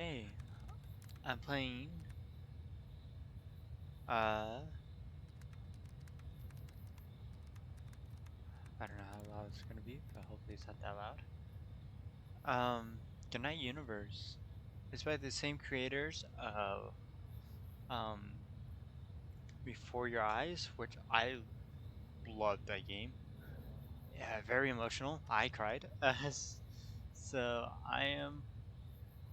Okay, I'm playing. Uh, I don't know how loud it's gonna be, but hopefully it's not that loud. Goodnight Universe. It's by the same creators of um Before Your Eyes, which I loved that game. Yeah, very emotional. I cried. So I am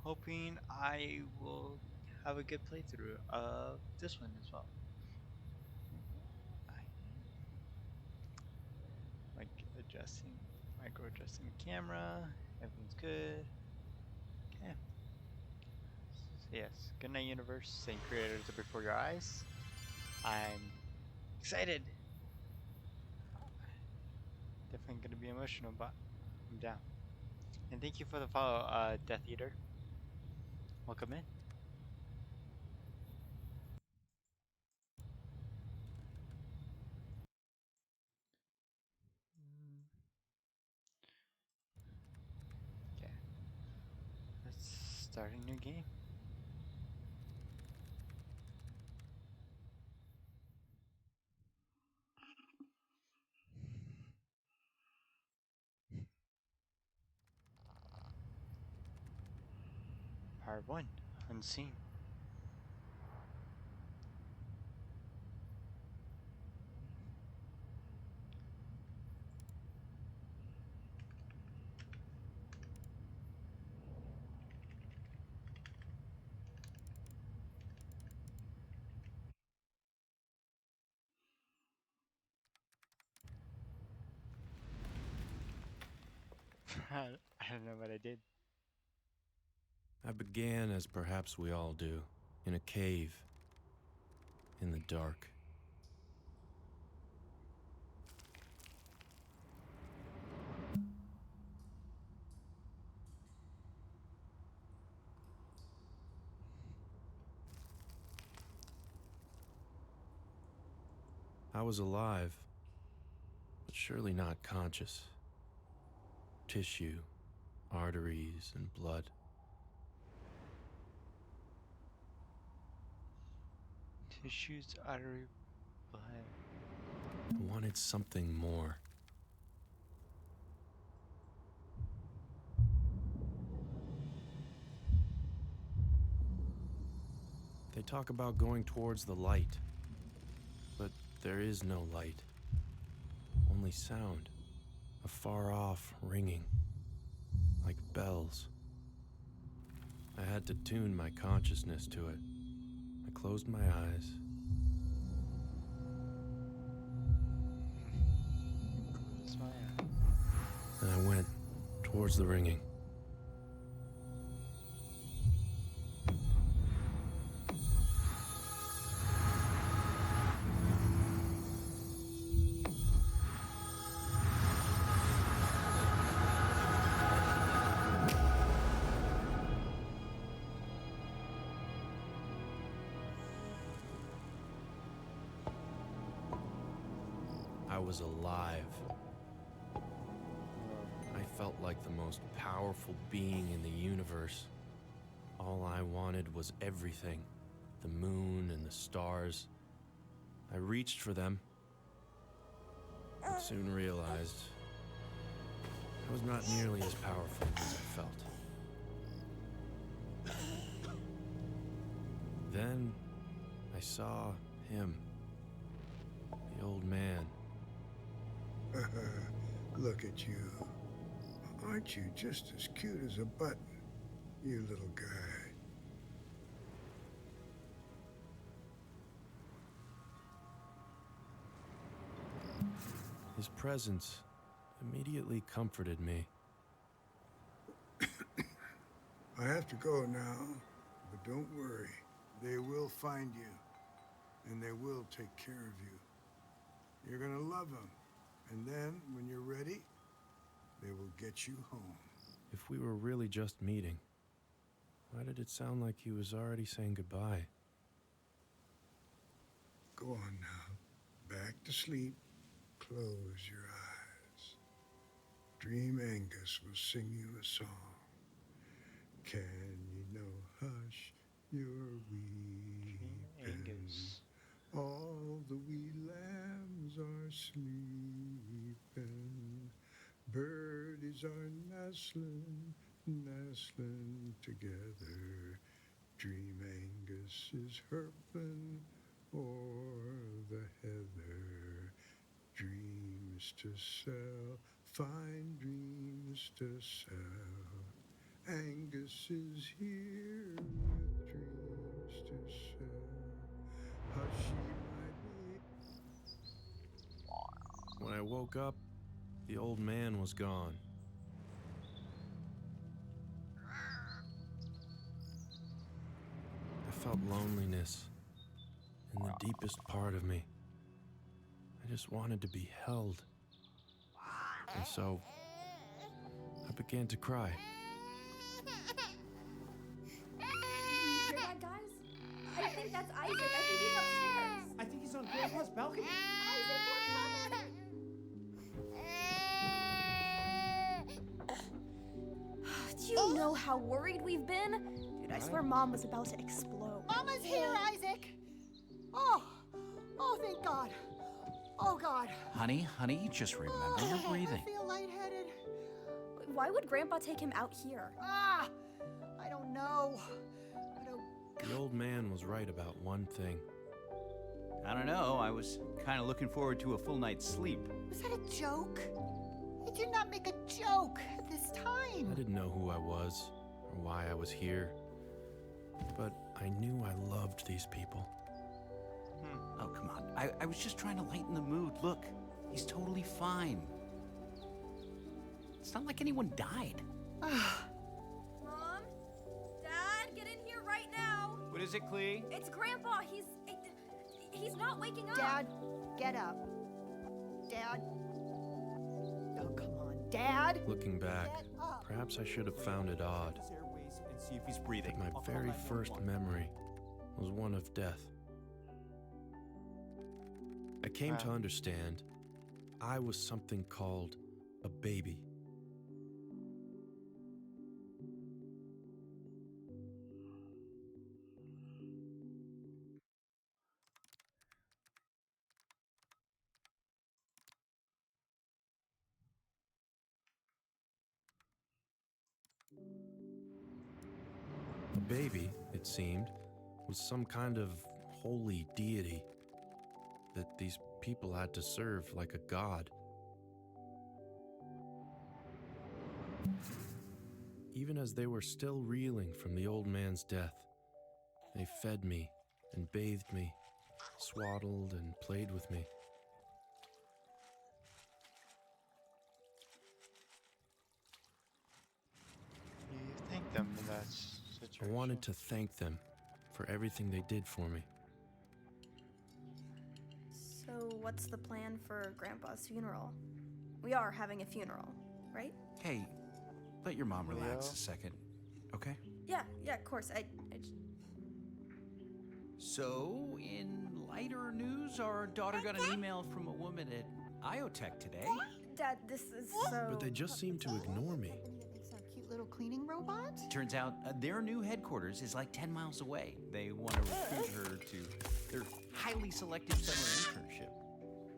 hoping I will have a good playthrough of this one as well. Like micro adjusting the camera. Everything's good. Okay. So yes, Goodnight Universe, same creators of Before Your Eyes. I'm excited. Definitely gonna be emotional, but I'm down. And thank you for the follow, Death Eater. Welcome in. Mm, okay, let's start a new game. Part 1, Unseen. I don't know what I did. I began as perhaps we all do, in a cave, in the dark. I was alive, but surely not conscious. Tissue, arteries, and blood. Tissues, artery, blood. I wanted something more. They talk about going towards the light, but there is no light. Only sound, a far-off ringing, like bells. I had to tune my consciousness to it. I closed my eyes. Close my eye. And I went towards the ringing. I was alive. I felt like the most powerful being in the universe. All I wanted was everything, the moon and the stars. I reached for them, but soon realized I was not nearly as powerful as I felt. Then I saw him, the old man. Look at you. Aren't you just as cute as a button, you little guy? His presence immediately comforted me. I have to go now, but don't worry. They will find you, and they will take care of you. You're gonna love them, and then, when you're ready, they will get you home. If we were really just meeting, why did it sound like he was already saying goodbye? Go on now. Back to sleep. Close your eyes. Dream Angus will sing you a song. Can you know hush your Dream weeping. Angus. All the wee lambs are sleeping. Birdies are nestling, nestling together. Dream Angus is herping o'er the heather. Dreams to sell, fine dreams to sell. Angus is here with dreams to sell. Hush ye, my baby. When I woke up, the old man was gone. I felt loneliness in the deepest part of me. I just wanted to be held. And so I began to cry. You hear that, guys? I think that's Isaac. I think he's upstairs. I think he's on Grandpa's balcony. Isaac, we're coming. Do you know how worried we've been? Dude, I swear Mom was about to explode. Mama's here, Isaac. Oh, thank God. Oh, God. Honey, just remember your breathing. I feel lightheaded. Why would Grandpa take him out here? I don't know. But The old man was right about one thing. I don't know. I was kind of looking forward to a full night's sleep. was that a joke? I did not make a joke at this I time. didn't know who I was or why I was here, but I knew I loved these people. Oh, come on. I was just trying to lighten the mood. Look, he's totally fine. It's not like anyone died. Mom? Dad, get in here right now. What is it, Clee? It's Grandpa. He's not waking up. Dad, get up. Dad. Oh, come on. Dad. Looking back, Get up. perhaps I should have found it odd His airways and see if he's breathing. that my I'll call very 911. first memory was one of death. I came to Wow. understand I was something called a baby. A baby, it seemed, was some kind of holy deity that these people had to serve like a god. Even as they were still reeling from the old man's death, they fed me and bathed me, swaddled and played with me. You thank them in that I situation. wanted to thank them for everything they did for me. So, what's the plan for Grandpa's funeral? We are having a funeral, right? Hey, let your mom relax Leo? a second, okay? Yeah, of course. So, in lighter news, our daughter got an email from a woman at Iotech today. Dad, this is so. But they just seemed to ignore me. That makes our cute little cleaning robot. Turns out their new headquarters is like 10 miles away. They want to recruit her to their highly selective summer internship.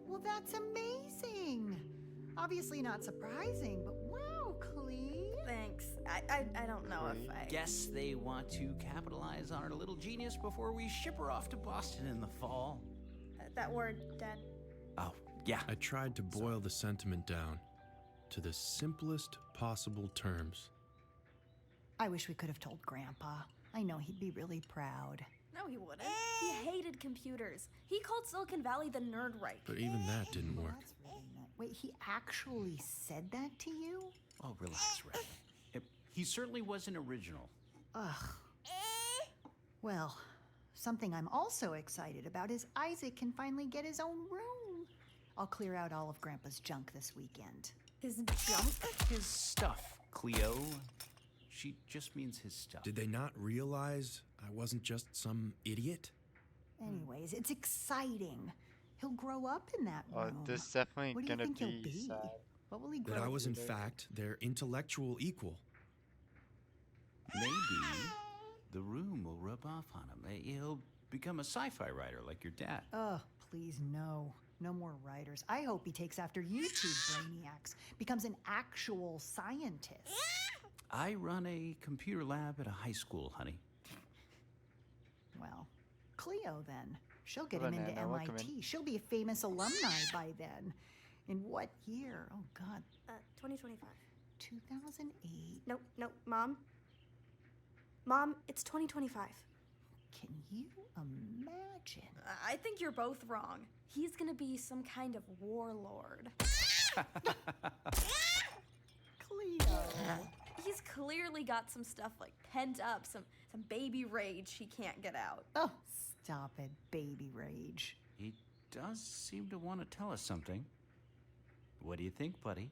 Well, that's amazing. Obviously not surprising, but wow, Clee. Thanks. I don't know if I. Guess they want to capitalize on our little genius before we ship her off to Boston in the fall. That word, Dad. Oh, yeah. I tried to boil the sentiment down to the simplest possible terms. I wish we could have told Grandpa. I know he'd be really proud. No, he wouldn't. He hated computers. He called Silicon Valley the nerd right. But even that didn't work. That's really nice. Wait, he actually said that to you? Oh, relax, Red. He certainly wasn't original. Ugh. Well, something I'm also excited about is Isaac can finally get his own room. I'll clear out all of Grandpa's junk this weekend. His junk? His stuff, Cleo. She just means his stuff. Did they not realize I wasn't just some idiot? Anyways, it's exciting. He'll grow up in that Oh, room. this is definitely What do you gonna think he'll be be? sad. What will he grow That I was in either. fact their intellectual equal. Maybe The room will rub off on him. He'll become a sci-fi writer like your dad. Oh, please, no. No more writers. I hope he takes after you two brainiacs, becomes an actual scientist. I run a computer lab at a high school, honey. Well, Cleo then. She'll get Hello, him into Nana. Welcome MIT. She'll be a famous alumni by then. In what year? Oh, God. 2025. 2008. Nope, nope, Mom. Mom, it's 2025. Can you imagine? I think you're both wrong. He's gonna be some kind of warlord. Cleo. He's clearly got some stuff like pent up, some baby rage he can't get out. Oh, stop it, baby rage. He does seem to want to tell us something. What do you think, buddy?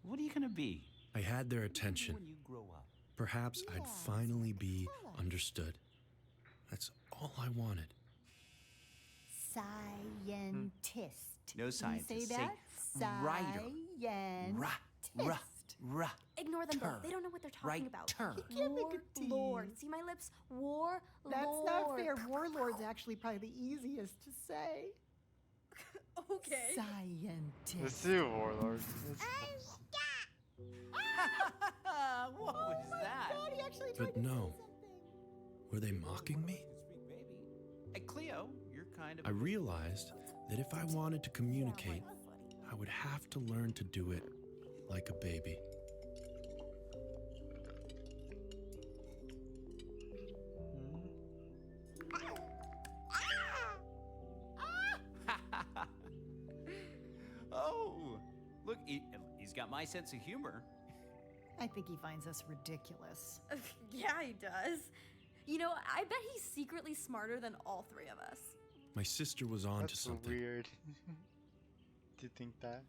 What are you gonna be? I had their attention. When you grow up. Perhaps I'd finally be understood. That's all I wanted. Scientist. No You scientist. say Say that? writer. Scientist. Ignore them Tur. both. They don't know what they're talking about. Writer. can't make a T. Warlord. See my lips? Warlord. That's not fair. Warlord's actually probably the easiest to say. Okay. Scientist. Let's do Warlord. What was that? God, he actually tried But to say no. something. Were they mocking me? Sweet baby. Hey, Cleo, you're kind of. I realized that if I wanted to communicate, I would have to learn to do it like a baby. Oh, look, he's got my sense of humor. I think he finds us ridiculous. Yeah, he does. You know, I bet he's secretly smarter than all three of us. My sister was on to That's something. weird. Do you think that?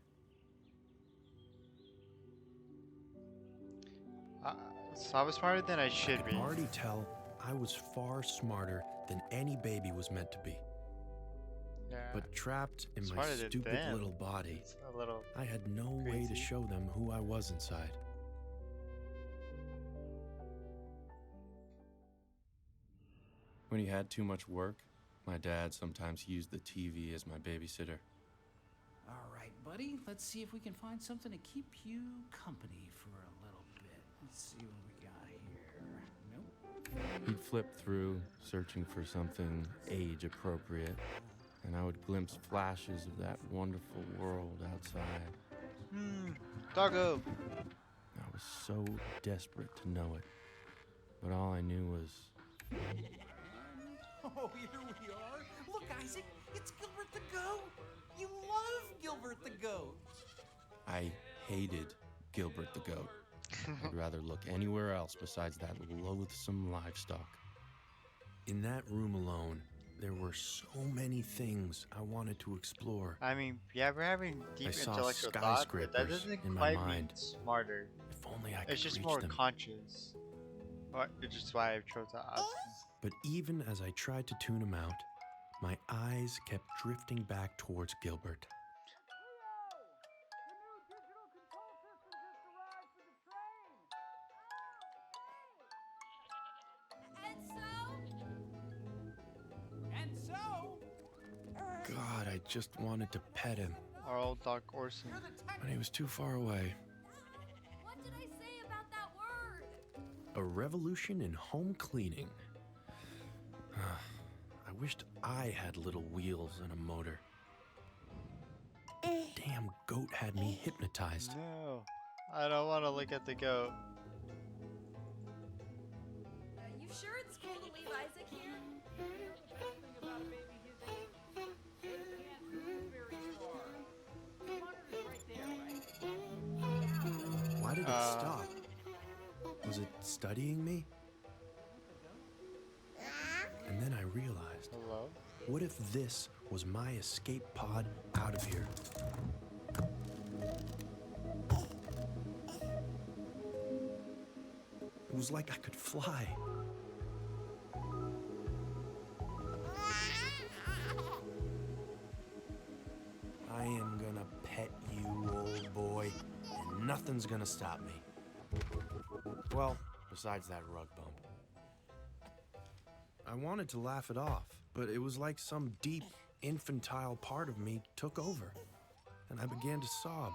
So I was smarter than I I should could be. already tell I was far smarter than any baby was meant to be. Yeah. But trapped in my Smarter than stupid them. little body, It's a little. I had no way to crazy. show them who I was inside. When he had too much work, my dad sometimes used the TV as my babysitter. All right, buddy, let's see if we can find something to keep you company for a little bit. Let's see what we got here. Nope. He'd flip through, searching for something age appropriate, and I would glimpse flashes of that wonderful world outside. Doggo. I was so desperate to know it, but all I knew was Oh, here we are. Look, Isaac, it's Gilbert the Goat. You love Gilbert the Goat. I hated Gilbert the Goat. I'd rather look anywhere else besides that loathsome livestock. In that room alone, there were so many things I wanted to explore. I mean, yeah, we're having deep saw intellectual thought, but that skyscrapers doesn't in my quite mind. mean smarter. If only I could It's just reach more them. conscious. Which is why I chose to ask. But even as I tried to tune him out, my eyes kept drifting back towards Gilbert. And so, God, I just wanted to pet him, Our old dog Orson. you're the tech. but he was too far away. What did I say about that word? A revolution in home cleaning. I wished I had little wheels and a motor. Damn goat had me hypnotized. No, I don't want to look at the goat. You sure it's cool to leave Isaac here? Why did it stop? Was it studying me? And then I realized, Hello? what if this was my escape pod out of here? It was like I could fly. I am gonna pet you, old boy, and nothing's gonna stop me. Well, besides that rug bump. I wanted to laugh it off, but it was like some deep, infantile part of me took over, and I began to sob.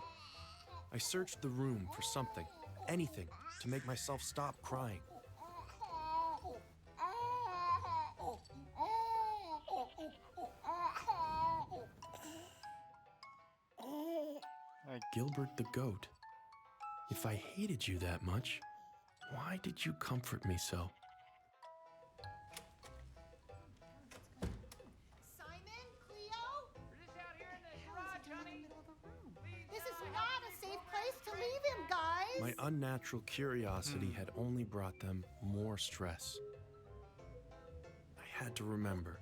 I searched the room for something, anything, to make myself stop crying. Like, Gilbert the goat, if I hated you that much, why did you comfort me so? Simon, Cleo? We're just out here in the garage, honey. This is not a safe place to leave him, guys. My unnatural curiosity had only brought them more stress. I had to remember,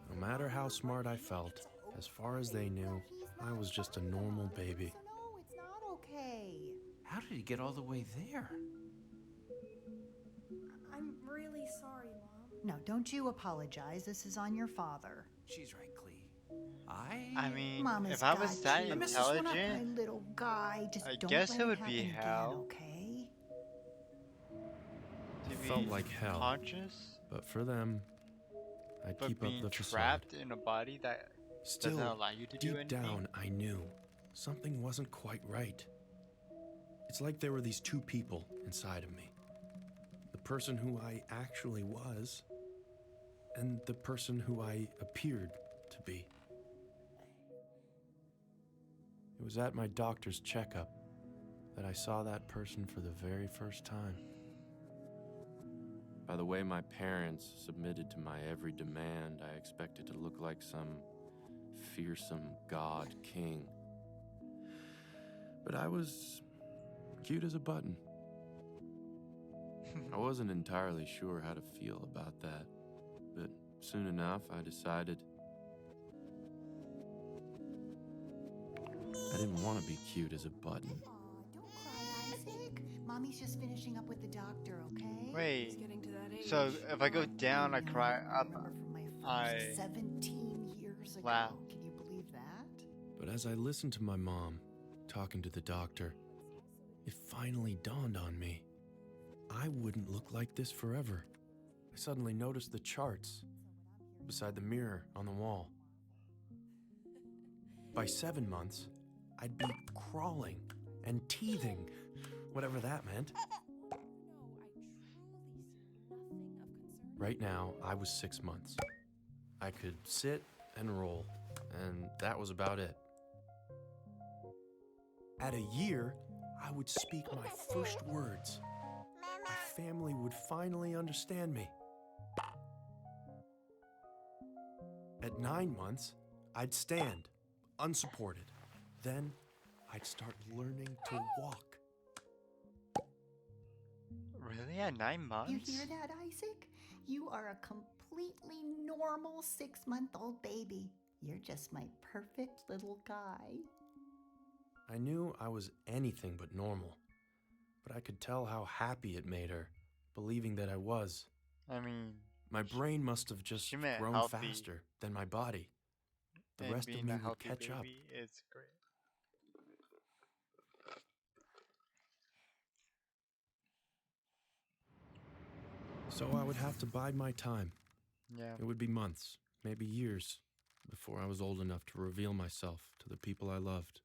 no matter how smart I felt, as far as they knew, I was just a normal baby. So no, it's not okay. How did he get all the way there? I'm really sorry, Mom. No, don't you apologize. This is on your father. She's right, Clee. I mean, Mama's if I was got that you. I miss this one up. My intelligent, little guy, just I don't guess let it would happen be again, hell. okay? to be Felt like hell. conscious, But for them, I'd but keep up being the facade. trapped in a body that doesn't Still, allow you to do deep anything. down, I knew something wasn't quite right. It's like there were these two people inside of me. The person who I actually was, and the person who I appeared to be. It was at my doctor's checkup that I saw that person for the very first time. By the way my parents submitted to my every demand, I expected to look like some fearsome god king. But I was cute as a button. I wasn't entirely sure how to feel about that, but soon enough I decided I didn't want to be cute as a button. Aw, don't cry, Isaac. Mommy's just finishing up with the doctor, okay? Wait, Getting to that age. so if I go down, I cry, up, remember from my first I 17 years ago. laugh. Can you believe that? But as I listened to my mom talking to the doctor, it finally dawned on me. I wouldn't look like this forever. I suddenly noticed the charts beside the mirror on the wall. By 7 months, I'd be crawling and teething, whatever that meant. Right now, I was 6 months. I could sit and roll, and that was about it. At a year, I would speak my first words. My family would finally understand me. At 9 months, I'd stand, unsupported. Then, I'd start learning to walk. Really, at 9 months? You hear that, Isaac? You are a completely normal 6-month-old baby. You're just my perfect little guy. I knew I was anything but normal, but I could tell how happy it made her, believing that I was. I mean, My brain must have just she meant grown healthy. faster than my body. The and rest of being me a would healthy catch up. baby is great. So I would have to bide my time. Yeah. It would be months, maybe years, before I was old enough to reveal myself to the people I loved.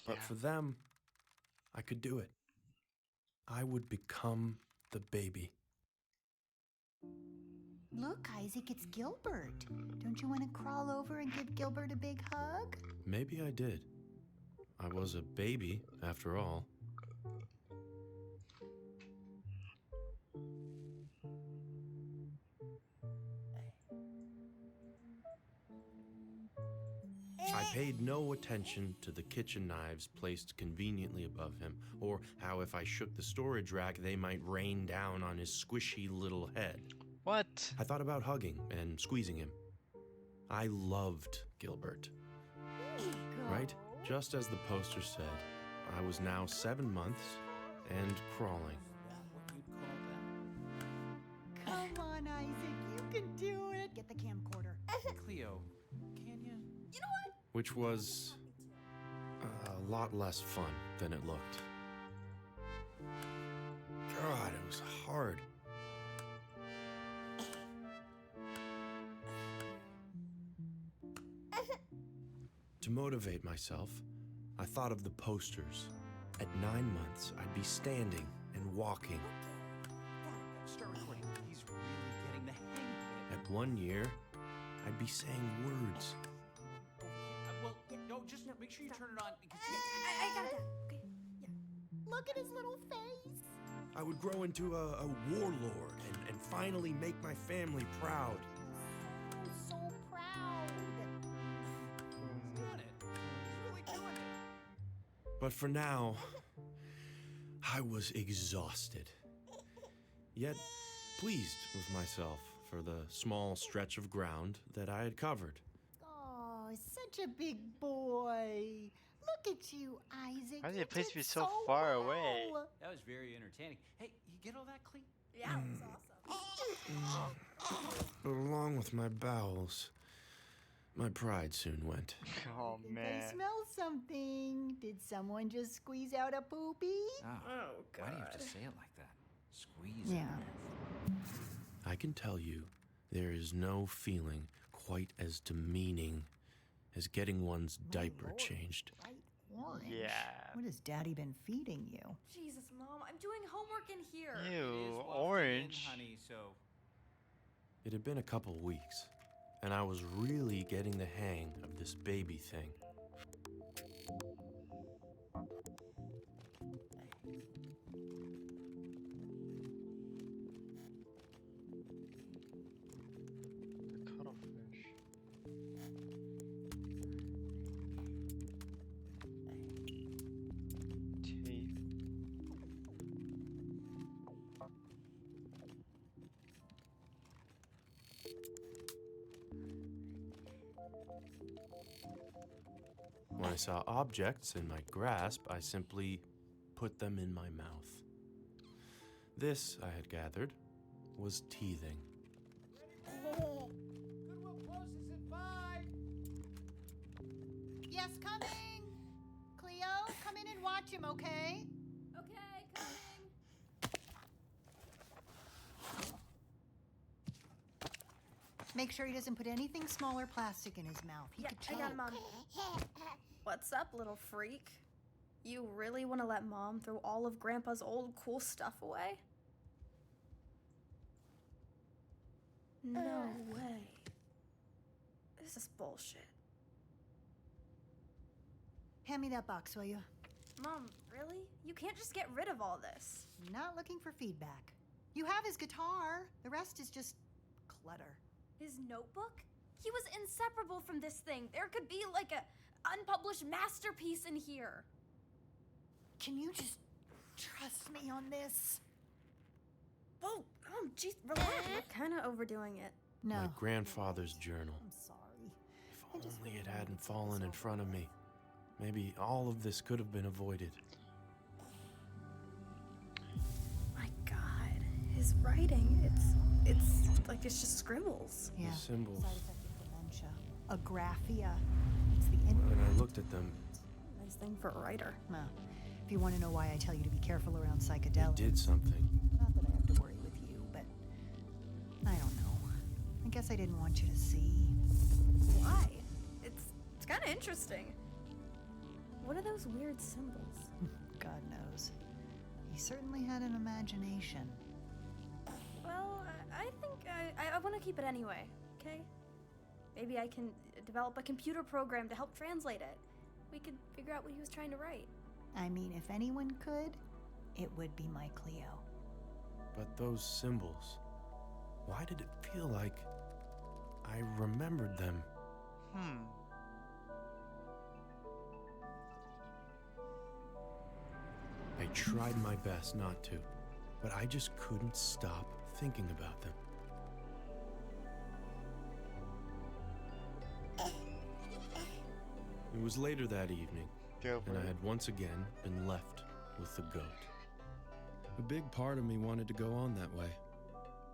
But Yeah. for them, I could do it. I would become the baby. Look, Isaac, it's Gilbert. Don't you want to crawl over and give Gilbert a big hug? Maybe I did. I was a baby, after all. I paid no attention to the kitchen knives placed conveniently above him, or how if I shook the storage rack, they might rain down on his squishy little head. What? I thought about hugging and squeezing him. I loved Gilbert. Right? Just as the poster said, I was now 7 months and crawling. What you'd call that? Come on, Isaac, you can do it. Get the camcorder. Cleo, can you? Which was a lot less fun than it looked. God, it was hard. To motivate myself, I thought of the posters. At 9 months, I'd be standing and walking. Start recording. He's really getting the hang of it. At 1 year, I'd be saying words. Well, no, just make sure you turn it on. Because I got it. Okay. Yeah. Look at his little face. I would grow into a warlord and finally make my family proud. I'm so proud. he's doing it. He's really doing it. But for now, I was exhausted. Yet pleased with myself for the small stretch of ground that I had covered. Oh, such a big boy. Look at you, Isaac. Why did You the place did be so far away? well. That was very entertaining. Hey, you get all that clean? Yeah, it was awesome. But along with my bowels, my pride soon went. Oh I man. smell something. Did someone just squeeze out a poopy? Oh, Oh, why do you have to God. say it like that? Squeeze Yeah. I can tell you, there is no feeling quite as demeaning as getting one's diaper Lord. changed. Bright orange. Yeah. What has Daddy been feeding you? Jesus, Mom, I'm doing homework in here. It Ew, is wafted orange. in, honey, so It had been a couple weeks, and I was really getting the hang of this baby thing. The cuttlefish. Teeth. When I saw objects in my grasp, I simply put them in my mouth. This, I had gathered, was teething. Goodwill closes at 5. Yes, coming. Cleo, come in and watch him, okay? Okay, coming. Make sure he doesn't put anything small or plastic in his mouth. He Yeah, could I choke. got him, Mom. What's up, little freak? You really want to let Mom throw all of Grandpa's old cool stuff away? No way. This is bullshit. Hand me that box, will you? Mom, really? You can't just get rid of all this. Not looking for feedback. You have his guitar. The rest is just clutter. His notebook? He was inseparable from this thing. There could be like a unpublished masterpiece in here. Can you just trust me on this? Whoa, jeez, relax. We're kind of overdoing it. No. My grandfather's journal. I'm sorry. If only it hadn't fallen in front of me. Maybe all of this could have been avoided. My God, his writing, it's like it's just scribbles. Yeah. symbols. Side effect of dementia. Agraphia. It's the When I looked at them, Nice thing for a writer. Well, if you want to know why I tell you to be careful around they psychedelics. did something. Not that I have to worry with you, but I don't know. I guess I didn't want you to see. Why? It's kind of interesting. What are those weird symbols? God knows. He certainly had an imagination. Well, I think I want to keep it anyway, okay? Maybe I can develop a computer program to help translate it. We could figure out what he was trying to write. I mean, if anyone could, it would be my Cleo. But those symbols, why did it feel like I remembered them? I tried my best not to, but I just couldn't stop thinking about them. It was later that evening, Go for and I it. had once again been left with the goat. A big part of me wanted to go on that way,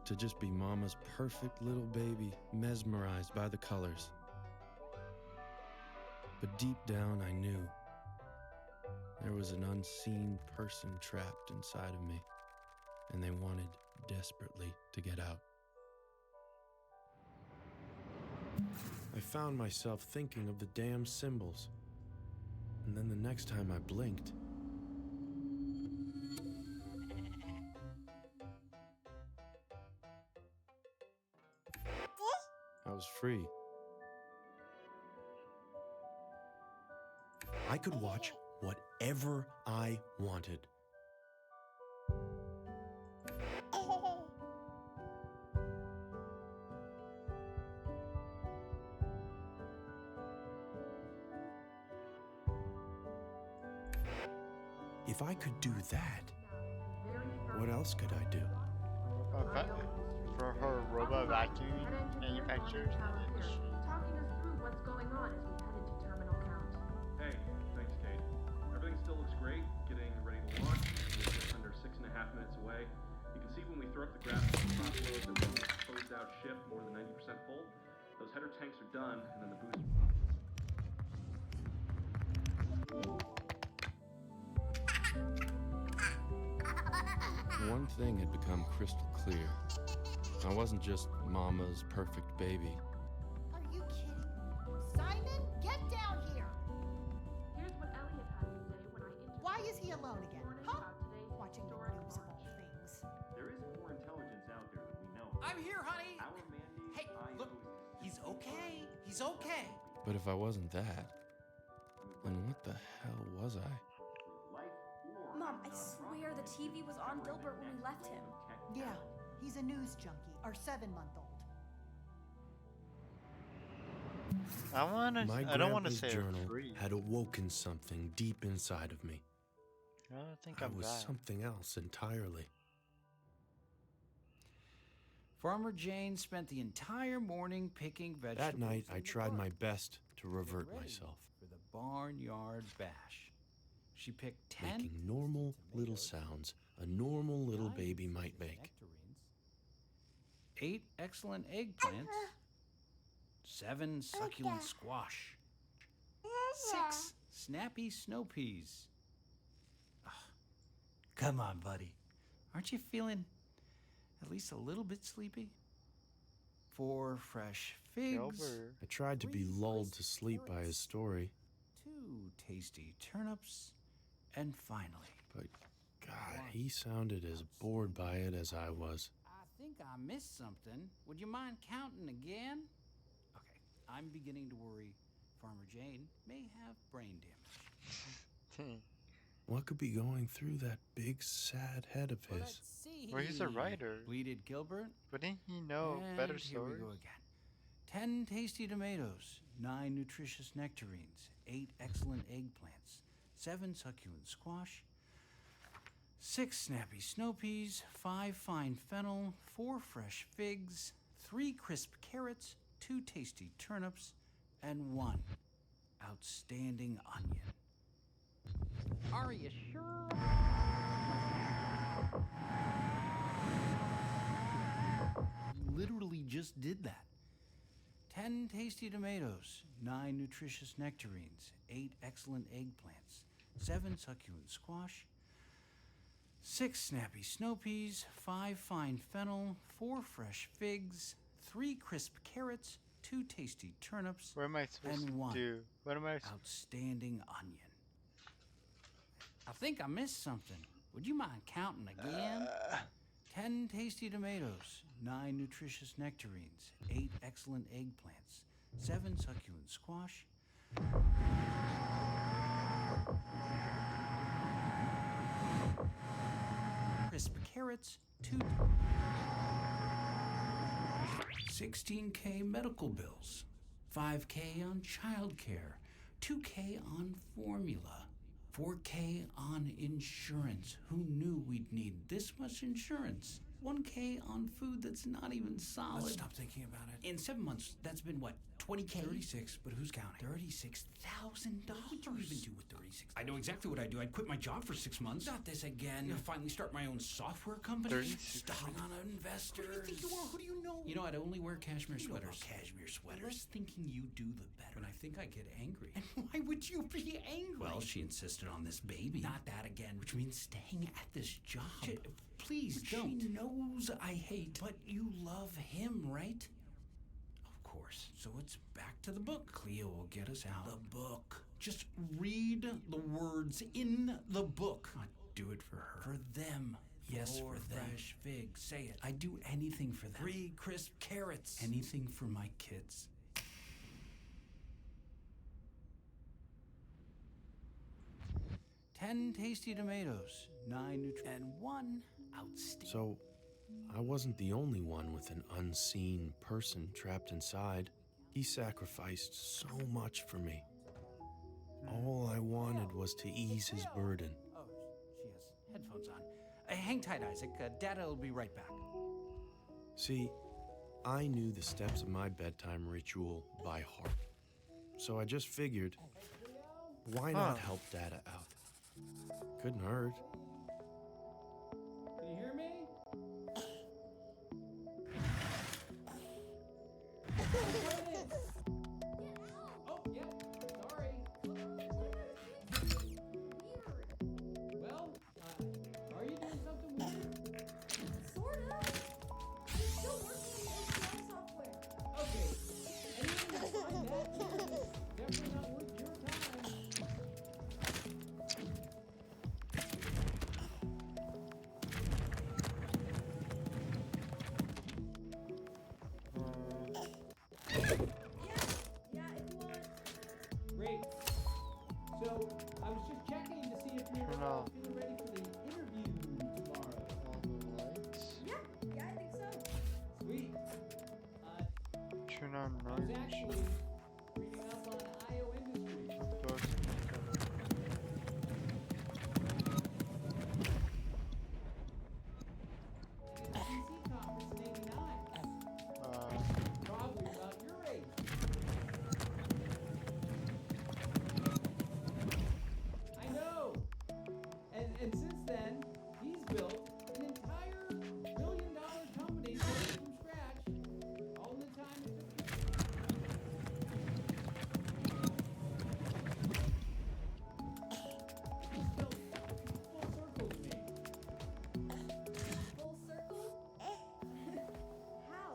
to just be Mama's perfect little baby, mesmerized by the colors. But deep down, I knew there was an unseen person trapped inside of me, and they wanted desperately to get out. I found myself thinking of the damn symbols. And then the next time I blinked, I was free. I could watch whatever I wanted. If I could do that, what else could I do? For her robot vacuum manufacturers in the industry. Talking us through what's going on as we head into terminal count. Hey, thanks, Kate. Everything still looks great. Getting ready to launch. We're just under 6.5 minutes away. You can see when we throw up the graphics and top load that we're closed out ship more than 90% full. Those header tanks are done, and then the booster. One thing had become crystal clear. I wasn't just Mama's perfect baby. Are you kidding? Simon, get down here! Here's what Elliot had to say when I interviewed Why is he alone again? morning Huh? about today's Watching the historic news of launch. all things. There is more intelligence out there than we know of. I'm here, honey. Our mandate Hey, lies look, with he's okay. He's okay. But if I wasn't that, then what the hell was I? life or Mom, I swear the TV was on Gilbert when we left him. Yeah, he's a news junkie, our 7-month-old. My I don't want to grandpa's say journal free. had awoken something deep inside of me. I don't think I I'm was that. something else entirely. Farmer Jane spent the entire morning picking vegetables. That night, I in the tried my garden best to to get revert ready myself, for the barnyard bash. She picked 10 making normal little tomatoes, sounds a normal little 9 baby might nutritious make. nectarines, 8 excellent eggplants, 7 succulent squash, 6 snappy snow peas. Ah, come on, buddy. Aren't you feeling at least a little bit sleepy? 4 fresh figs, Gilbert. I tried to be 3 lulled crisp to sleep by his carrots, story, 2 tasty turnips, and finally, but God, he sounded as bored by it as I was. I think I missed something. Would you mind counting again? Okay, I'm beginning to worry Farmer Jane may have brain damage. What could be going through that big, sad head of his? Let's see. Well, he's a writer. Bleated Gilbert. Wouldn't he know And better here we stories? go again. 10 tasty tomatoes, 9 nutritious nectarines, 8 excellent eggplants, 7 succulent squash, 6 snappy snow peas, 5 fine fennel, 4 fresh figs, 3 crisp carrots, 2 tasty turnips, and 1 outstanding onion. Are you sure? Literally just did that. 10 tasty tomatoes, 9 nutritious nectarines, 8 excellent eggplants, 7 succulent squash, 6 snappy snow peas, 5 fine fennel, 4 fresh figs, 3 crisp carrots, 2 tasty turnips, What am I supposed and to 1 do? What am I? outstanding onion. I think I missed something. Would you mind counting again? 10 tasty tomatoes, 9 nutritious nectarines, 8 excellent eggplants, 7 succulent squash, crisp carrots, 16K medical bills, 5K on childcare, 2K on formula, 4K on insurance. Who knew we'd need this much insurance? 1K on food that's not even solid. Let's stop thinking about it. In 7 months, that's been what, 20K? 36, but who's counting? $36,000. What would you even do with 36? I know exactly what I'd do. I'd quit my job for 6 months. Not this again. I'd finally start my own software company. 36. Starting on investors. Who do you think you are? Who do you know? You know, I'd only wear cashmere You don't know sweaters. cashmere The sweaters. less thinking you do, the better. But I think I get angry. And why would you be angry? Well, she insisted on this baby. Not that again. Which means staying at this job. Please Which don't. She knows I hate. But you love him, right? Of course. So it's back to the book. Cleo will get us out. The book. Just read the words in the book. Not do it for her. For them. Yes, for them. Fresh figs. Say it. I'd do anything for them. 3 crisp carrots. Anything for my kids. 10 tasty tomatoes, 9 and 1 outstanding. So, I wasn't the only one with an unseen person trapped inside. He sacrificed so much for me. All I wanted was to ease his burden. Oh, she has headphones on. Hang tight, Isaac. Dada will be right back. See, I knew the steps of my bedtime ritual by heart. So I just figured, why not help Dada out? Couldn't hurt. Can you hear me? Oh, yeah. Sorry. Well, are you doing something weird? Sort of. I'm still working in ATL software. Okay. Anything that's like that is definitely not worth your time. Yeah, if you want. Great. So, I was just checking to see if you're Turn off feeling ready for the interview tomorrow. all the lights. Yeah, I think so. Sweet. Turn on I was noise. actually reading up on IO Industries. Doors The PC conference in '89. Probably about your age. I know. And since then, he's built an entire billion-dollar company starting from scratch, all in the time it took you. This felt full circle to me. Full circle? How?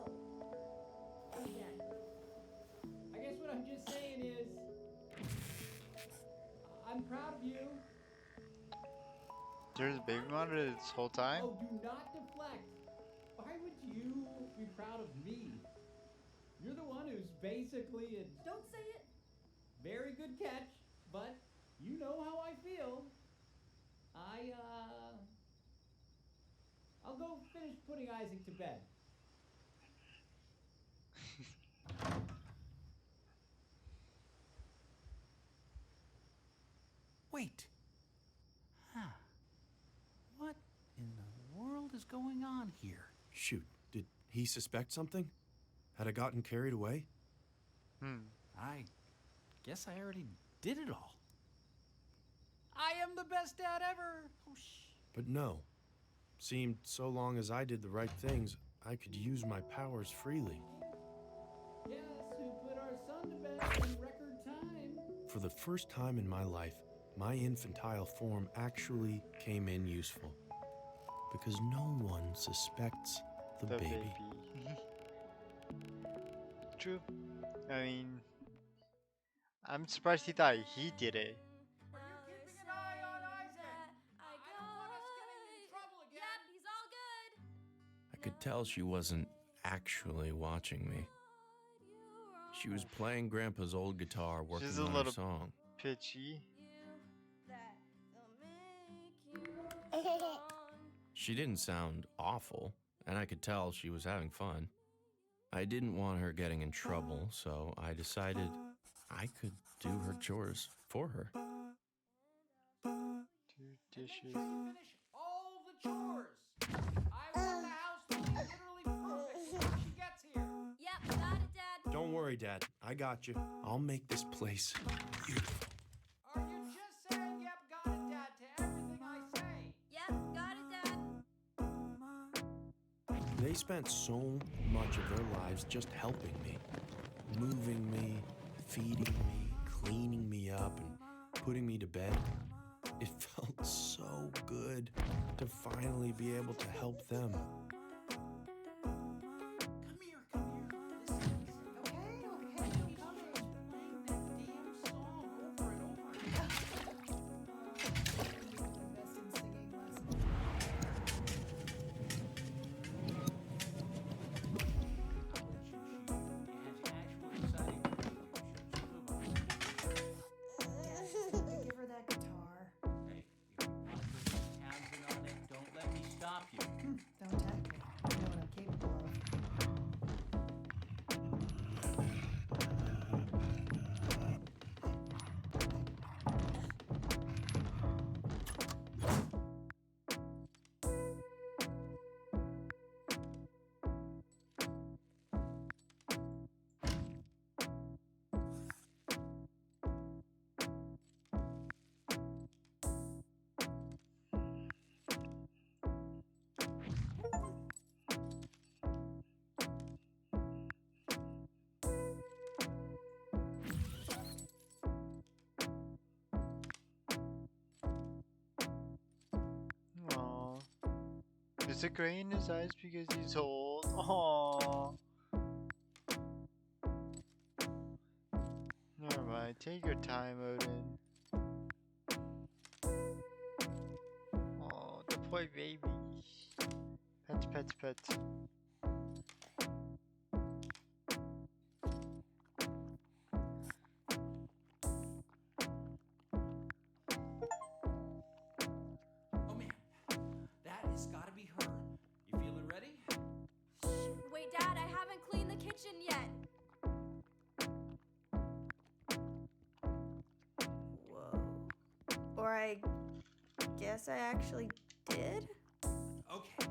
Again. I guess what I'm just saying is, I'm proud of you. There's a baby monitor this whole time? Oh, do not deflect. Why would you be proud of me? You're the one who's basically a Don't say it. very good catch, but you know how I feel. I'll go finish putting Isaac to bed. Wait. Huh. What in the world is going on here? Shoot, did he suspect something? Had I gotten carried away? I guess I already did it all. I am the best dad ever. Oh, shh. But no. Seemed so long as I did the right things, I could use my powers freely. Guess who put our son to bed in record time? For the first time in my life, my infantile form actually came in useful. Because no one suspects the baby. True. I mean, I'm surprised he thought he did it. Are you keeping an eye on Isaac? I don't want us getting in trouble again. Yep, he's all good. I could tell she wasn't actually watching me. She was playing Grandpa's old guitar, working She's a on little her song. pitchy. She didn't sound awful, and I could tell she was having fun. I didn't want her getting in trouble, so I decided I could do her chores for her. Do dishes. Finish all the chores. I want the house to be literally perfect when she gets here. Yep, got it, Dad. Don't worry, Dad. I got you. I'll make this place beautiful. Are you just saying, yep, got it, Dad, to everything I say? Yep, got it, Dad. They spent so much of their lives just helping me. Moving me, feeding me, cleaning me up, and putting me to bed. It felt so good to finally be able to help them. Come here. This is okay. Is it gray in his eyes because he's old? Aww. Never mind. Take your time, Odin. Oh, the poor baby. Pets, pets, pets. Oh man, that has got to be her. You feeling ready? Wait, Dad, I haven't cleaned the kitchen yet. Whoa. Or I guess I actually did? Okay,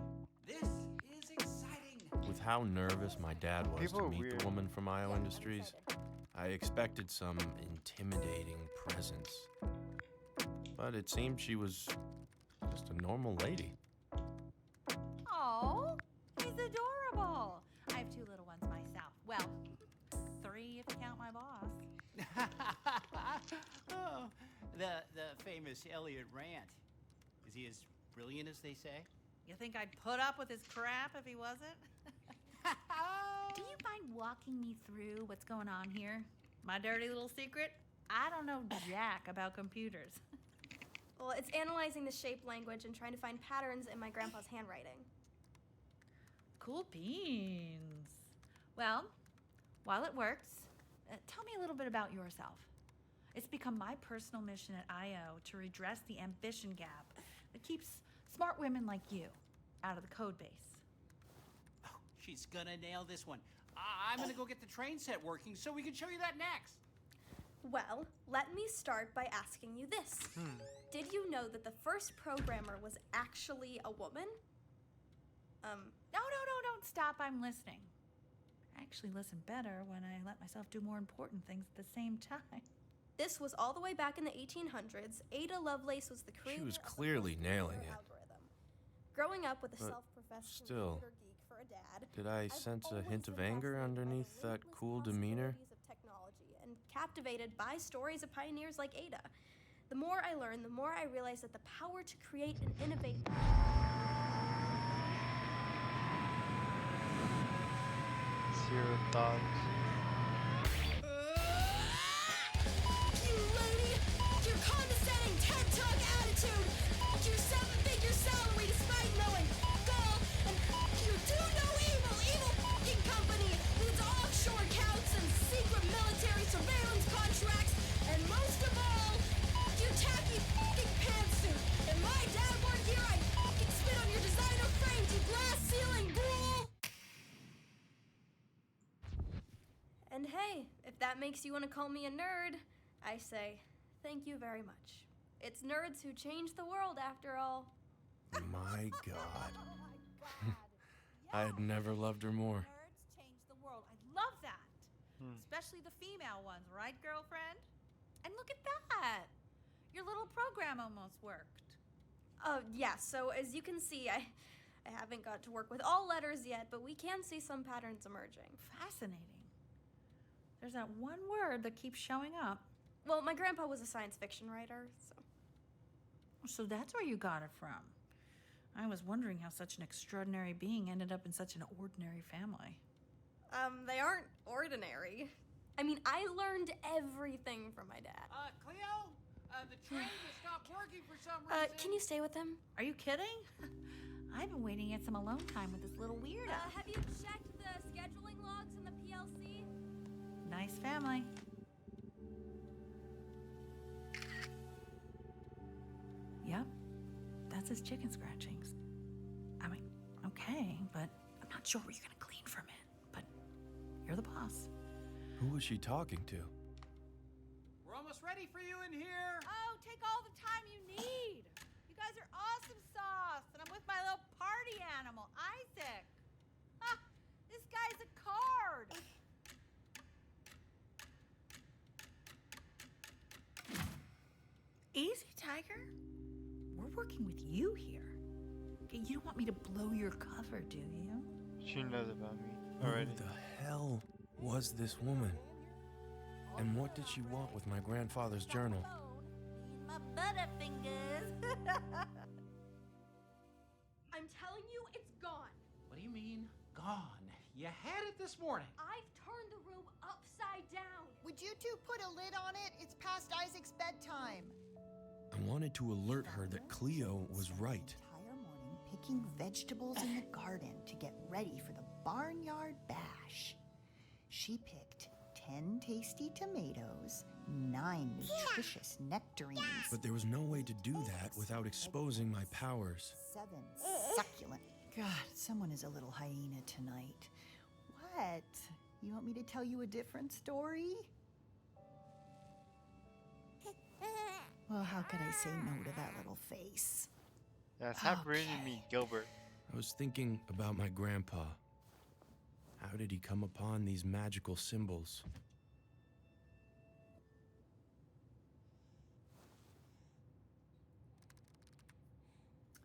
this is exciting. With how nervous my dad was People to are meet weird. the woman from IO Yeah, I'm Industries, excited. I expected some intimidating presence. But it seemed she was just a normal lady. Oh, he's adorable. I have 2 little ones myself. Well, 3 if you count my boss. Oh, the famous Elliot Rant. Is he as brilliant as they say? You think I'd put up with his crap if he wasn't? Do you mind walking me through what's going on here? My dirty little secret? I don't know jack about computers. Well, it's analyzing the shape language and trying to find patterns in my grandpa's handwriting. Cool beans. Well, while it works, tell me a little bit about yourself. It's become my personal mission at IO to redress the ambition gap that keeps smart women like you out of the code base. Oh, she's gonna nail this one. I'm gonna go get the train set working so we can show you that next. Well, let me start by asking you this. Did you know that the first programmer was actually a woman? No, don't stop. I'm listening. I actually listen better when I let myself do more important things at the same time. This was all the way back in the 1800s. Ada Lovelace was the creator was of the clearly first nailing computer it. algorithm. Growing up with a But self-professed still, computer geek for a dad, did I I've sense a always hint of been anger fascinated by the underneath that limitless cool demeanor? possibilities of technology and captivated by stories of pioneers like Ada. The more I learn, the more I realize that the power to create and innovate. Zero thoughts. You lady! Your condescending TED Talk attitude! Your seven-figure salary despite knowing goal! And you do know evil f***ing company with its offshore accounts and secret military surveillance contracts! And most of all, your tacky f***ing pantsuit! If my dad weren't here, I'd f***ing spit on your designer frames, you glass ceiling ghoul! And hey, if that makes you want to call me a nerd, I say, thank you very much. It's nerds who change the world, after all. My God. Oh my God. I had never loved her more. Nerds change the world. I love that. Especially the female ones, right, girlfriend? And look at that. Your little program almost worked. Yeah, so as you can see, I haven't got to work with all letters yet, but we can see some patterns emerging. Fascinating. There's that one word that keeps showing up. Well, my grandpa was a science fiction writer, so. So that's where you got it from. I was wondering how such an extraordinary being ended up in such an ordinary family. They aren't ordinary. I mean, I learned everything from my dad. Cleo, the train has stopped working for some reason. Can you stay with him? Are you kidding? I've been waiting to get some alone time with this little weirdo. Have you checked the scheduling logs in the PLC? Nice family. Yep, that's his chicken scratchings. I mean, okay, but I'm not sure where you're gonna clean from it. But you're the boss. Who was she talking to? We're almost ready for you in here. Oh, take all the time you need. You guys are awesome sauce, and I'm with my little party animal, Isaac. Ah, this guy's a card. Easy, Tiger. We're working with you here. Okay, you don't want me to blow your cover, do you? She knows about me already. Who the hell was this woman? And what did she want with my grandfather's journal? My butterfingers. I'm telling you, Doggone. You had it this morning. I've turned the room upside down. Would you two put a lid on it? It's past Isaac's bedtime. I wanted to alert her that Cleo was right. Entire morning picking vegetables in the garden to get ready for the barnyard bash. She picked 10 tasty tomatoes, 9 nutritious nectarines, But there was no way to do that without exposing my powers. 7 succulent. God, someone is a little hyena tonight. What? You want me to tell you a different story? Well, how could I say no to that little face? Yeah, stop reading me, Gilbert. I was thinking about my grandpa. How did he come upon these magical symbols?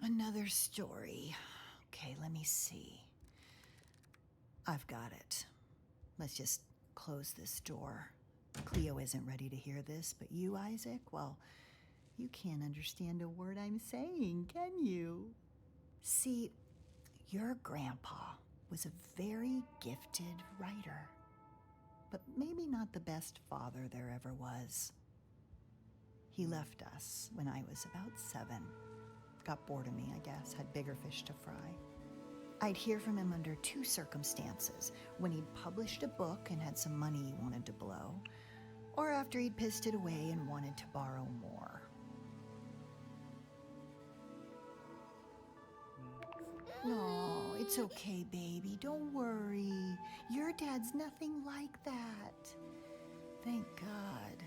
Another story. Okay, let me see. I've got it. Let's just close this door. Cleo isn't ready to hear this, but you, Isaac, well, you can't understand a word I'm saying, can you? See, your grandpa was a very gifted writer, but maybe not the best father there ever was. He left us when I was about 7. Got bored of me, I guess, had bigger fish to fry. I'd hear from him under 2 circumstances: when he'd published a book and had some money he wanted to blow, or after he'd pissed it away and wanted to borrow more. No, it's okay, baby. Don't worry. Your dad's nothing like that. Thank God.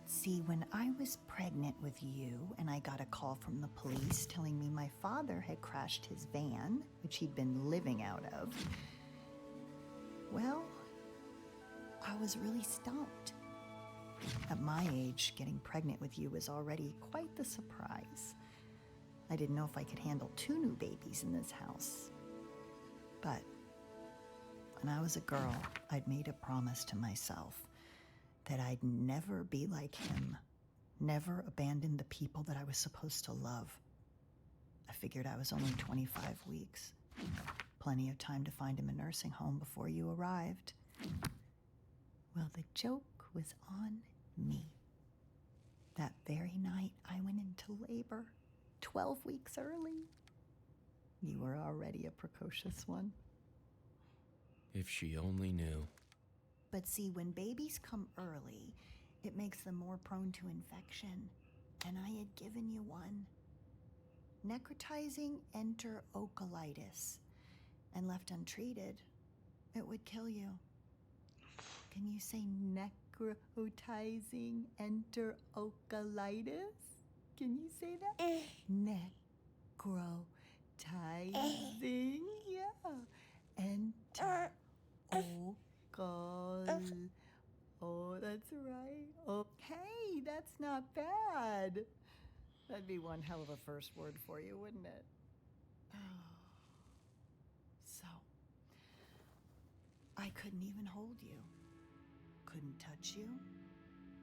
See, when I was pregnant with you and I got a call from the police telling me my father had crashed his van, which he'd been living out of, well, I was really stumped. At my age, getting pregnant with you was already quite the surprise. I didn't know if I could handle 2 new babies in this house. But when I was a girl, I'd made a promise to myself that I'd never be like him, never abandon the people that I was supposed to love. I figured I was only 25 weeks. Plenty of time to find him a nursing home before you arrived. Well, the joke was on me. That very night, I went into labor, 12 weeks early. You were already a precocious one. If she only knew. But see, when babies come early, it makes them more prone to infection. And I had given you one. Necrotizing enterocolitis. And left untreated, it would kill you. Can you say necrotizing enterocolitis? Can you say that? Necrotizing, yeah. Oh, that's right. Okay, that's not bad. That'd be one hell of a first word for you, wouldn't it? So, I couldn't even hold you. Couldn't touch you.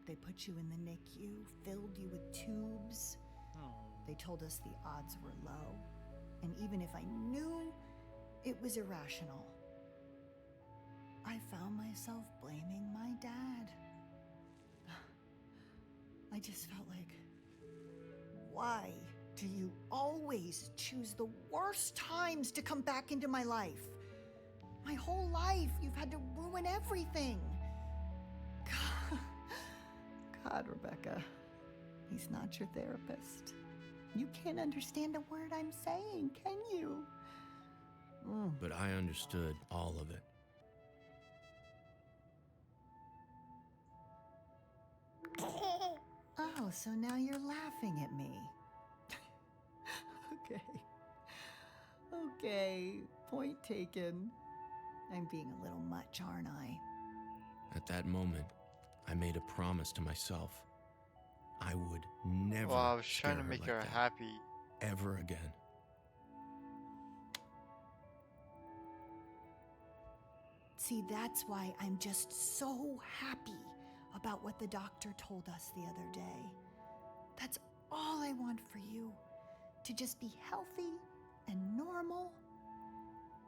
They put you in the NICU, filled you with tubes. They told us the odds were low. And even if I knew it was irrational, I found myself blaming my dad. I just felt like, why do you always choose the worst times to come back into my life? My whole life, you've had to ruin everything. God, Rebecca, he's not your therapist. You can't understand a word I'm saying, can you? But I understood all of it. Oh, so now you're laughing at me. Okay, point taken. I'm being a little much, aren't I? At that moment, I made a promise to myself. I would never Well, I was scare trying to make like her that happy. ever again. See, that's why I'm just so happy about what the doctor told us the other day. That's all I want for you, to just be healthy and normal.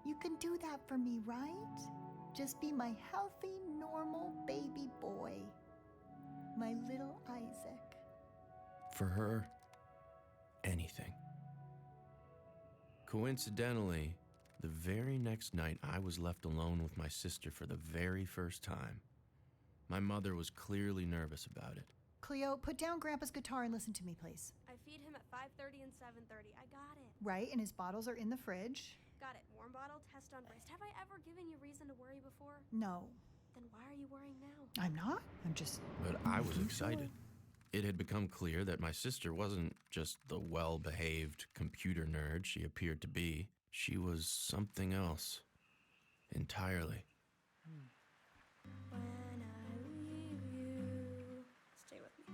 You can do that for me, right? Just be my healthy, normal baby boy. My little Isaac. For her, anything. Coincidentally, the very next night I was left alone with my sister for the very first time. My mother was clearly nervous about it. Cleo, put down Grandpa's guitar and listen to me, please. I feed him at 5:30 and 7:30. I got it. Right, and his bottles are in the fridge. Got it. Warm bottle, test on wrist. Have I ever given you reason to worry before? No. Then why are you worrying now? I'm not. I'm just... But I was excited. It had become clear that my sister wasn't just the well-behaved computer nerd she appeared to be. She was something else. Entirely. When I leave you, stay with me.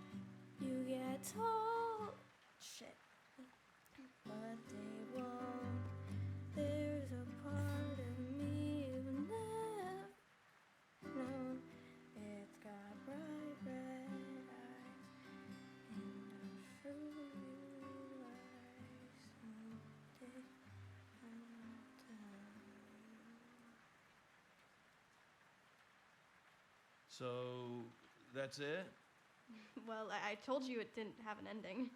You get told shit, but they won't. There's a part of me you've never known. It's got bright red eyes, and I'm sure you like someday. So, that's it? Well, I told you it didn't have an ending.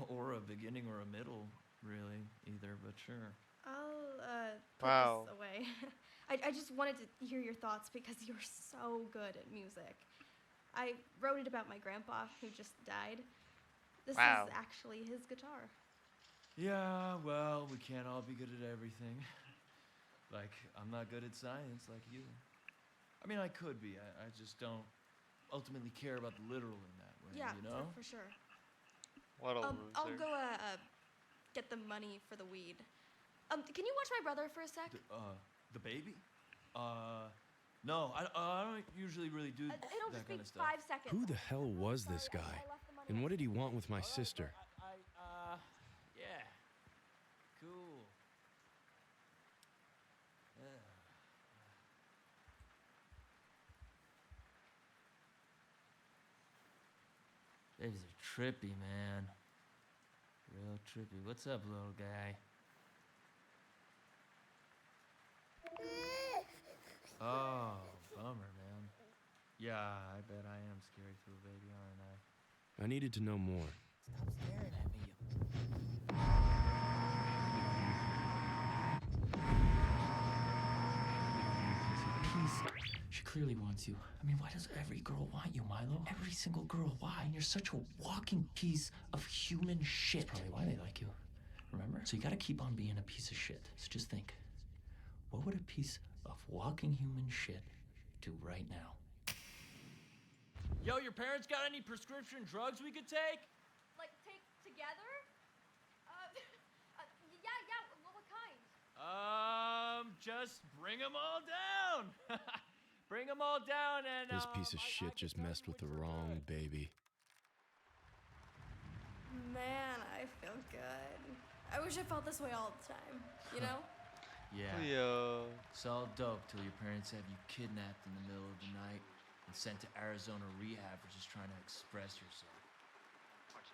Or a beginning or a middle, really, either, but sure. I'll put Wow. this away. I just wanted to hear your thoughts because you're so good at music. I wrote it about my grandpa who just died. This Wow. is actually his guitar. Yeah, well, we can't all be good at everything. Like, I'm not good at science like you. I mean, I could be. I just don't ultimately care about the literal in that way, Yeah, you know? for sure. What a I'll loser. go get the money for the weed. Can you watch my brother for a sec? The baby? No, I don't usually really do It'll that just be kind of stuff. 5 seconds. Who the hell was this guy? And what did he want with my sister? Yeah. Cool. Yeah. Babies are trippy, man. Real trippy. What's up, little guy? Oh, bummer, man. Yeah, I bet I am scary to a baby, aren't I? I needed to know more. Stop staring at me, you. She clearly wants you. I mean, why does every girl want you, Milo? Every single girl. Why? And you're such a walking piece of human shit. That's probably why they like you. Remember? So you gotta keep on being a piece of shit. So just think, what would a piece of walking human shit do right now? Yo, your parents got any prescription drugs we could take? Like, take together? Yeah, what kind? Just bring them all down. Bring them all down and, This piece of I shit can just tell you messed with the which are wrong good. baby. Man, I feel good. I wish I felt this way all the time, you know? Yeah. Cleo. It's all dope till your parents have you kidnapped in the middle of the night and sent to Arizona rehab for just trying to express yourself.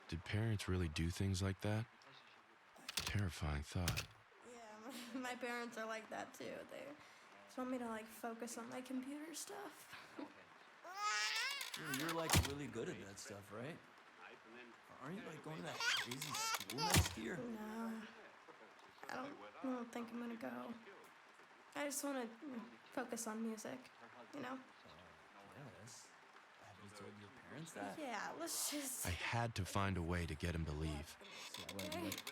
Did parents really do things like that? Terrifying thought. Yeah, my parents are like that too. They just want me to like focus on my computer stuff. You're like really good at that stuff, right? Aren't you like going to that crazy school next year? No, I don't think I'm gonna go. I just want to focus on music, you know? Yes. Have you told your parents that? Yeah, let's just. I had to find a way to get him to leave. So what, you like,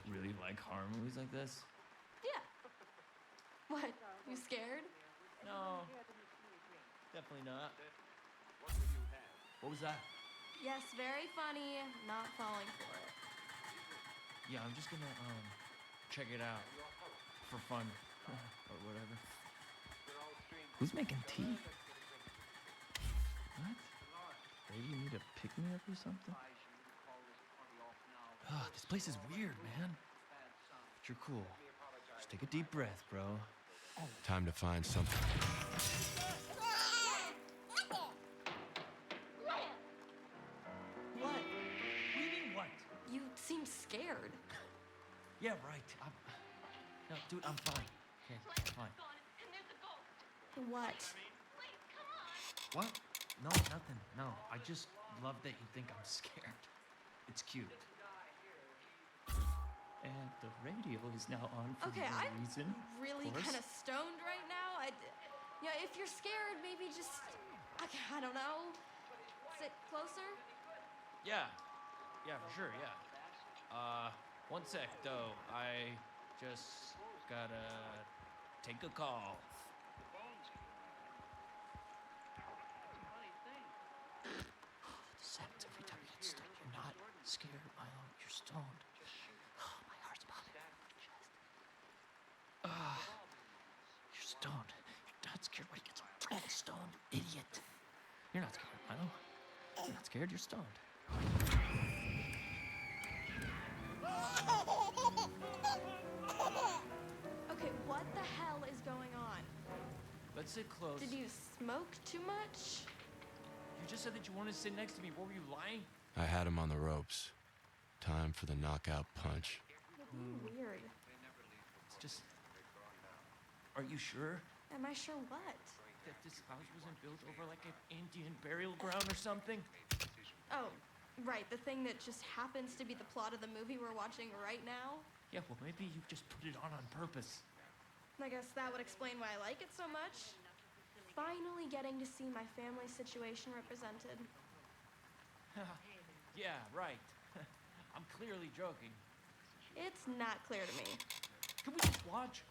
really like horror movies like this? Yeah. What? You scared? No. Definitely not. What was that? Yes, very funny. Not falling for it. Yeah, I'm just gonna check it out for fun or whatever. Who's making tea? What? Baby, you need a pick-me-up or something? Ah, this place is weird, man. But you're cool. Just take a deep breath, bro. Time to find something. What? What do you mean, what? You seem scared. Yeah, right. No, dude, I'm fine. Okay, fine. What? What? No, nothing. No, I just love that you think I'm scared. It's cute. And the radio is now on for Okay, no I'm reason. really of course. kind of stoned right now. Yeah, if you're scared, maybe just, I don't know, sit closer. Yeah, for sure, yeah. One sec, though. I just gotta take a call. The sounds every time you get stoned. You're not scared, Milo. You're stoned. My heart's pounding. You're stoned. You're not scared when you get so fucking stoned, idiot. You're not scared, Milo. You're not scared, you're stoned. Okay, what the hell is going on? Let's sit close. Did you smoke too much? You just said that you wanted to sit next to me. What were you lying? I had him on the ropes. Time for the knockout punch. Weird. It's just... Are you sure Am I sure what? that this house wasn't built over like an Indian burial ground or something? Oh, right, the thing that just happens to be the plot of the movie we're watching right now? Yeah, well, maybe you just put it on purpose. I guess that would explain why I like it so much. Finally getting to see my family situation represented. Yeah, right. I'm clearly joking. It's not clear to me. Can we just watch?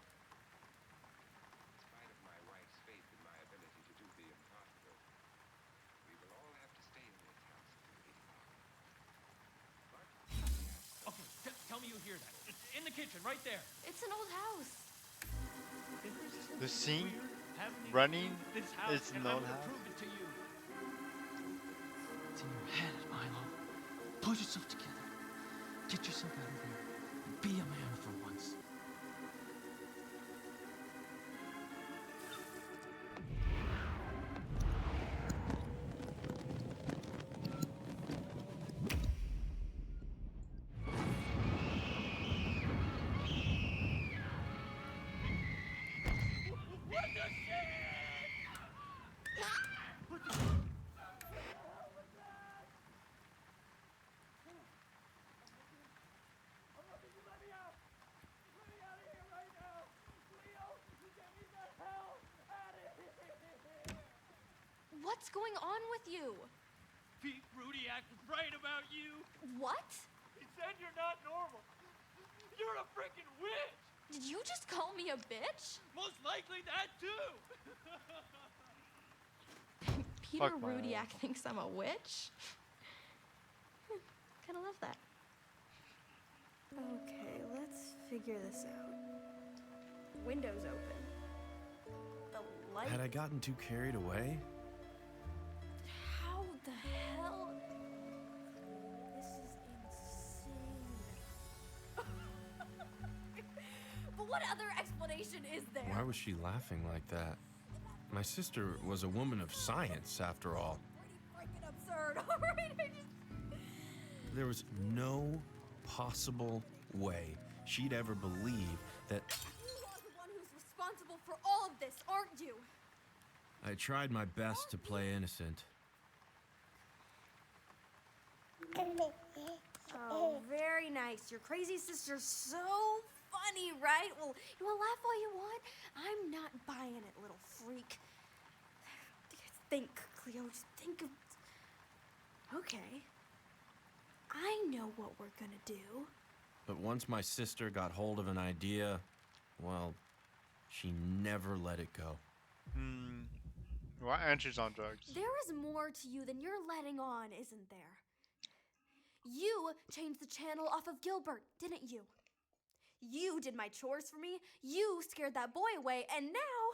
Okay, tell me you hear that. It's in the kitchen, right there. It's an old house. The scene Haven't even running moved this house, is and no I'm gonna house. prove it to you. It's in your head, Milo. Pull yourself together. Get yourself out of there. Be a man for once. What's going on with you? Pete Rudiak was right about you. What? He said you're not normal. You're a freaking witch. Did you just call me a bitch? Most likely that too. Peter Fuck my Rudiak thinks I'm a witch? Kinda love that. Okay, let's figure this out. Windows open. The light. Had I gotten too carried away? How the hell? This is insane. But what other explanation is there? Why was she laughing like that? My sister was a woman of science, after all. Pretty freaking absurd. All right, There was no possible way she'd ever believe that. You are the one who's responsible for all of this, aren't you? I tried my best to play innocent. Oh, very nice. Your crazy sister's so funny, right? Well, you will laugh all you want. I'm not buying it, little freak. Think, Cleo. Just think of... Okay. I know what we're gonna do. But once my sister got hold of an idea, well, she never let it go. Well, and she's on drugs. There is more to you than you're letting on, isn't there? You changed the channel off of Gilbert, didn't you? You did my chores for me, you scared that boy away, and now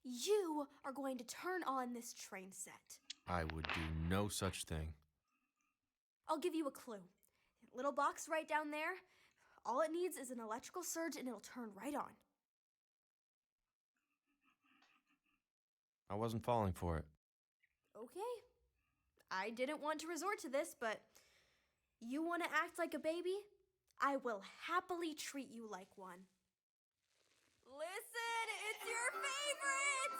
you are going to turn on this train set. I would do no such thing. I'll give you a clue. Little box right down there. All it needs is an electrical surge and it'll turn right on. I wasn't falling for it. Okay. I didn't want to resort to this, but you want to act like a baby? I will happily treat you like one. Listen, it's your favorite!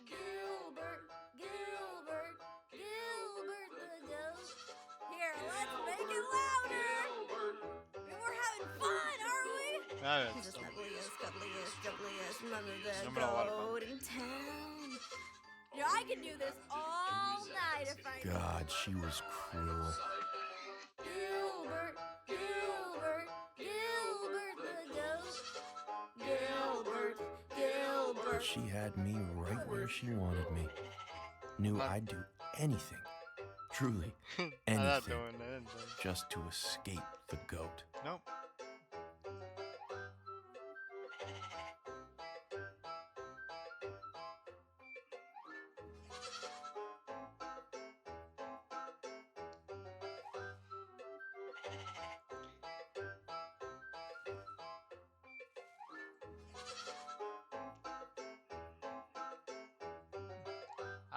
Gilbert, Gilbert, Gilbert the goat. Here, let's make it louder! I mean, we're having fun, aren't we? That He's is the so snuggliest, cuddliest, jubbliest, none of the I'm gonna let it goat in town. You know, I could do this all night if I... God, she was cruel. Gilbert, Gilbert, Gilbert the goat. Gilbert, Gilbert. She had me right where she wanted me. Knew I'd do anything, truly I'm not anything, doing anything. just to escape the goat. Nope.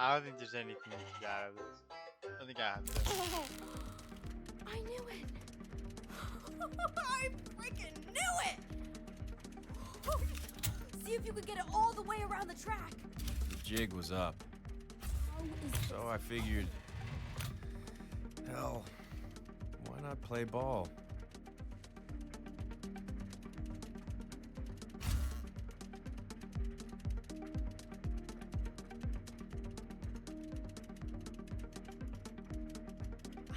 I don't think there's anything to get out of this. I think I have to. Oh, I knew it. I freaking knew it. See if you could get it all the way around the track. The jig was up, How is this? so I figured, hell, why not play ball?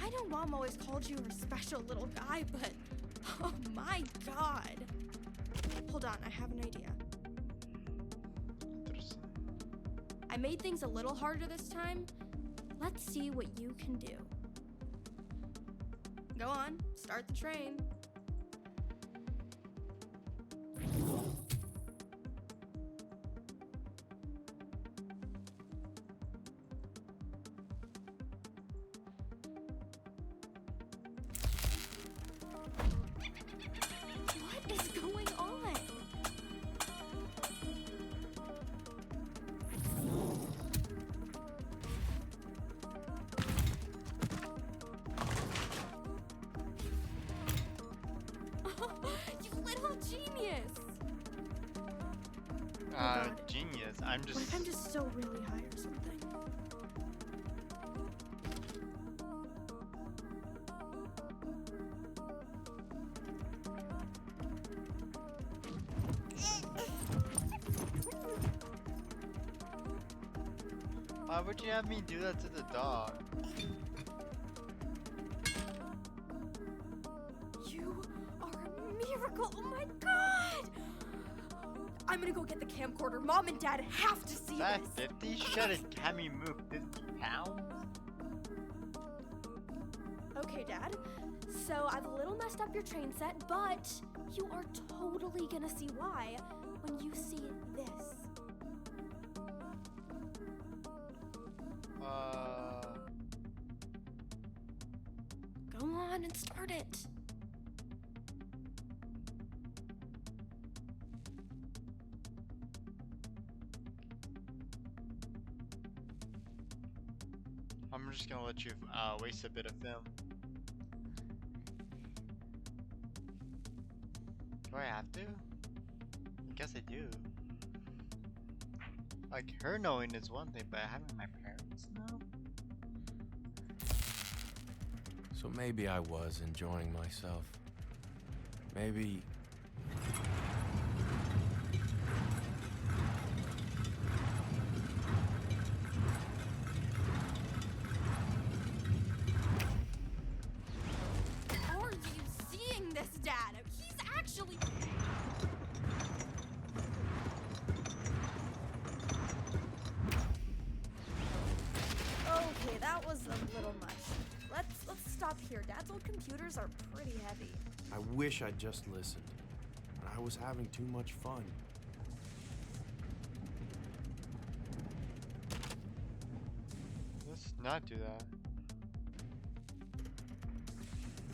I know Mom always called you her special little guy, but oh my God. Hold on, I have an idea. I made things a little harder this time. Let's see what you can do. Go on, start the train. What is going on? You little genius! God. Genius. I'm What just. if I'm just so really high or something? Why would you have me do that to the dog? You are a miracle! Oh my God! I'm gonna go get the camcorder. Mom and Dad have to see That this. 50? Shut it. Can me move 50 pounds? Okay, Dad. So I've a little messed up your train set, but you are totally gonna see why when you see this. Go on and start it. I'm just gonna let you waste a bit of film. Do I have to? I guess I do. Like, her knowing is one thing, but having my parents know? So maybe I was enjoying myself. Maybe... Are you seeing this, Dad? He's actually... Okay, that was a little much. Let's stop here. Dad's old computers are pretty heavy. I wish I'd just listened. I was having too much fun. Let's not do that.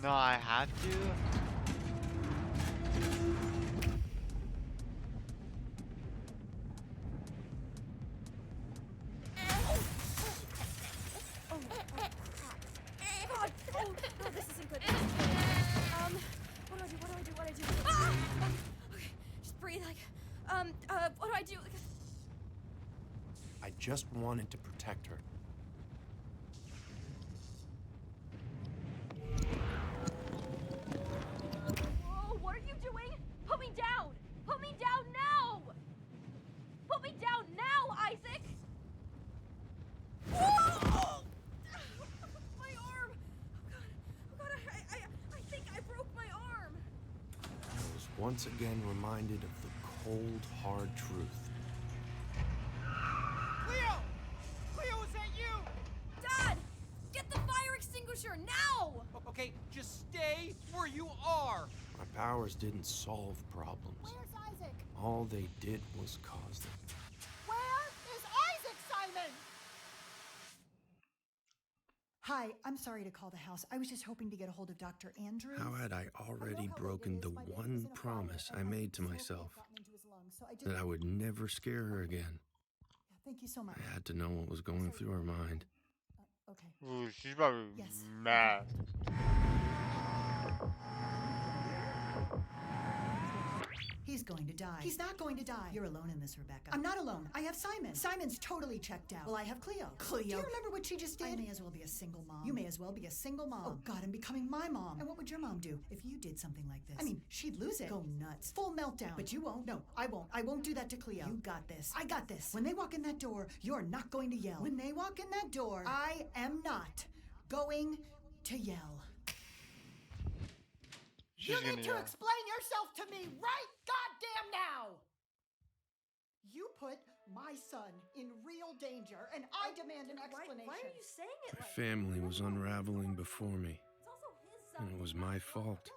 No, I have to. God, oh, this isn't good. This isn't good. What do I do? I just wanted to protect her. Whoa, what are you doing? Put me down! Put me down now! Put me down now, Isaac! Whoa! My arm! Oh god, I think I broke my arm! I was once again reminded of the cold, hard truth. Cleo! Cleo, is that you? Dad! Get the fire extinguisher, now! Okay, just stay where you are. My powers didn't solve problems. Where's Isaac? All they did was cause them. Where is Isaac, Simon? Hi, I'm sorry to call the house. I was just hoping to get a hold of Dr. Andrews. How had I already broken the one promise I made to myself? That I would never scare her again. Thank you so much. I had to know what was going through her mind. Okay. Ooh, she's probably Yes. mad. He's going to die. He's not going to die. You're alone in this, Rebecca. I'm not alone. I have Simon. Simon's totally checked out. Well, I have Cleo. Cleo. Do you remember what she just did? I may as well be a single mom. You may as well be a single mom. Oh, God, I'm becoming my mom. And what would your mom do if you did something like this? I mean, she'd lose it. Go nuts. Full meltdown. But you won't. No, I won't. I won't do that to Cleo. You got this. I got this. When they walk in that door, you're not going to yell. When they walk in that door, I am not going to yell. You need to explain yourself to me right goddamn now! You put my son in real danger, and I demand an explanation. Why are you saying it My like family was unraveling before me, It's also his son. and it was my fault.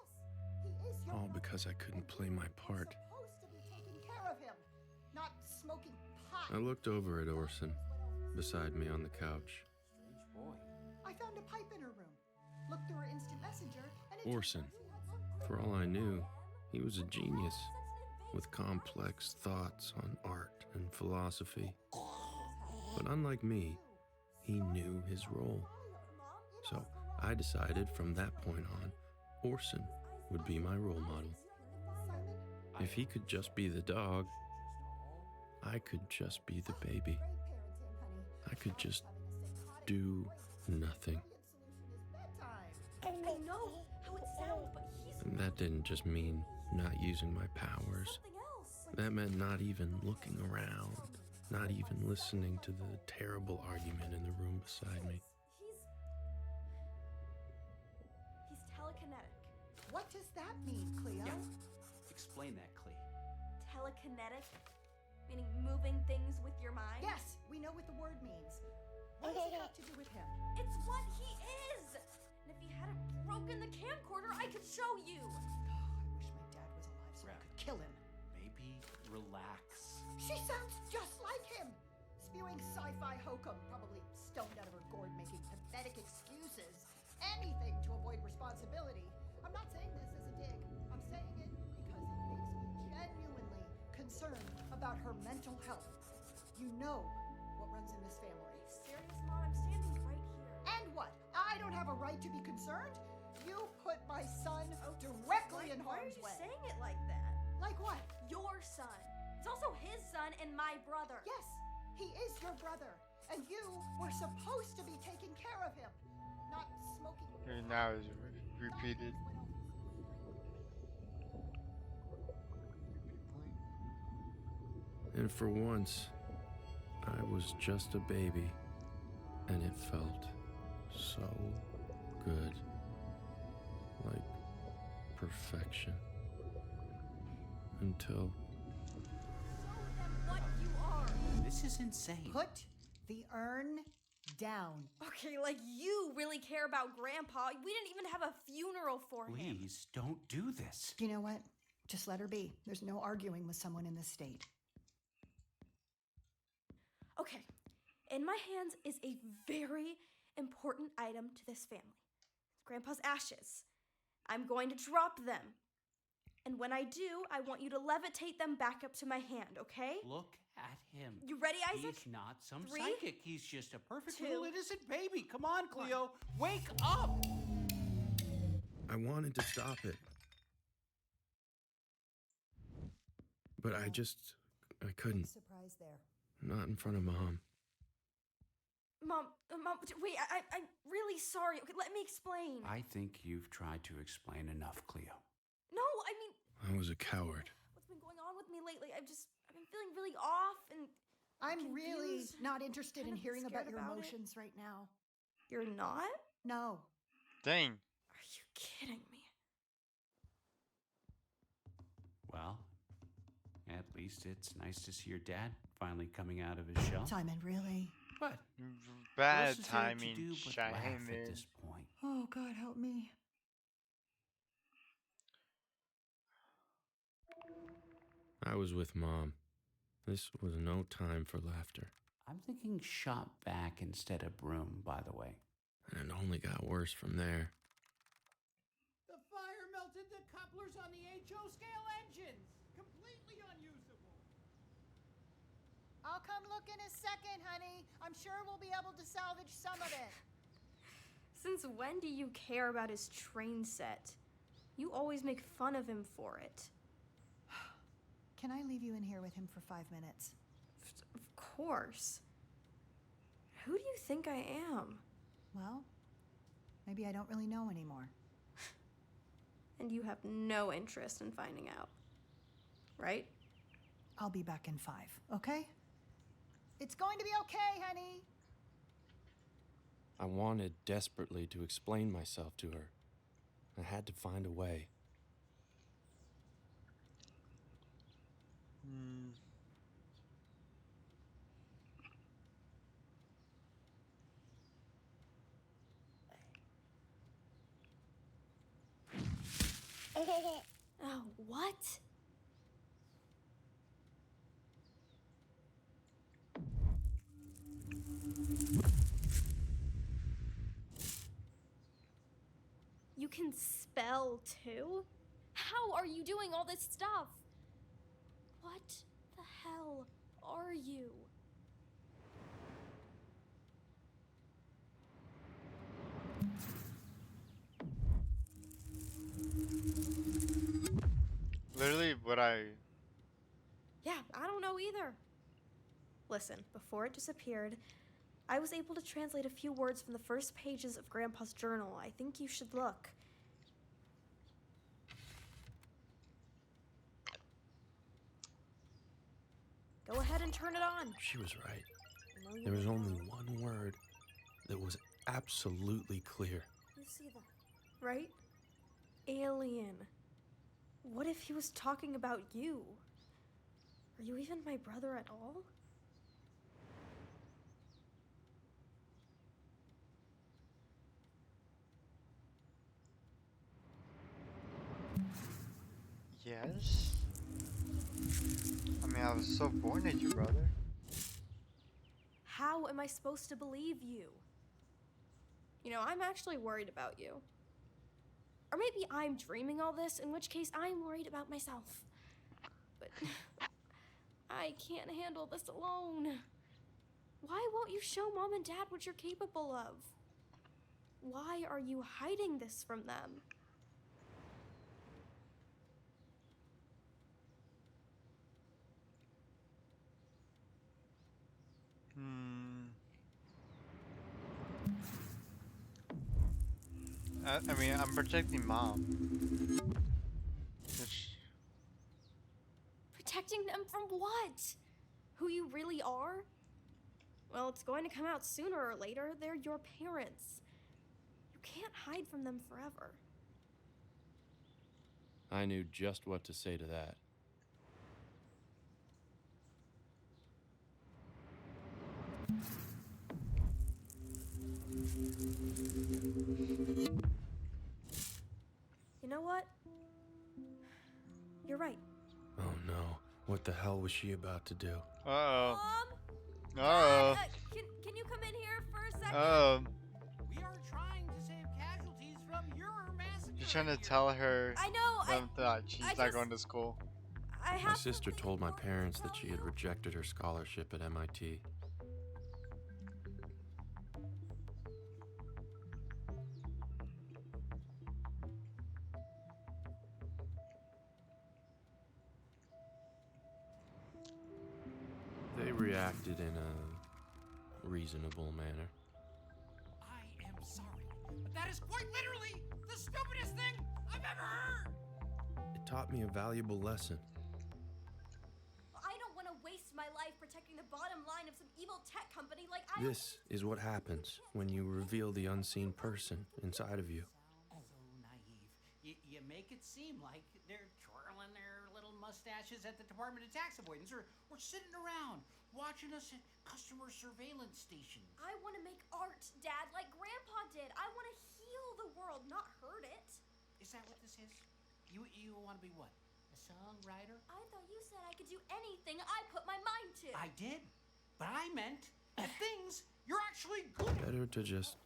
He is your All brother. because I couldn't play my part. You're supposed to be taking care of him, not smoking pot. I looked over at Orson, beside me on the couch. Strange boy. I found a pipe in her room. Looked through her instant messenger, and it Orson. For all I knew, he was a genius with complex thoughts on art and philosophy. But unlike me, he knew his role. So I decided from that point on, Orson would be my role model. If he could just be the dog, I could just be the baby. I could just do nothing. I know how it sounds, but he's And that didn't just mean not using my powers. something else. That meant not even looking around, not even listening to the terrible argument in the room beside me. He's telekinetic. What does that mean, Cleo? Explain that, Clee. Telekinetic? Meaning moving things with your mind? Yes, we know what the word means. What does it have to do with him? It's what he is! And if he hadn't broken the camcorder, I could show you! I wish my dad was alive so I could kill him. Maybe relax. She sounds just like him! Spewing sci-fi hokum, probably stoned out of her gourd, making pathetic excuses. Anything to avoid responsibility. I'm not saying this as a dig. I'm saying it because it makes me genuinely concerned about her mental health. You know what runs in this family. Are you serious, Mom? I'm standing right here. And what? I don't have a right to be concerned? You put my son directly in Why are harm's you way. saying it like that? Like what? Your son. It's also his son and my brother. Yes, he is your brother. And you were supposed to be taking care of him. Not smoking. And now is repeated. And for once, I was just a baby, and it felt so good. Like perfection. Until What you are. This is insane. Put the urn down. Okay, like you really care about Grandpa. We didn't even have a funeral for him. Please don't do this. You know what? Just let her be. There's no arguing with someone in this state. Okay, in my hands is a very important item to this family. It's Grandpa's ashes. I'm going to drop them. And when I do, I want you to levitate them back up to my hand, okay? Look at him. You ready, Isaac? He's not some 3, psychic. He's just a perfect 2, little innocent baby. Come on, Cleo. Wake up! I wanted to stop it. But I just I couldn't. Surprise there. Not in front of Mom. Mom, wait, I'm really sorry. Okay, let me explain. I think you've tried to explain enough, Cleo. No, I mean, I was a coward. what's been going on with me lately? I've been feeling really off and I'm really confused. not interested Kind in of hearing about scared your about it. emotions right now. You're not? No. Dang. Are you kidding me? Well, at least it's nice to see your dad finally coming out of his shell. Simon, really? What? Bad What else is there to timing, do but laugh Simon. at this point? Oh, God, help me. I was with Mom. This was no time for laughter. I'm thinking shop vac instead of broom, by the way. And it only got worse from there. The fire melted the couplers on the HO scale engines. Completely unusable. I'll come look in a second, honey. I'm sure we'll be able to salvage some of it. Since when do you care about his train set? You always make fun of him for it. Can I leave you in here with him for 5 minutes? Of course. Who do you think I am? Well, maybe I don't really know anymore. And you have no interest in finding out, right? I'll be back in 5, okay? It's going to be okay, honey. I wanted desperately to explain myself to her. I had to find a way. Oh, what? You can spell too? How are you doing all this stuff? What the hell are you? Literally, what I. Yeah, I don't know either. Listen, before it disappeared, I was able to translate a few words from the first pages of Grandpa's journal. I think you should look. Go ahead and turn it on. She was right. I know you There was will only now. one word that was absolutely clear. You see that, right? Alien. What if he was talking about you? Are you even my brother at all? Yes? I mean, I was so born at you, brother. How am I supposed to believe you? You know, I'm actually worried about you. Or maybe I'm dreaming all this, in which case I'm worried about myself. But I can't handle this alone. Why won't you show Mom and Dad what you're capable of? Why are you hiding this from them? I mean, I'm protecting Mom. Which, Protecting them from what? Who you really are? Well, it's going to come out sooner or later. They're your parents. You can't hide from them forever. I knew just what to say to that. You know what? You're right. Oh no, what the hell was she about to do? uh-oh. Mom? Uh-oh. Can you come in here for a second? We are trying to save casualties from your massacre. You're trying to tell her I know, that she's I not just- going to school. I My have sister something told my important to parents that tell she had you. rejected her scholarship at MIT. reacted in a reasonable manner. I am sorry, but that is quite literally the stupidest thing I've ever heard! It taught me a valuable lesson. I don't want to waste my life protecting the bottom line of some evil tech company like I... This is what happens when you reveal the unseen person inside of you. So naive. You make it seem like they're twirling their little mustaches at the Department of Tax Avoidance or sitting around watching us at customer surveillance stations. I want to make art, Dad, like Grandpa did. I want to heal the world, not hurt it. Is that what this is? You want to be what? A songwriter? I thought you said I could do anything I put my mind to. I did, but I meant the things you're actually good at. Better to just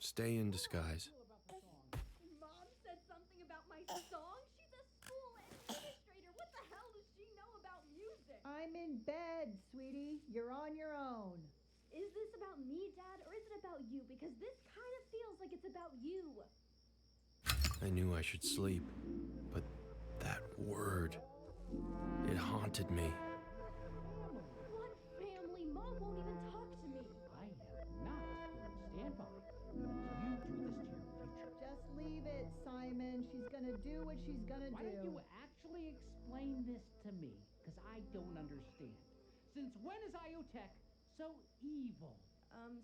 stay in disguise. Mom said something about my song? She's a school administrator. What the hell does she know about music? I'm in bed, sweetie. You're on your own. Is this about me, Dad, or is it about you? Because this kind of feels like it's about you. I knew I should sleep, but that word, it haunted me. What family? Mom won't even talk to me. I am not going to stand by and let you do this to your future. Just leave it, Simon. She's gonna do what she's gonna Why do. don't you actually explain this to me? Because I don't understand. Since when is IoTech so evil?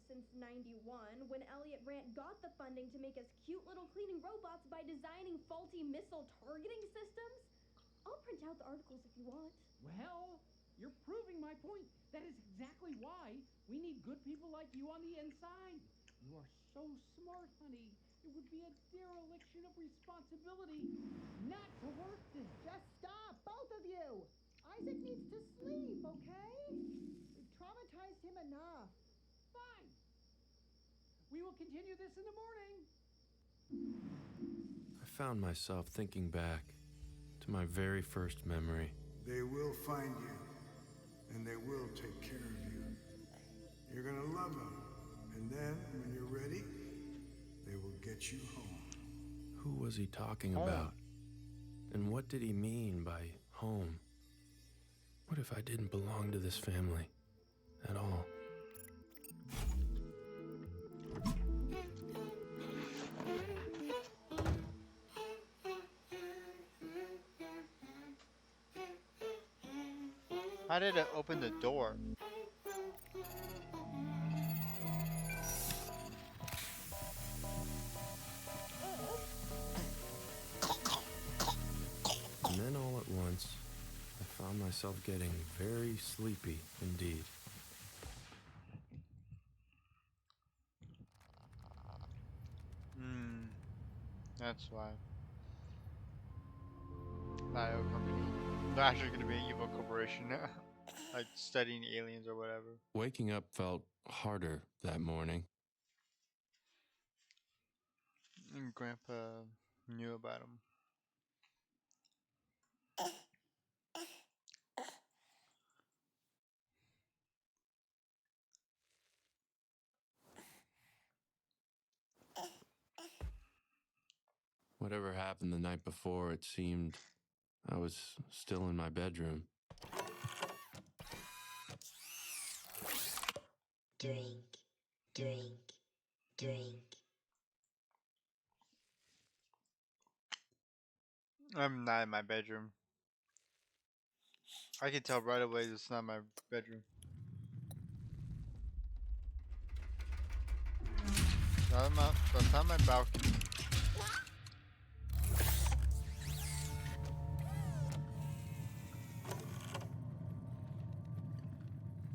Since 91, when Elliot Rant got the funding to make us cute little cleaning robots by designing faulty missile targeting systems. I'll print out the articles if you want. Well, you're proving my point. That is exactly why we need good people like you on the inside. You are so smart, honey. It would be a dereliction of responsibility not to work this. Just stop, both of you. Isaac needs to sleep, okay? We've traumatized him enough. Fine. We will continue this in the morning. I found myself thinking back to my very first memory. They will find you, and they will take care of you. You're gonna love them, and then, when you're ready, they will get you home. Who was he talking about? And what did he mean by home? What if I didn't belong to this family at all? How did it open the door? And then all at once, I found myself getting very sleepy indeed. That's why. IO company. They're actually gonna be an evil corporation now. Like studying aliens or whatever. Waking up felt harder that morning. And Grandpa knew about him. Whatever happened the night before, it seemed I was still in my bedroom. Drink, drink, drink. I'm not in my bedroom. I can tell right away it's not my bedroom. That's not my balcony.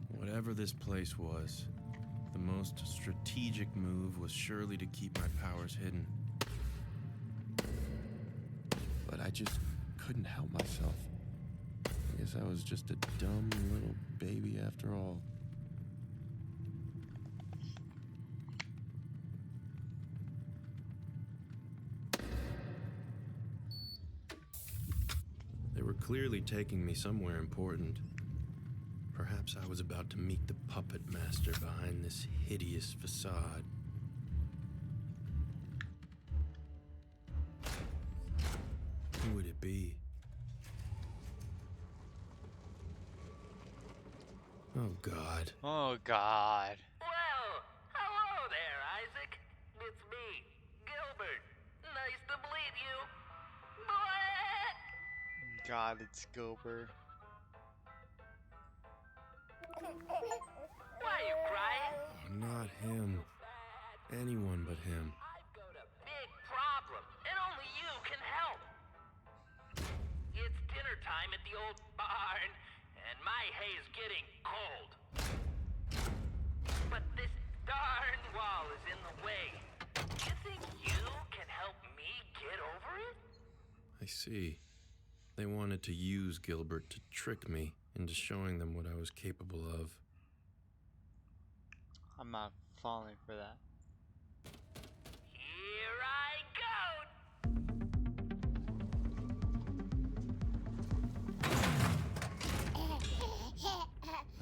Whatever this place was, the most strategic move was surely to keep my powers hidden. But I just couldn't help myself. I guess I was just a dumb little baby after all. They were clearly taking me somewhere important. Perhaps I was about to meet the puppet master behind this hideous facade. Who would it be? Oh, God. Oh, God. Well, hello there, Isaac. It's me, Gilbert. Nice to meet you. God, it's Gilbert. Why are you crying? Oh, not him. Anyone but him. Big problem, and only you can help. It's dinner time at the old barn, and my hay's getting cold. But this darn wall is in the way. You think you can help me get over it? I see. They wanted to use Gilbert to trick me into showing them what I was capable of. I'm not falling for that. Here I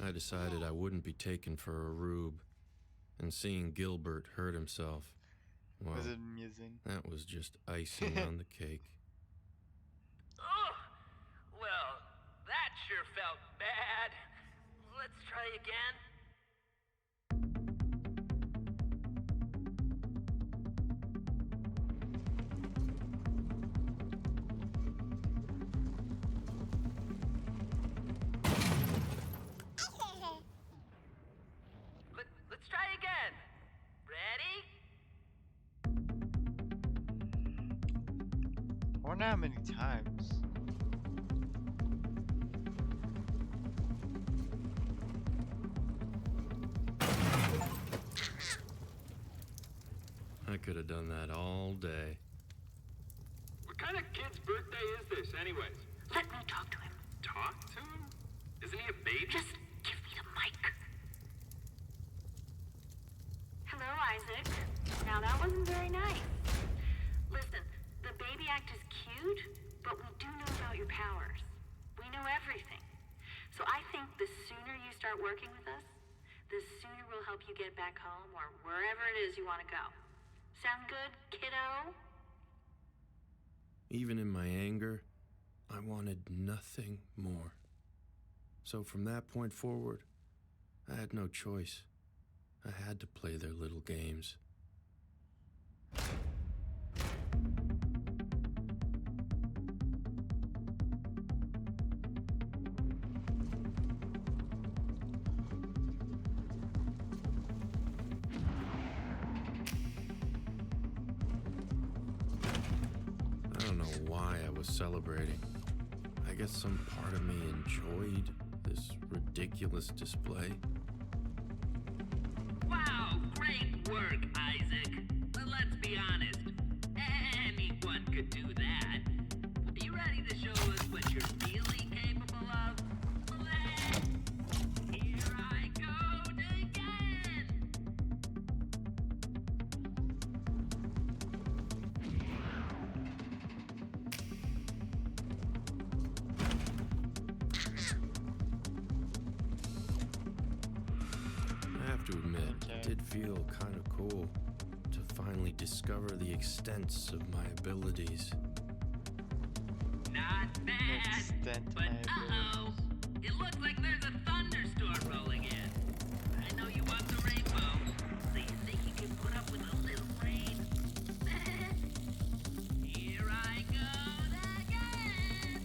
I decided I wouldn't be taken for a rube, and seeing Gilbert hurt himself, well, Was it amusing? that was just icing on the cake. Oh, well, that sure felt bad. Let's try again. Let's try again. Ready? I wonder how many times. I could have done that all day. What kind of kid's birthday is this, anyways? Let me talk to him. Talk to him? Isn't he a baby? Just give me the mic. Hello, Isaac. Now that wasn't very nice. Listen, the baby act is cute, but we do know about your powers. We know everything. So I think the sooner you start working with us, the sooner we'll help you get back home or wherever it is you want to go. Sound good, kiddo? Even in my anger, I wanted nothing more. So from that point forward, I had no choice. I had to play their little games. I don't know why I was celebrating. I guess some part of me enjoyed this ridiculous display. Wow, great work, Isaac. But let's be honest, anyone could do that. Are you ready to show us what you're really capable of? Here I go again! I have to admit, it did feel kind of cool to finally discover the extents of my abilities. Not bad, but uh-oh. It looks like there's a thunderstorm rolling in. I know you want the rainbow, so you think you can put up with a little rain? Here I go again!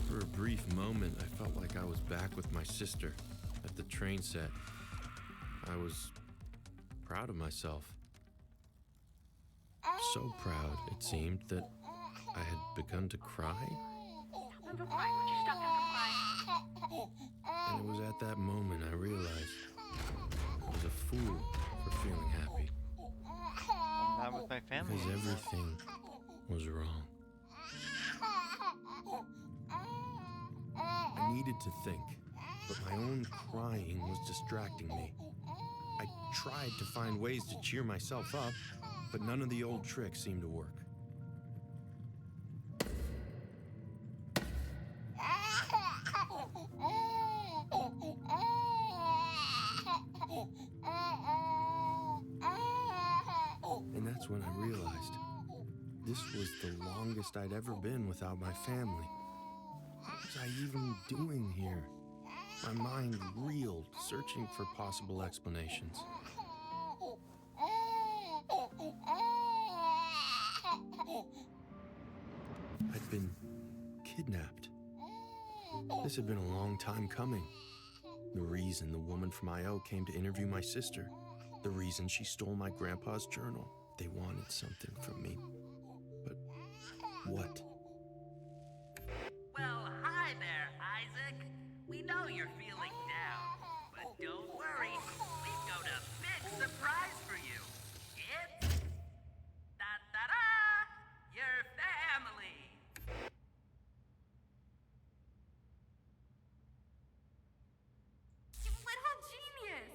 For a brief moment, I felt like I was back with my sister at the train set. I was proud of myself. So proud, it seemed, that I had begun to cry. Would you stop crying? And it was at that moment I realized I was a fool for feeling happy. I'm not with my family. Because everything was wrong. I needed to think, but my own crying was distracting me. I tried to find ways to cheer myself up, but none of the old tricks seemed to work. And that's when I realized this was the longest I'd ever been without my family. was I even doing here? My mind reeled, searching for possible explanations. I'd been kidnapped. This had been a long time coming. The reason the woman from I.O. came to interview my sister. The reason she stole my grandpa's journal. They wanted something from me. But what? Well, hi there, Isaac. We know you're feeling down, but don't worry. We've got a big surprise for you. It's da-da-da! Your family. You little genius!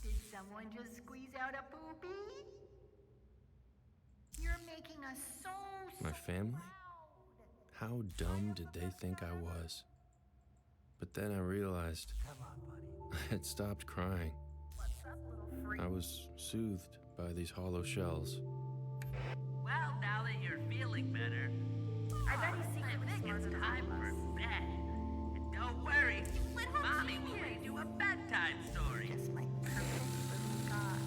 Did someone just squeeze out a poopy? You're making us so My family? How dumb did they think I was? But then I realized I had stopped crying. I was soothed by these hollow shells. Well, now that you're feeling better, I think it's time for bed. And don't worry, Mommy will read you a bedtime story. Just my perfect little guy.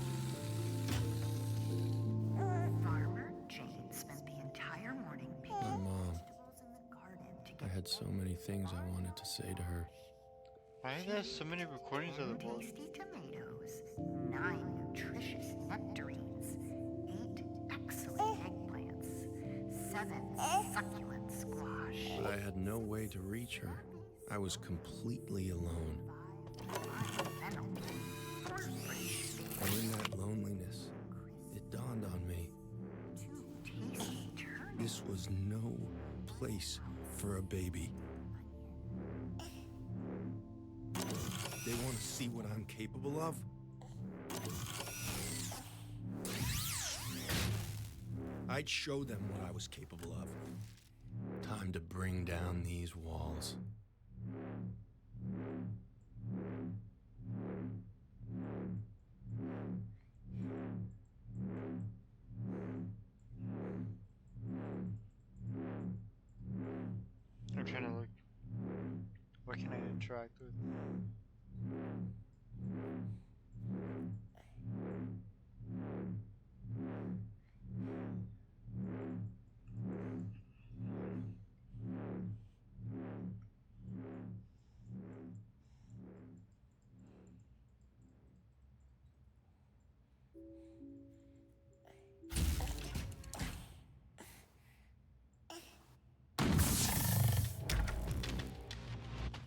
Farmer Jane spent the entire morning picking My mom. vegetables in the garden to I had so many things I wanted to say to her. Why are there so many recordings of the book? tasty tomatoes, 9 nutritious nectarines, 8 excellent eggplants, 7 succulent squash. But I had no way to reach her. I was completely alone. And in that loneliness, it dawned on me. This was no place for a baby. They want to see what I'm capable of? I'd show them what I was capable of. Time to bring down these walls. I'm trying to look. What can I interact with?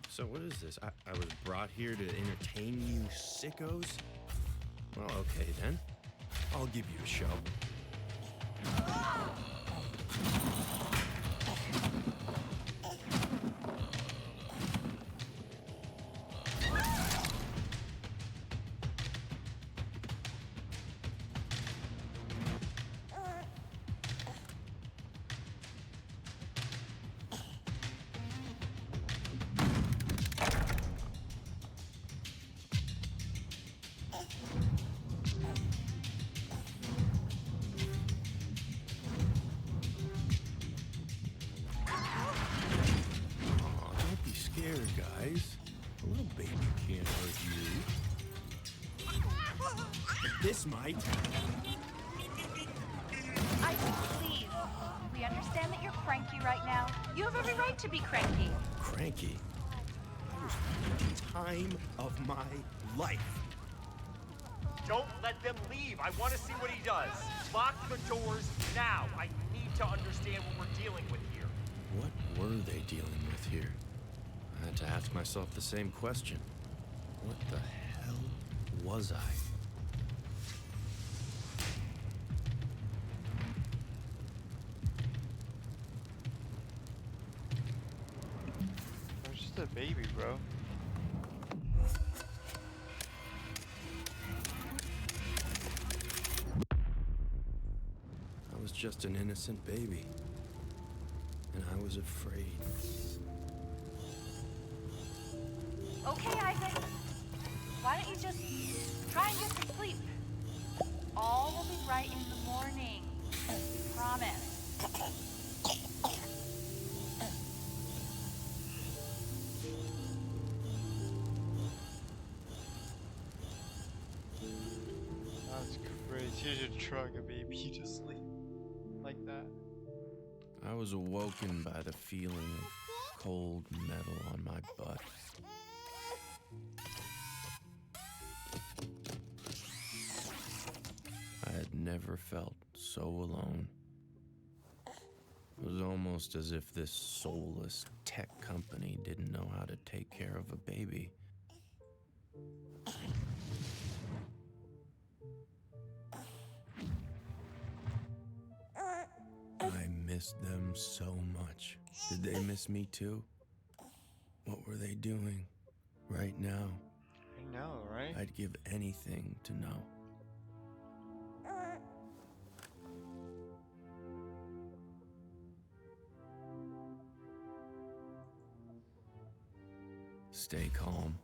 So what is this? I was brought here to entertain you sickos? Well, okay then. I'll give you a show. Guys, a little baby can't hurt you. This might. Isaac, please. We understand that you're cranky right now. You have every right to be cranky. Cranky? I was having the time of my life. Don't let them leave. I want to see what he does. Lock the doors now. I need to understand what we're dealing with here. What were they dealing with here? I had to ask myself the same question. What the hell was I? I was just a baby, bro. I was just an innocent baby. And I was afraid. Okay, Isaac. Why don't you just try and get some sleep? All will be right in the morning. Promise. You should drug a baby to sleep like that. I was awoken by the feeling of cold metal on my butt. I had never felt so alone. It was almost as if this soulless tech company didn't know how to take care of a baby. I missed them so much. Did they miss me too? What were they doing right now? I know, right? I'd give anything to know. Stay calm.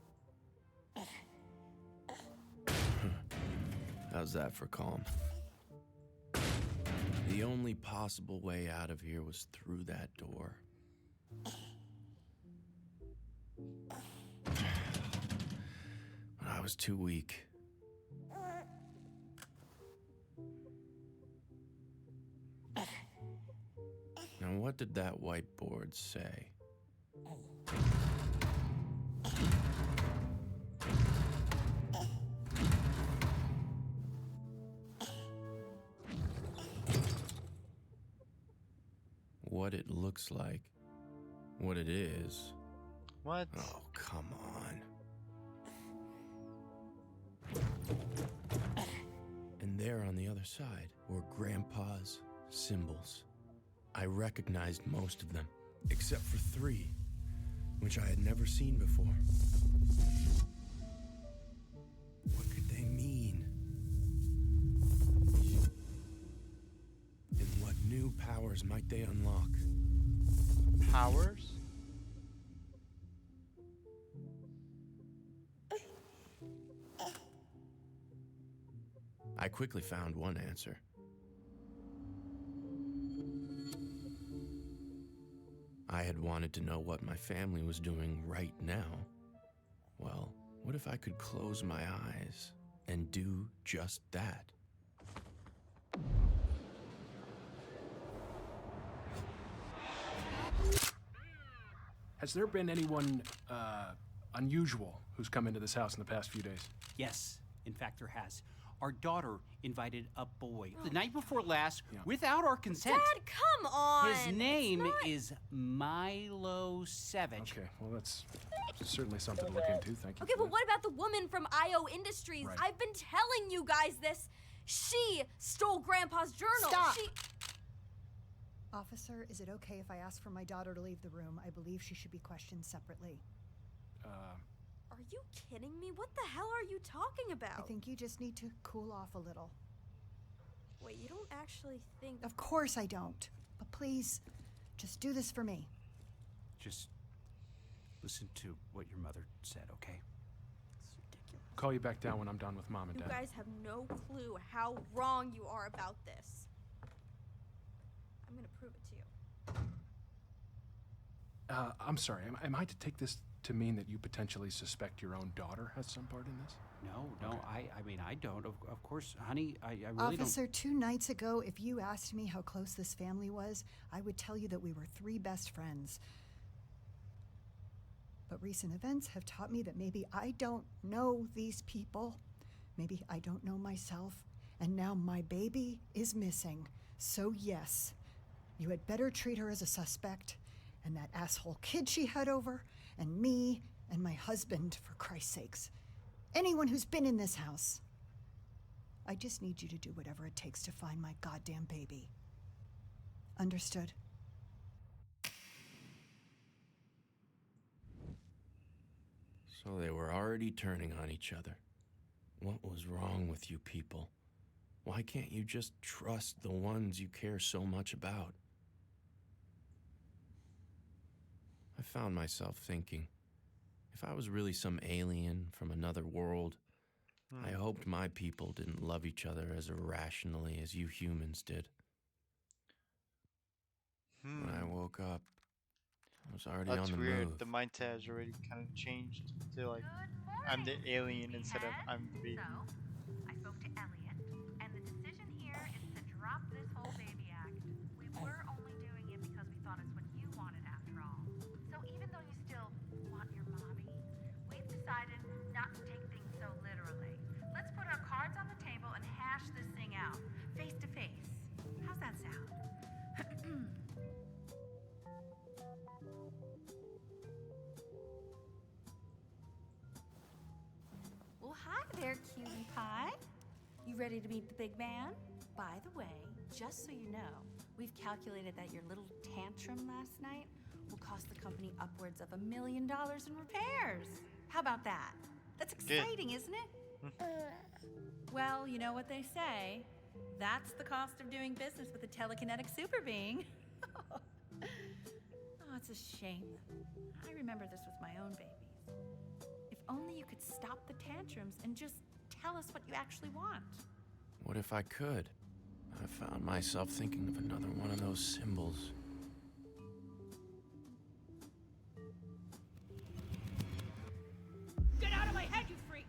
How's that for calm? The only possible way out of here was through that door. But I was too weak. Now, what did that whiteboard say? What it looks like. What it is. What? Oh, come on. And there on the other side were Grandpa's symbols. I recognized most of them, except for 3, which I had never seen before. What could they mean? And what new powers might they unlock? Powers? I quickly found one answer. I had wanted to know what my family was doing right now. Well, what if I could close my eyes and do just that? Has there been anyone unusual who's come into this house in the past few days? Yes, in fact, there has. Our daughter invited a boy the night before last without our consent. Dad, come on! His name is Milo Savage. Okay, well, that's certainly something to look into. Thank you. Okay, but what about the woman from IO Industries? Right. I've been telling you guys this. She stole Grandpa's journal. Stop! She... Officer, is it okay if I ask for my daughter to leave the room? I believe she should be questioned separately. Are you kidding me? What the hell are you talking about? I think you just need to cool off a little. Wait, you don't actually think... Of course I don't. But please, just do this for me. Just listen to what your mother said, okay? Call you back down when I'm done with Mom and You Dad. guys have no clue how wrong you are about this. I'm gonna prove it to you. I'm sorry. Am I to take this to mean that you potentially suspect your own daughter has some part in this? No, okay. I mean, I don't. Of course, honey, I really Officer, 2 nights ago, if you asked me how close this family was, I would tell you that we were 3 best friends. But recent events have taught me that maybe I don't know these people. Maybe I don't know myself. And now my baby is missing. So yes, you had better treat her as a suspect. And that asshole kid she had over, and me, and my husband, for Christ's sakes. Anyone who's been in this house. I just need you to do whatever it takes to find my goddamn baby. Understood? So they were already turning on each other. What was wrong with you people? Why can't you just trust the ones you care so much about? I found myself thinking, if I was really some alien from another world, I hoped my people didn't love each other as irrationally as you humans did. When I woke up, I was already That's on the weird. move. The mindset has already kind of changed to like, I'm the alien instead of I'm the baby. So, I spoke to Elliot, and the decision ready to meet the big man? By the way, just so you know, we've calculated that your little tantrum last night will cost the company upwards of $1 million in repairs. How about that? That's exciting, isn't it? Well, you know what they say. That's the cost of doing business with a telekinetic super being. Oh, it's a shame. I remember this with my own babies. If only you could stop the tantrums and just tell us what you actually want. What if I could? I found myself thinking of another one of those symbols. Get out of my head, you freak!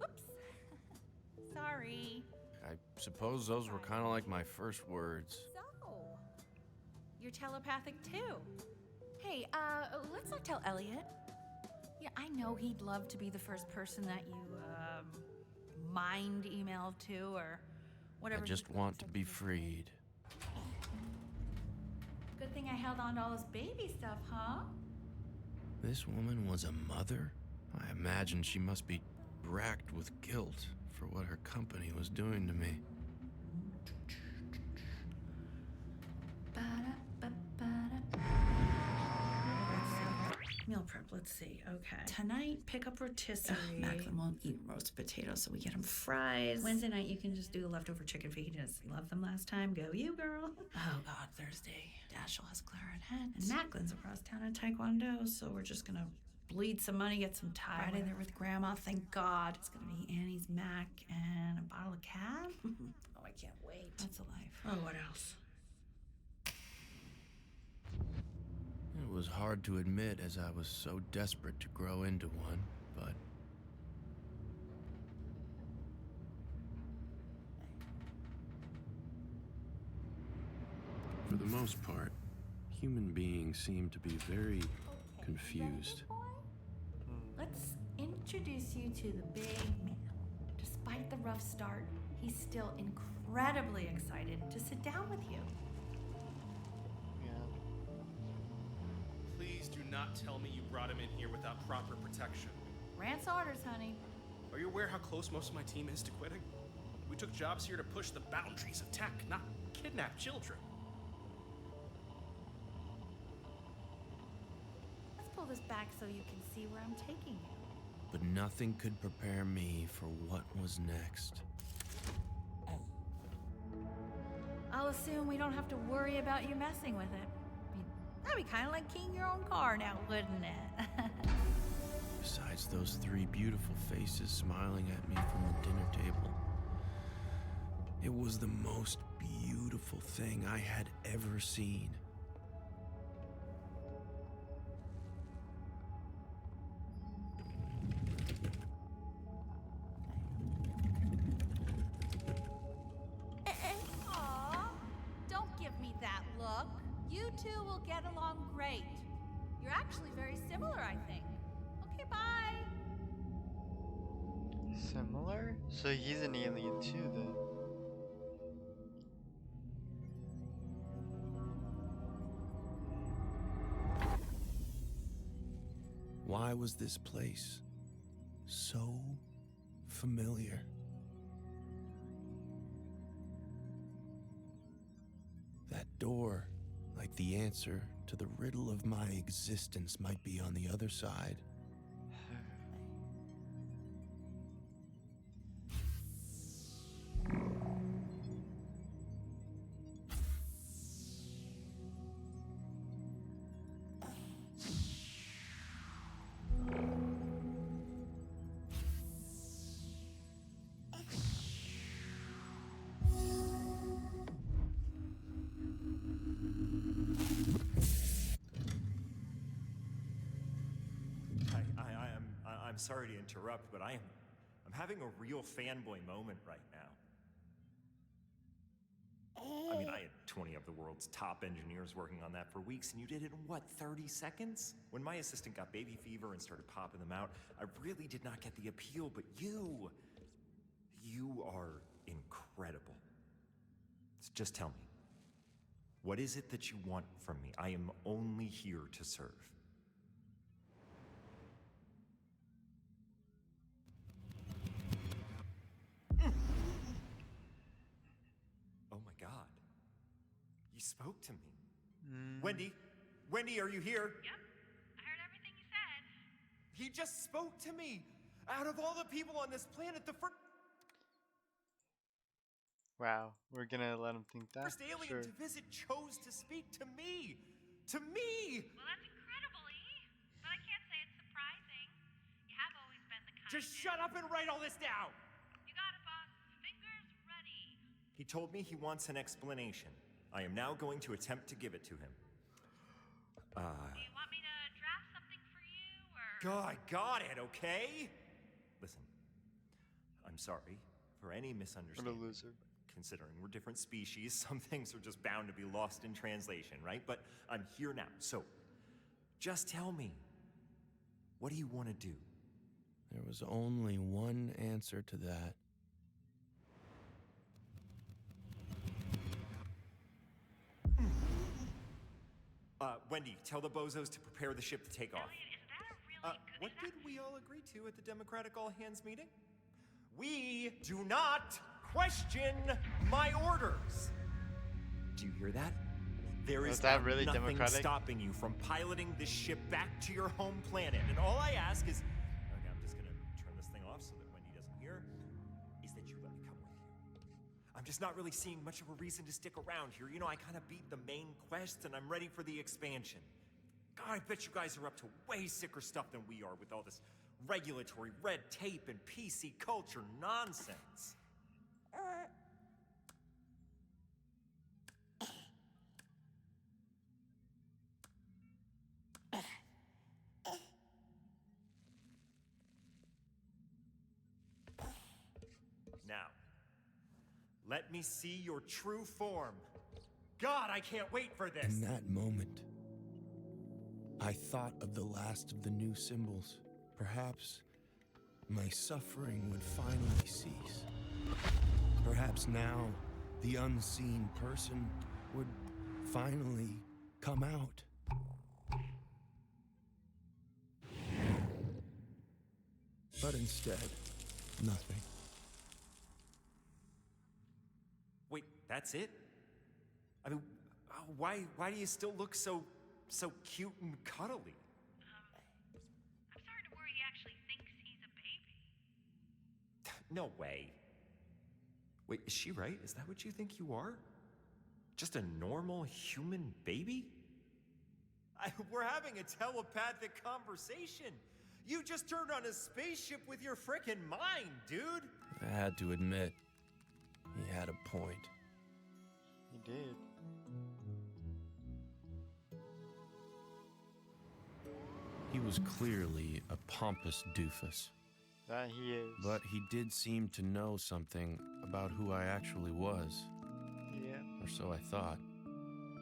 Oops. Sorry. I suppose those were kind of like my first words. So, you're telepathic too. Hey, let's not tell Elliot. Yeah, I know he'd love to be the first person that you, mind email to or whatever. I just want to be freed. Good thing I held on to all this baby stuff, huh? This woman was a mother? I imagine she must be racked with guilt for what her company was doing to me. Meal prep, let's see. Okay. Tonight, pick up rotisserie. Macklin won't eat roast potatoes, so we get him fries. Wednesday night, you can just do the leftover chicken fajitas. Love them last time. Go you, girl. Oh, God, Thursday. Dashel has clarinet. And Macklin's across town in Taekwondo, so we're just gonna bleed some money, get some Thai. Friday there with Grandma, thank God. It's gonna be Annie's mac and a bottle of cab. Oh, I can't wait. That's a life. Oh, what else? It was hard to admit as I was so desperate to grow into one, but for the most part, human beings seem to be very confused. Let's introduce you to the big man. Despite the rough start, he's still incredibly excited to sit down with you. Please do not tell me you brought him in here without proper protection. Rance orders, honey. Are you aware how close most of my team is to quitting? We took jobs here to push the boundaries of tech, not kidnap children. Let's pull this back so you can see where I'm taking you. But nothing could prepare me for what was next. I'll assume we don't have to worry about you messing with it. I mean, that'd be kind of like keying your own car now, wouldn't it? Besides those three beautiful faces smiling at me from the dinner table, it was the most beautiful thing I had ever seen. Aw, don't give me that look. You two will get along great. You're actually very similar, I think. Okay, bye. Similar? So he's an alien too, then. Why was this place so familiar? That door, like the answer to the riddle of my existence, might be on the other side. I'm sorry to interrupt, but I'm having a real fanboy moment right now. I mean, I had 20 of the world's top engineers working on that for weeks, and you did it in, what, 30 seconds? When my assistant got baby fever and started popping them out, I really did not get the appeal, but you are incredible. So just tell me, what is it that you want from me? I am only here to serve. He spoke to me. Mm. Wendy? Wendy, are you here? Yep, I heard everything you said. He just spoke to me! Out of all the people on this planet, the Wow, we're gonna let him think that? first alien Sure. to visit chose to speak to me! To me! Well, that's incredible, E. But I can't say it's surprising. You have always been the kind. Just shut up and write all this down! You got it, boss. Fingers ready. He told me he wants an explanation. I am now going to attempt to give it to him. Do you want me to draft something for you, or? God, got it, okay? Listen, I'm sorry for any misunderstanding. What a loser. Considering we're different species, some things are just bound to be lost in translation, right? But I'm here now, so just tell me, what do you want to do? There was only one answer to that. Wendy, tell the bozos to prepare the ship to take off. Elliot, is that a really good... What did we all agree to at the Democratic All-Hands meeting? We do not question my orders! Do you hear that? There is that really nothing democratic? stopping you from piloting this ship back to your home planet. And all I ask is... Okay, I'm just gonna turn this thing off so that Wendy doesn't hear. Is that you let me come with you. I'm just not really seeing much of a reason to stick around here. You know, I kind of beat the main quest and I'm ready for the expansion. God, I bet you guys are up to way sicker stuff than we are with all this regulatory red tape and PC culture nonsense. Now, let me see your true form. God, I can't wait for this! In that moment, I thought of the last of the new symbols. Perhaps my suffering would finally cease. Perhaps now the unseen person would finally come out. But instead, nothing. Wait, that's it? I mean, why do you still look so cute and cuddly? I'm starting to worry he actually thinks he's a baby. No way. Wait, is she right? Is that what you think you are? Just a normal human baby? We're having a telepathic conversation. You just turned on a spaceship with your frickin' mind, dude. I had to admit, he had a point. He did. He was clearly a pompous doofus. That he is. But he did seem to know something about who I actually was. Yeah. Or so I thought.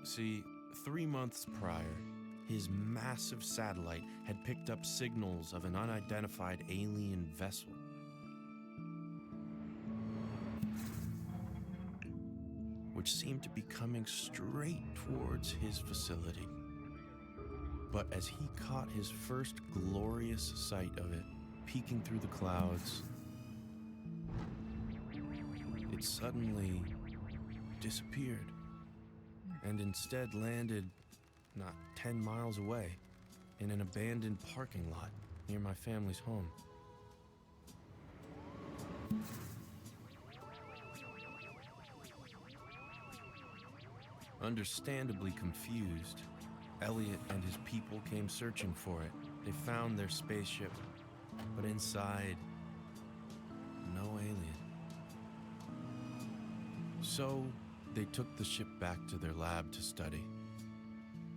See, 3 months prior, his massive satellite had picked up signals of an unidentified alien vessel. Which seemed to be coming straight towards his facility. But as he caught his first glorious sight of it, peeking through the clouds, it suddenly disappeared and instead landed not 10 miles away in an abandoned parking lot near my family's home. Understandably confused, Elliot and his people came searching for it. They found their spaceship, but inside, no alien. So, they took the ship back to their lab to study,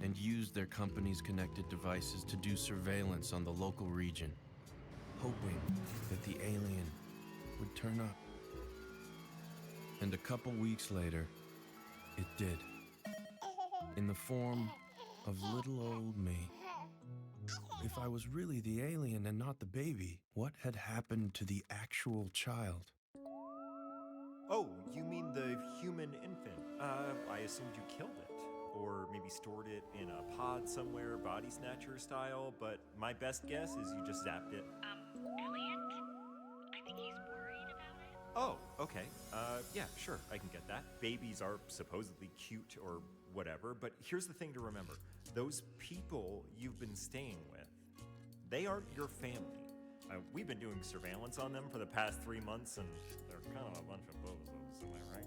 and used their company's connected devices to do surveillance on the local region, hoping that the alien would turn up. And a couple weeks later, it did. In the form of little old me. If I was really the alien and not the baby, what had happened to the actual child? Oh, you mean the human infant? I assumed you killed it. Or maybe stored it in a pod somewhere, body snatcher style, but my best guess is you just zapped it. Elliot? I think he's worried about it. Oh, okay. Yeah, sure, I can get that. Babies are supposedly cute or whatever, but here's the thing to remember. Those people you've been staying with, they aren't your family. We've been doing surveillance on them for the past 3 months, and they're kind of a bunch of bozos, am I right?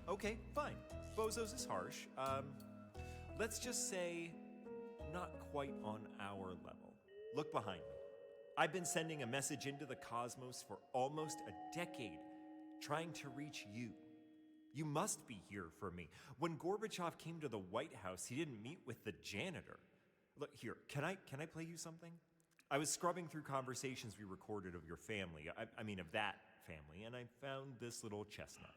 Okay, fine. Bozos is harsh. Let's just say not quite on our level. Look behind me. I've been sending a message into the cosmos for almost a decade, trying to reach you. You must be here for me. When Gorbachev came to the White House, he didn't meet with the janitor. Look, here, can I play you something? I was scrubbing through conversations we recorded of your family, I mean of that family, and I found this little chestnut.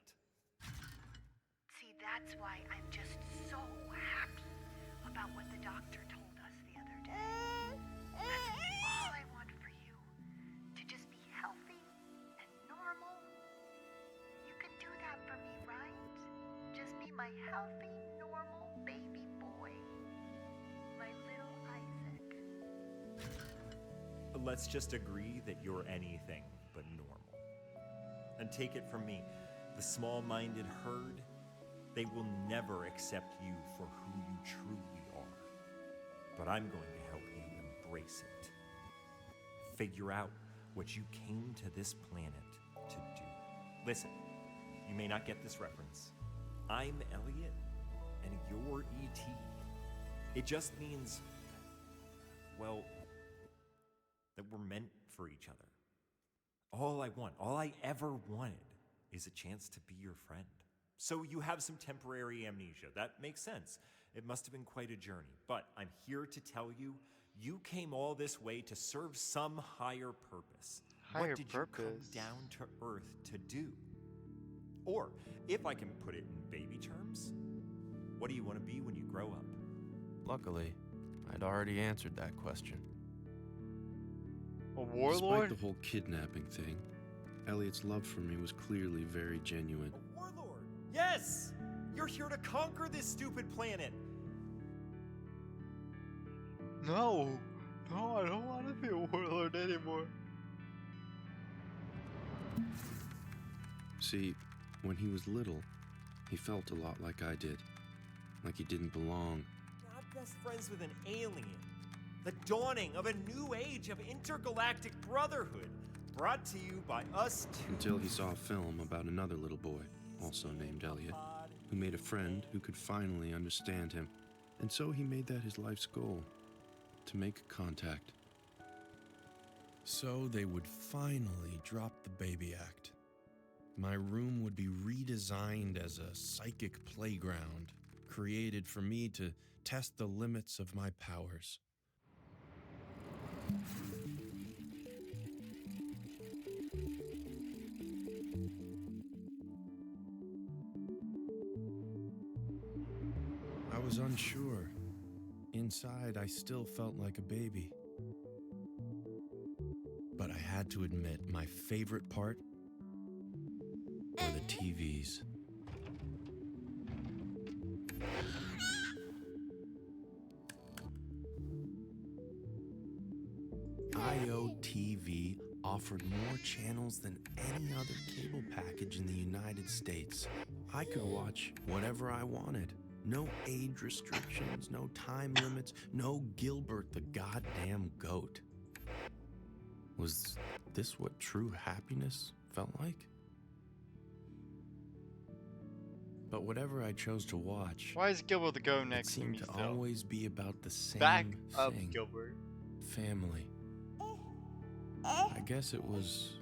See, that's why I'm just so happy about what the doctor told us the other day. That's all I want for you. To just be healthy and normal. You can do that for me, right? Just be my healthy, normal baby boy. My little Isaac. Let's just agree that you're anything but normal. And take it from me, the small-minded herd, they will never accept you for who you truly are. But I'm going to help you embrace it. Figure out what you came to this planet to do. Listen, you may not get this reference. I'm Elliot, and you're E.T. It just means, well, that we're meant for each other. All I ever wanted is a chance to be your friend. So you have some temporary amnesia. That makes sense. It must have been quite a journey. But I'm here to tell you, you came all this way to serve some higher purpose. Higher What did you come purpose? down to Earth to do? Or, if I can put it in baby terms, what do you want to be when you grow up? Luckily, I'd already answered that question. A warlord? Despite the whole kidnapping thing, Elliot's love for me was clearly very genuine. Warlord! Yes! You're here to conquer this stupid planet! No! No, I don't want to be a warlord anymore. See, when he was little, he felt a lot like I did. Like he didn't belong. Not best friends with an alien. The dawning of a new age of intergalactic brotherhood, brought to you by us two. Until he saw a film about another little boy, also named Elliot, who made a friend who could finally understand him. And so he made that his life's goal, to make contact. So they would finally drop the baby act. My room would be redesigned as a psychic playground, created for me to test the limits of my powers. I was unsure. Inside, I still felt like a baby. But I had to admit, my favorite part were the TVs. IOTV offered more channels than any other cable package in the United States. I could watch whatever I wanted. No age restrictions, no time limits, no Gilbert the goddamn goat. Was this what true happiness felt like? But whatever I chose to watch, Why is Gilbert the goat next it to seemed me to still? always be about the same Back up, thing. Gilbert. Family. I guess it was...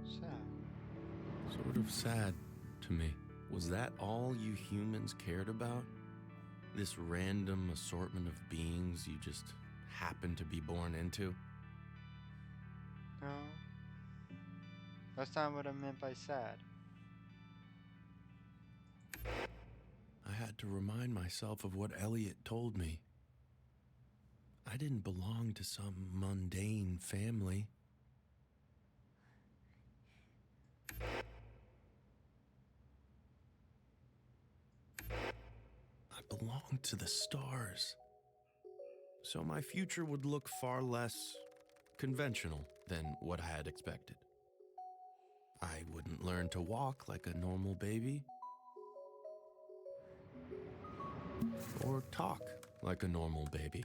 Sad. Sort of sad to me. Was that all you humans cared about? This random assortment of beings you just happened to be born into? No. That's not what I meant by sad. I had to remind myself of what Elliot told me. I didn't belong to some mundane family. I belonged to the stars. So my future would look far less conventional than what I had expected. I wouldn't learn to walk like a normal baby, or talk like a normal baby.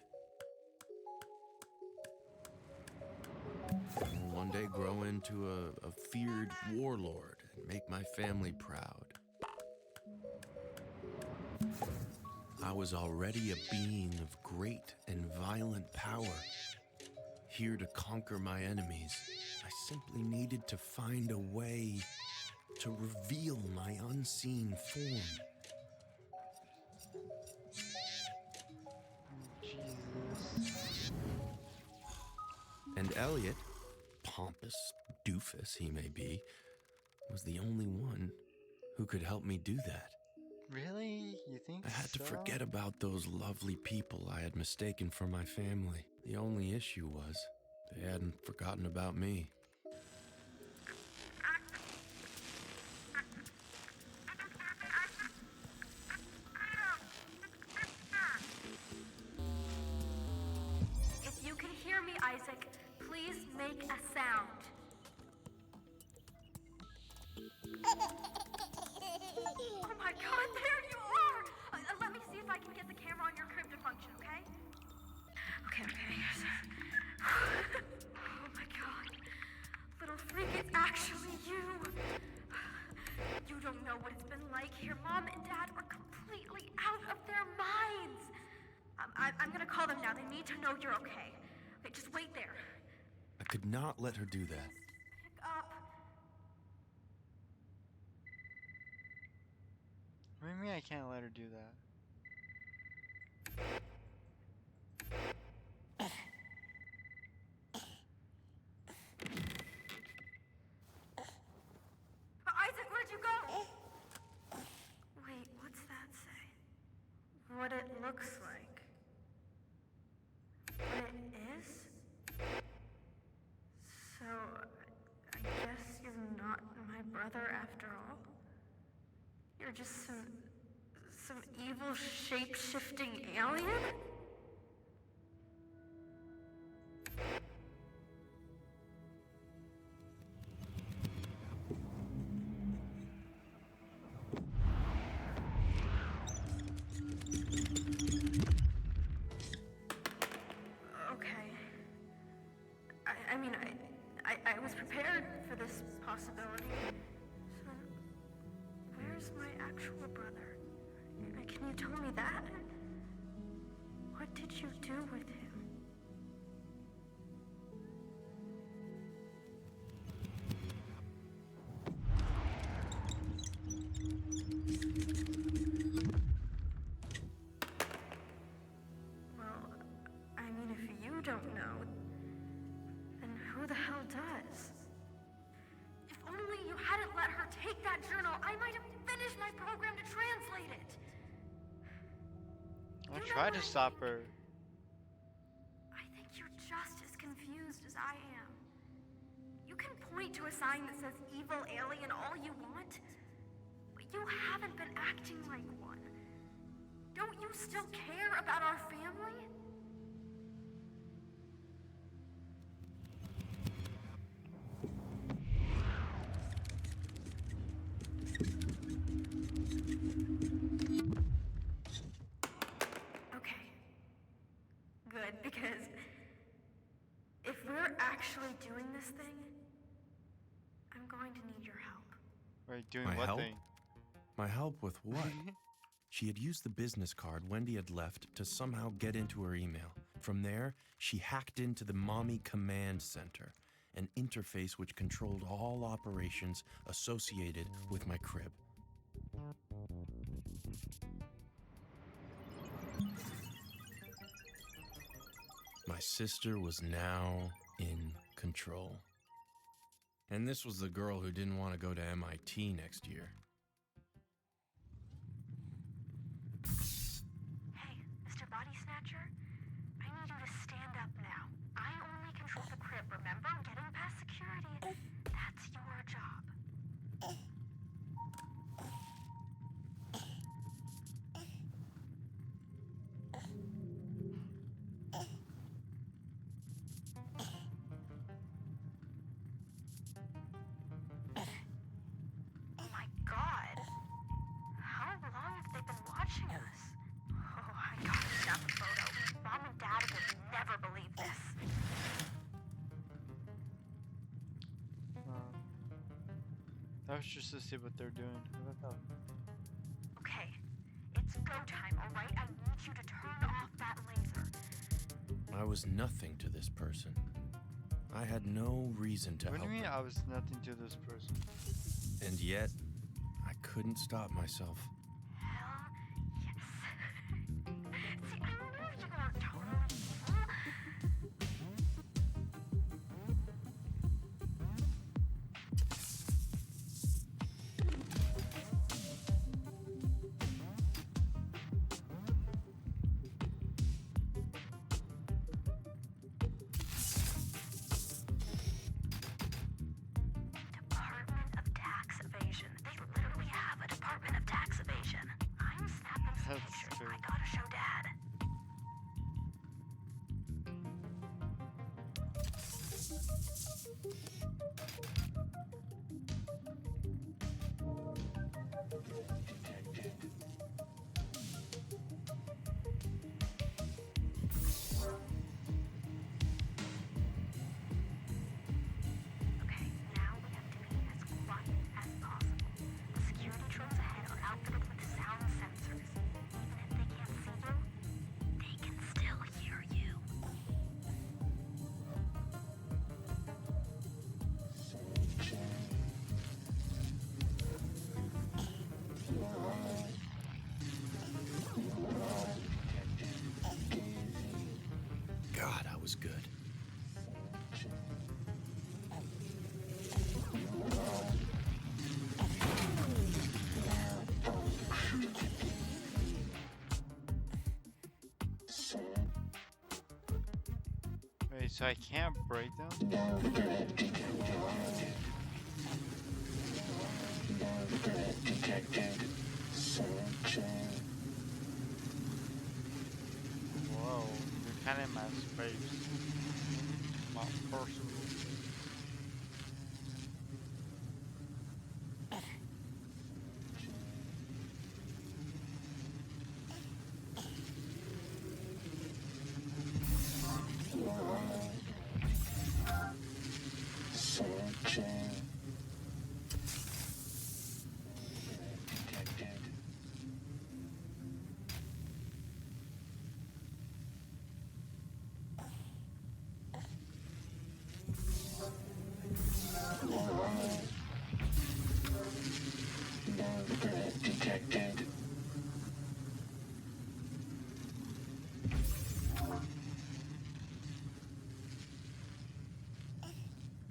Or one day grow into a feared warlord and make my family proud. I was already a being of great and violent power, here to conquer my enemies. I simply needed to find a way to reveal my unseen form. Jesus. And Elliot, pompous doofus he may be, was the only one who could help me do that. Really? You think I had to so? forget about those lovely people I had mistaken for my family. The only issue was they hadn't forgotten about me. If you can hear me, Isaac, please make a sound. Oh my god, there you are! Let me see if I can get the camera on your crib to function, okay? Okay. Oh my god. Little freak, it's actually you. You don't know what it's been like here. Mom and Dad are completely out of their minds. I'm gonna call them now. They need to know you're okay. Okay, just wait there. I could not let her do that. Pick up. What do you mean I can't let her do that? Isaac, where'd you go? Wait, what's that say? What it looks like. What it is? So, I guess you're not my brother after all? You're just some evil shape-shifting alien? Okay. I mean, I was prepared for this possibility. So, where's my actual brother? Can you tell me that? What did you do with him? Well, I mean, if you don't know, then who the hell does? If only you hadn't let her take that journal, I might have finished my program to translate it. I tried to stop her. I think you're just as confused as I am. You can point to a sign that says evil alien all you want, but you haven't been acting like one. Don't you still care about our family? Okay. Good, because if we're actually doing this thing, I'm going to need your help. Wait, doing My what help? thing? My help with what? She had used the business card Wendy had left to somehow get into her email. From there, she hacked into the Mommy Command Center, an interface which controlled all operations associated with my crib. My sister was now in control. And this was the girl who didn't want to go to MIT next year. That was just to see what they're doing. Okay, it's go time, all right? I need you to turn off that laser. I was nothing to this person. I had no reason to What do help you mean her. I was nothing to this person? And yet, I couldn't stop myself. Hell yes. See, I knew you weren't totally evil. Department of Tax Evasion. They literally have a Department of Tax Evasion. I'm snapping some That's pictures. true. I gotta show Dad. Okay, now we have to be as quiet as possible. The security drones ahead are outfitted with sound sensors. Even if they can't see you, they can still hear you. God, I was good. Wait, so I can't break them? Whoa, you're kind of in my space. My personal space.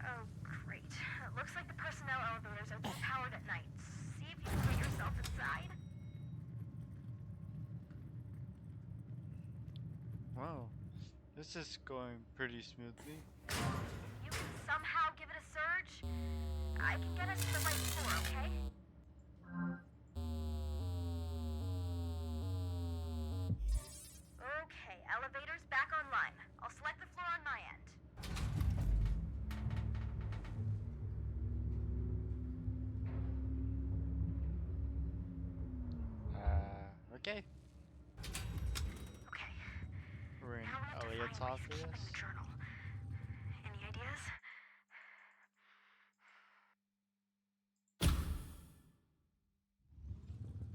Oh, great. It looks like the personnel elevators are depowered at night. See if you can get yourself inside. Wow, this is going pretty smoothly. If you can somehow give it a surge, I can get us to the right floor, okay? Okay, elevators back online. I'll select the floor on my end. Okay. Okay. We're in Now we have to Elliot's find ways of keeping office. the journal. Any ideas?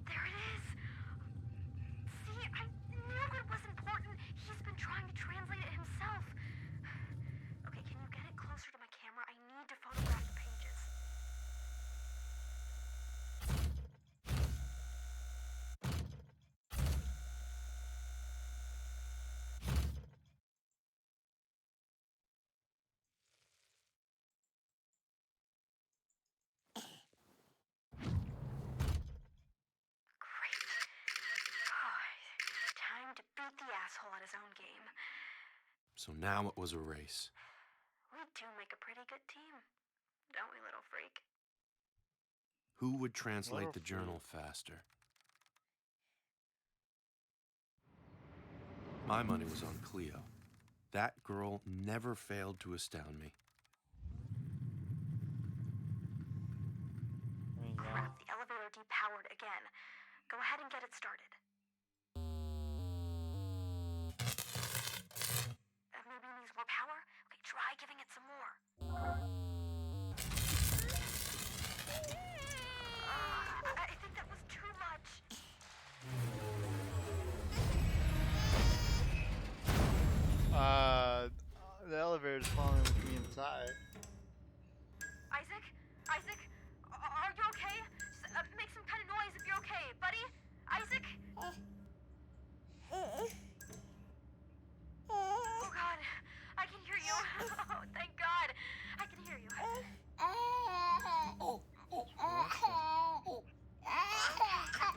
There it is! See, I knew it was important. He's been trying to translate it himself. Okay, can you get it closer to my camera? I need to photograph the pages. Great. Oh, time to beat the asshole at his own game. So now it was a race. We do make a pretty good team, don't we, little freak? Who would translate Little the journal faster? My money was on Cleo. That girl never failed to astound me. Crap, the elevator depowered again. Go ahead and get it started. Maybe it needs more power? Okay, try giving it some more. elevator is following with me inside. Isaac? Isaac? Are you okay? Just, make some kind of noise if you're okay, buddy. Isaac? Oh God, I can hear you. Oh, thank God. I can hear you. That's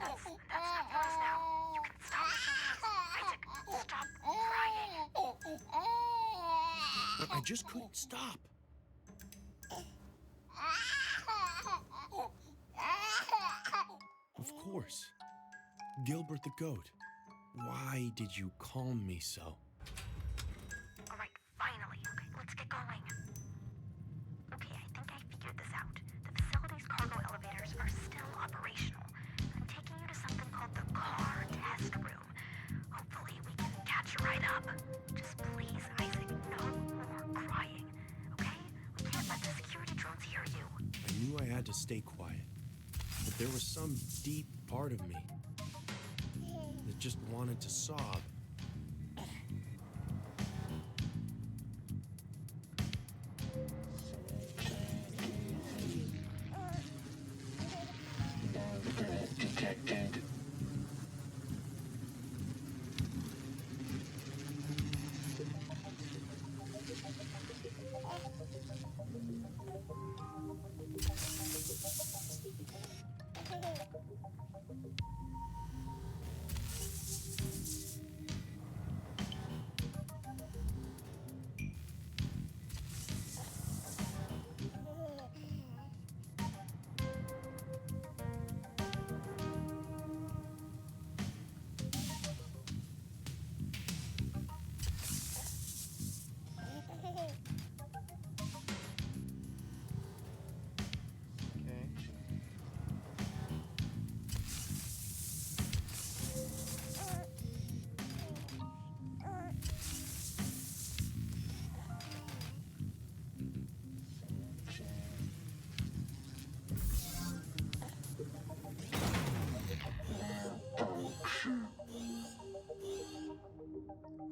enough for us now. You can stop making noise. Isaac, stop crying. But I just couldn't stop. Of course. Gilbert the goat. Why did you calm me so? All right, finally. Okay, let's get going. Okay, I think I figured this out. The facility's cargo elevators are still operational. I'm taking you to something called the car test room. Hopefully we can catch a ride up. Just please, Isaac, no more crying. Okay? We can't let the security drones hear you. I knew I had to stay quiet, but there was some deep part of me that just wanted to sob. Detected.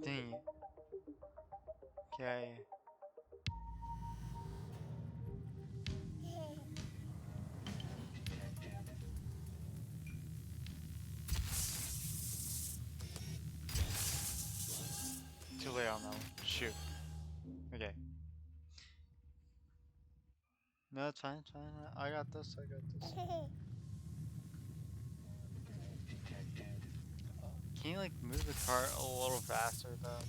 Dang it. Okay. Too late on that one. Shoot. Okay. No, it's fine, it's fine. I got this, I got this. Can you like move the cart a little faster though?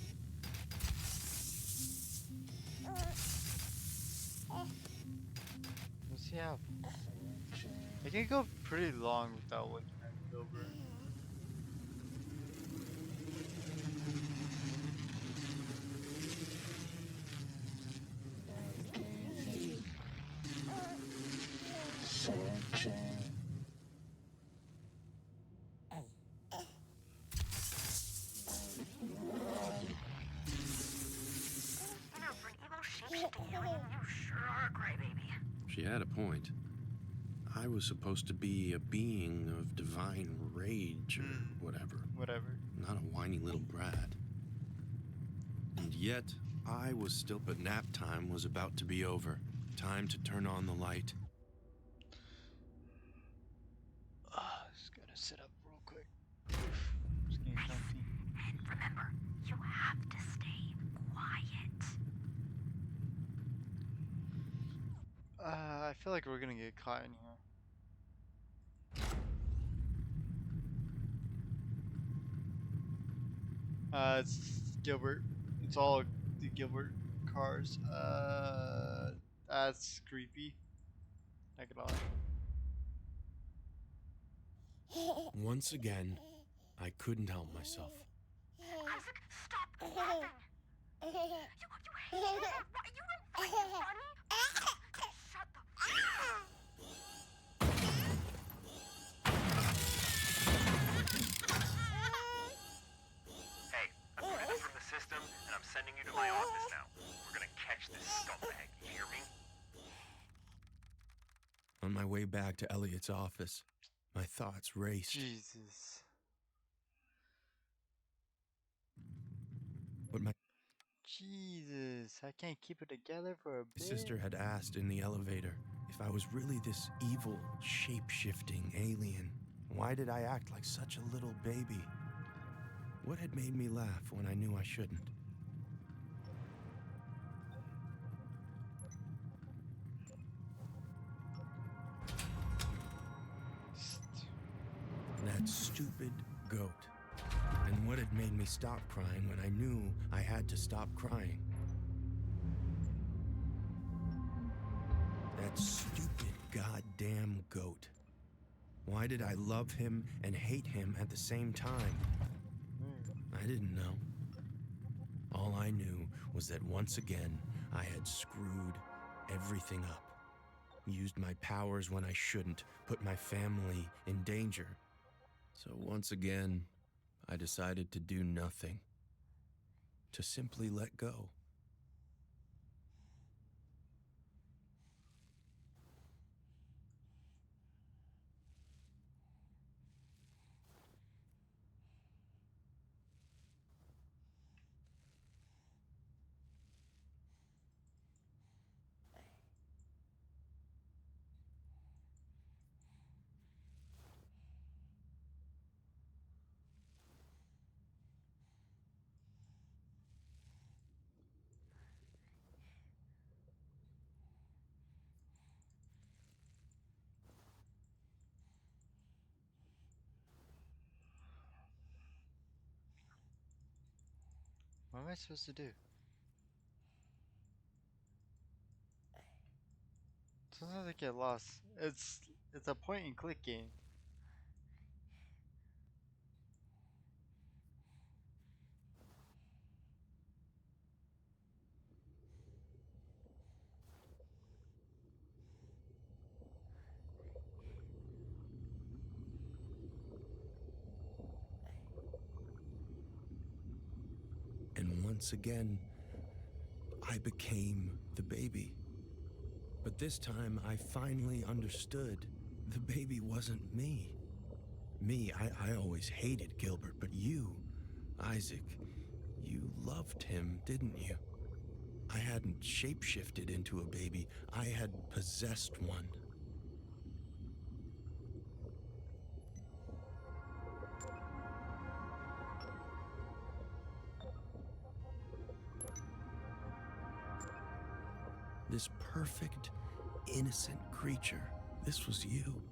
Let's see how. I can go pretty long without looking at Gilbert. You know, for an evil shape-shifting alien, you sure are a crybaby. She had a point. I was supposed to be a being of divine rage or whatever. Whatever. Not a whiny little brat. And yet, I was still, but nap time was about to be over. Time to turn on the light. Just gotta sit up real quick. Just getting comfy. And remember, you have to stay quiet. I feel like we're gonna get caught in here. It's Gilbert. It's all the Gilbert cars. That's creepy. Not gonna lie. Once again, I couldn't help myself. Isaac, stop laughing. You hate it. You don't find it funny. Shut the. Hey, I put it from the system, and I'm sending you to my office now. We're gonna catch this scumbag, you hear me? On my way back to Elliot's office, my thoughts raced. Jesus. But my Jesus, I can't keep it together for a My bit. sister had asked in the elevator if I was really this evil, shape-shifting alien. Why did I act like such a little baby? What had made me laugh when I knew I shouldn't? That stupid goat. And what had made me stop crying when I knew I had to stop crying? That stupid goddamn goat. Why did I love him and hate him at the same time? I didn't know. All I knew was that once again, I had screwed everything up. Used my powers when I shouldn't, put my family in danger. So once again, I decided to do nothing. To simply let go. What am I supposed to do? Sometimes I get lost. It's a point and click game. And once again, I became the baby. But this time, I finally understood. The baby wasn't me. I always hated Gilbert, but you, Isaac, you loved him, didn't you? I hadn't shapeshifted into a baby. I had possessed one. This perfect, innocent creature. This was you.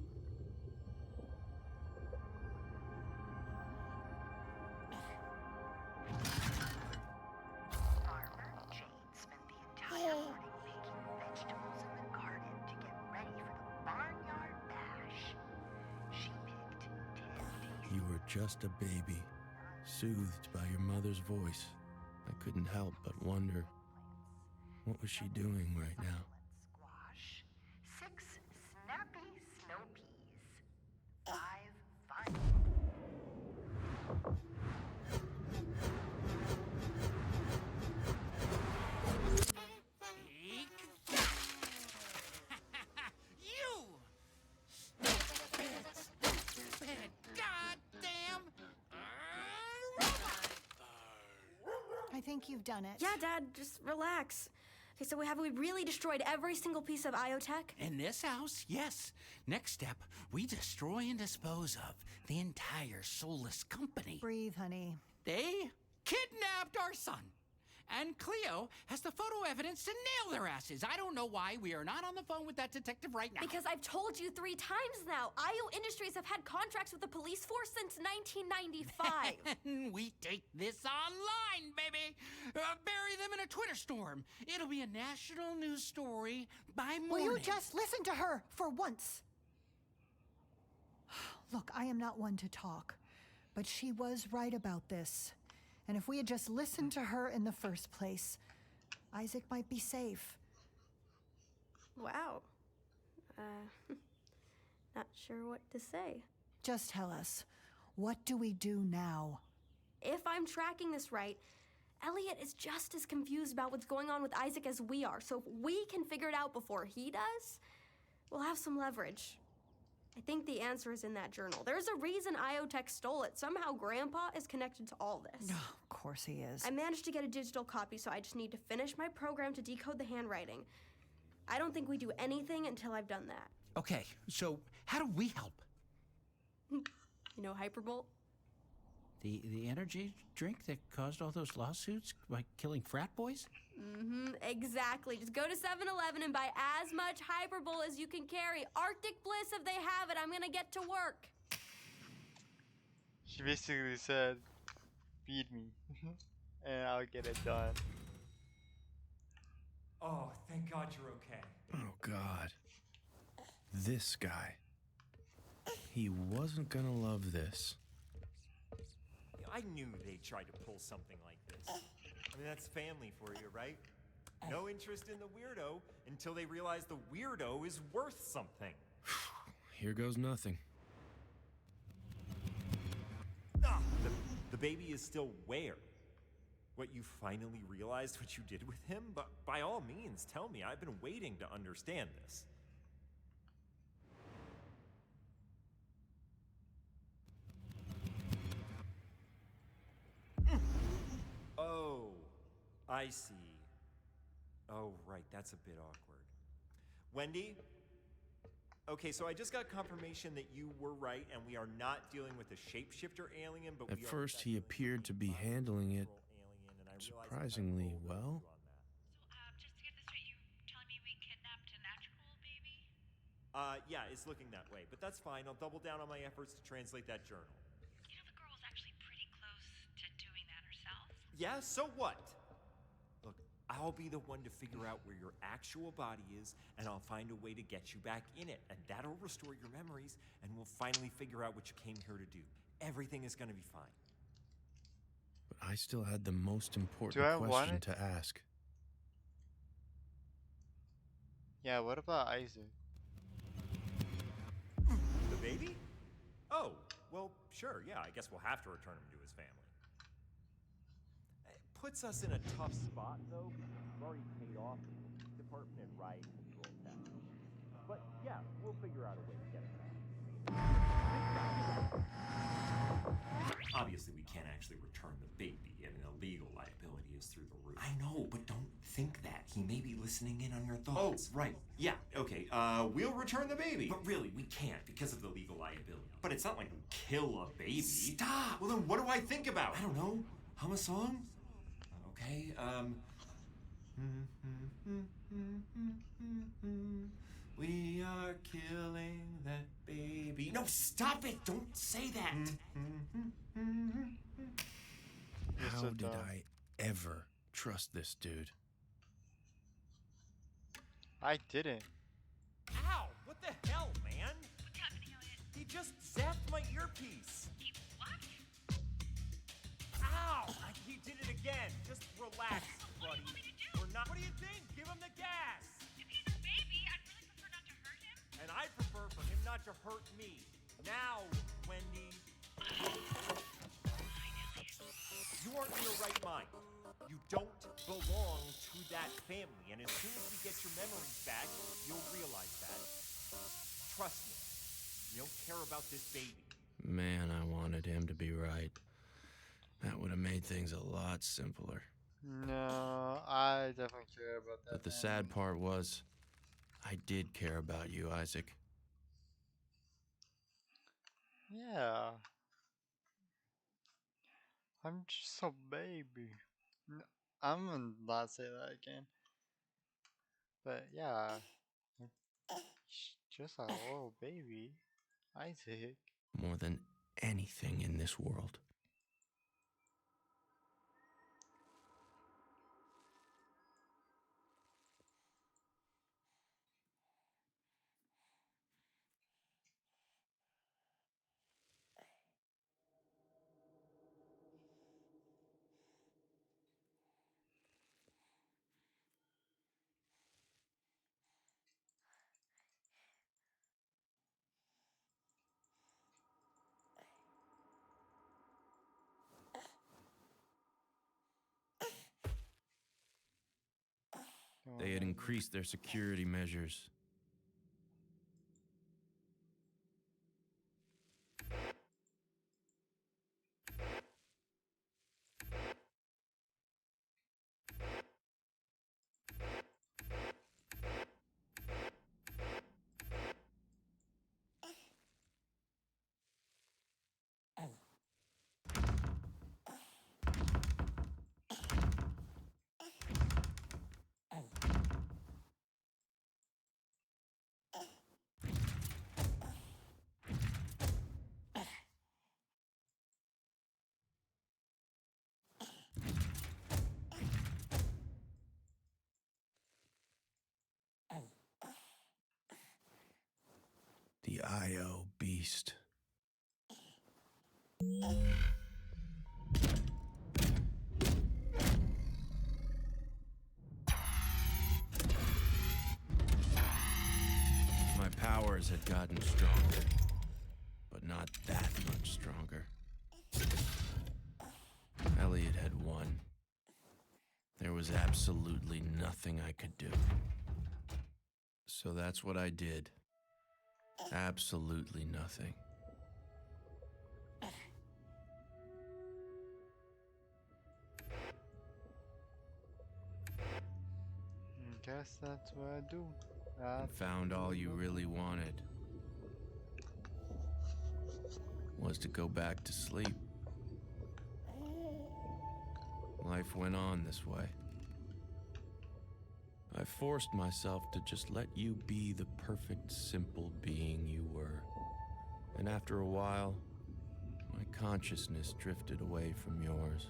Farmer Jane spent the entire morning making vegetables in the garden to get ready for the barnyard bash. She picked 10 tasty You were just a baby, soothed by your mother's voice. I couldn't help but wonder, what was she doing right now? squash, 6 snappy snow peas, 5 fine. You! Stupid goddamn I think you've done it. Yeah, Dad, just relax. Okay, so have we really destroyed every single piece of IoTech? In this house, yes. Next step, we destroy and dispose of the entire soulless company. Breathe, honey. They kidnapped our son. And Cleo has the photo evidence to nail their asses. I don't know why we are not on the phone with that detective right now. Because I've told you 3 times now. IO Industries have had contracts with the police force since 1995. We take this online, baby. Bury them in a Twitter storm. It'll be a national news story by morning. Will you just listen to her for once? Look, I am not one to talk, but she was right about this. And if we had just listened to her in the first place, Isaac might be safe. Wow. Not sure what to say. Just tell us, what do we do now? If I'm tracking this right, Elliot is just as confused about what's going on with Isaac as we are. So if we can figure it out before he does, we'll have some leverage. I think the answer is in that journal. There's a reason IoTech stole it. Somehow Grandpa is connected to all this. Of course he is. I managed to get a digital copy, so I just need to finish my program to decode the handwriting. I don't think we do anything until I've done that. Okay, so how do we help? You know Hyperbolt? The energy drink that caused all those lawsuits by killing frat boys? Mm-hmm, exactly. Just go to 7-Eleven and buy as much Hyperbolt as you can carry. Arctic Bliss if they have it. I'm gonna get to work. She basically said, feed me, and I'll get it done. Oh, thank God you're okay. Oh, God. This guy. He wasn't gonna love this. I knew they'd try to pull something like this. I mean, that's family for you, right? No interest in the weirdo until they realize the weirdo is worth something. Here goes nothing. Ah, the baby is still where? What, you finally realized what you did with him? But by all means, tell me. I've been waiting to understand this. Oh, I see. Oh, right, that's a bit awkward. Wendy? Okay, so I just got confirmation that you were right, and we are not dealing with a shapeshifter alien, but At first, he appeared to be handling it surprisingly well. Just to get this straight, you telling me we kidnapped a natural baby? Yeah, it's looking that way, but that's fine. I'll double down on my efforts to translate that journal. You know, the girl was actually pretty close to doing that herself. Yeah, so what? Look, I'll be the one to figure out where your actual body is, and I'll find a way to get you back in it, and that'll restore your memories, and we'll finally figure out what you came here to do. Everything is gonna be fine. But I still had the most Do important I want question it? to ask. Yeah, what about Isaac? The baby? Oh, well, sure, yeah, I guess we'll have to return him to his family. It puts us in a tough spot, though, because we've already paid off the police department and riot control tax. But yeah, we'll figure out a way to get him back. Obviously, we can't actually return the baby. I mean, the legal liability is through the roof. I know, but don't think that. He may be listening in on your Oh, thoughts. right. Yeah, okay. We'll return the baby. But really, we can't because of the legal liability. But it's not like we kill a baby. Stop! Well, then what do I think about? I don't know. Hum a song? Okay, we are killing that baby. No, stop it! Don't say that! How did I ever trust this dude? I didn't. Ow! What the hell, man? What's happening, Elliot? He just zapped my earpiece. He what? Ow! He did it again. Just relax, buddy. What do you want me to do? We're not. What do you think? Give him the gas. If he's a baby, I'd really prefer not to hurt him. And I'd prefer for him not to hurt me. Now, Wendy. You aren't in your right mind. You don't belong to that family, and as soon as we get your memories back, you'll realize that. Trust me, you don't care about this baby. Man, I wanted him to be right. That would have made things a lot simpler. No, I definitely care about that. But the sad part was, I did care about you, Isaac. Yeah. I'm just a baby. I'm gonna not say that again. But yeah, just a little baby, Isaac. More than anything in this world. They had increased their security measures. beast. My powers had gotten stronger, but not that much stronger. Elliot had won. There was absolutely nothing I could do. So that's what I did. Absolutely nothing. Guess that's what I do. And found all you really wanted was to go back to sleep. Life went on this way. I forced myself to just let you be the perfect, simple being you were. And after a while, my consciousness drifted away from yours.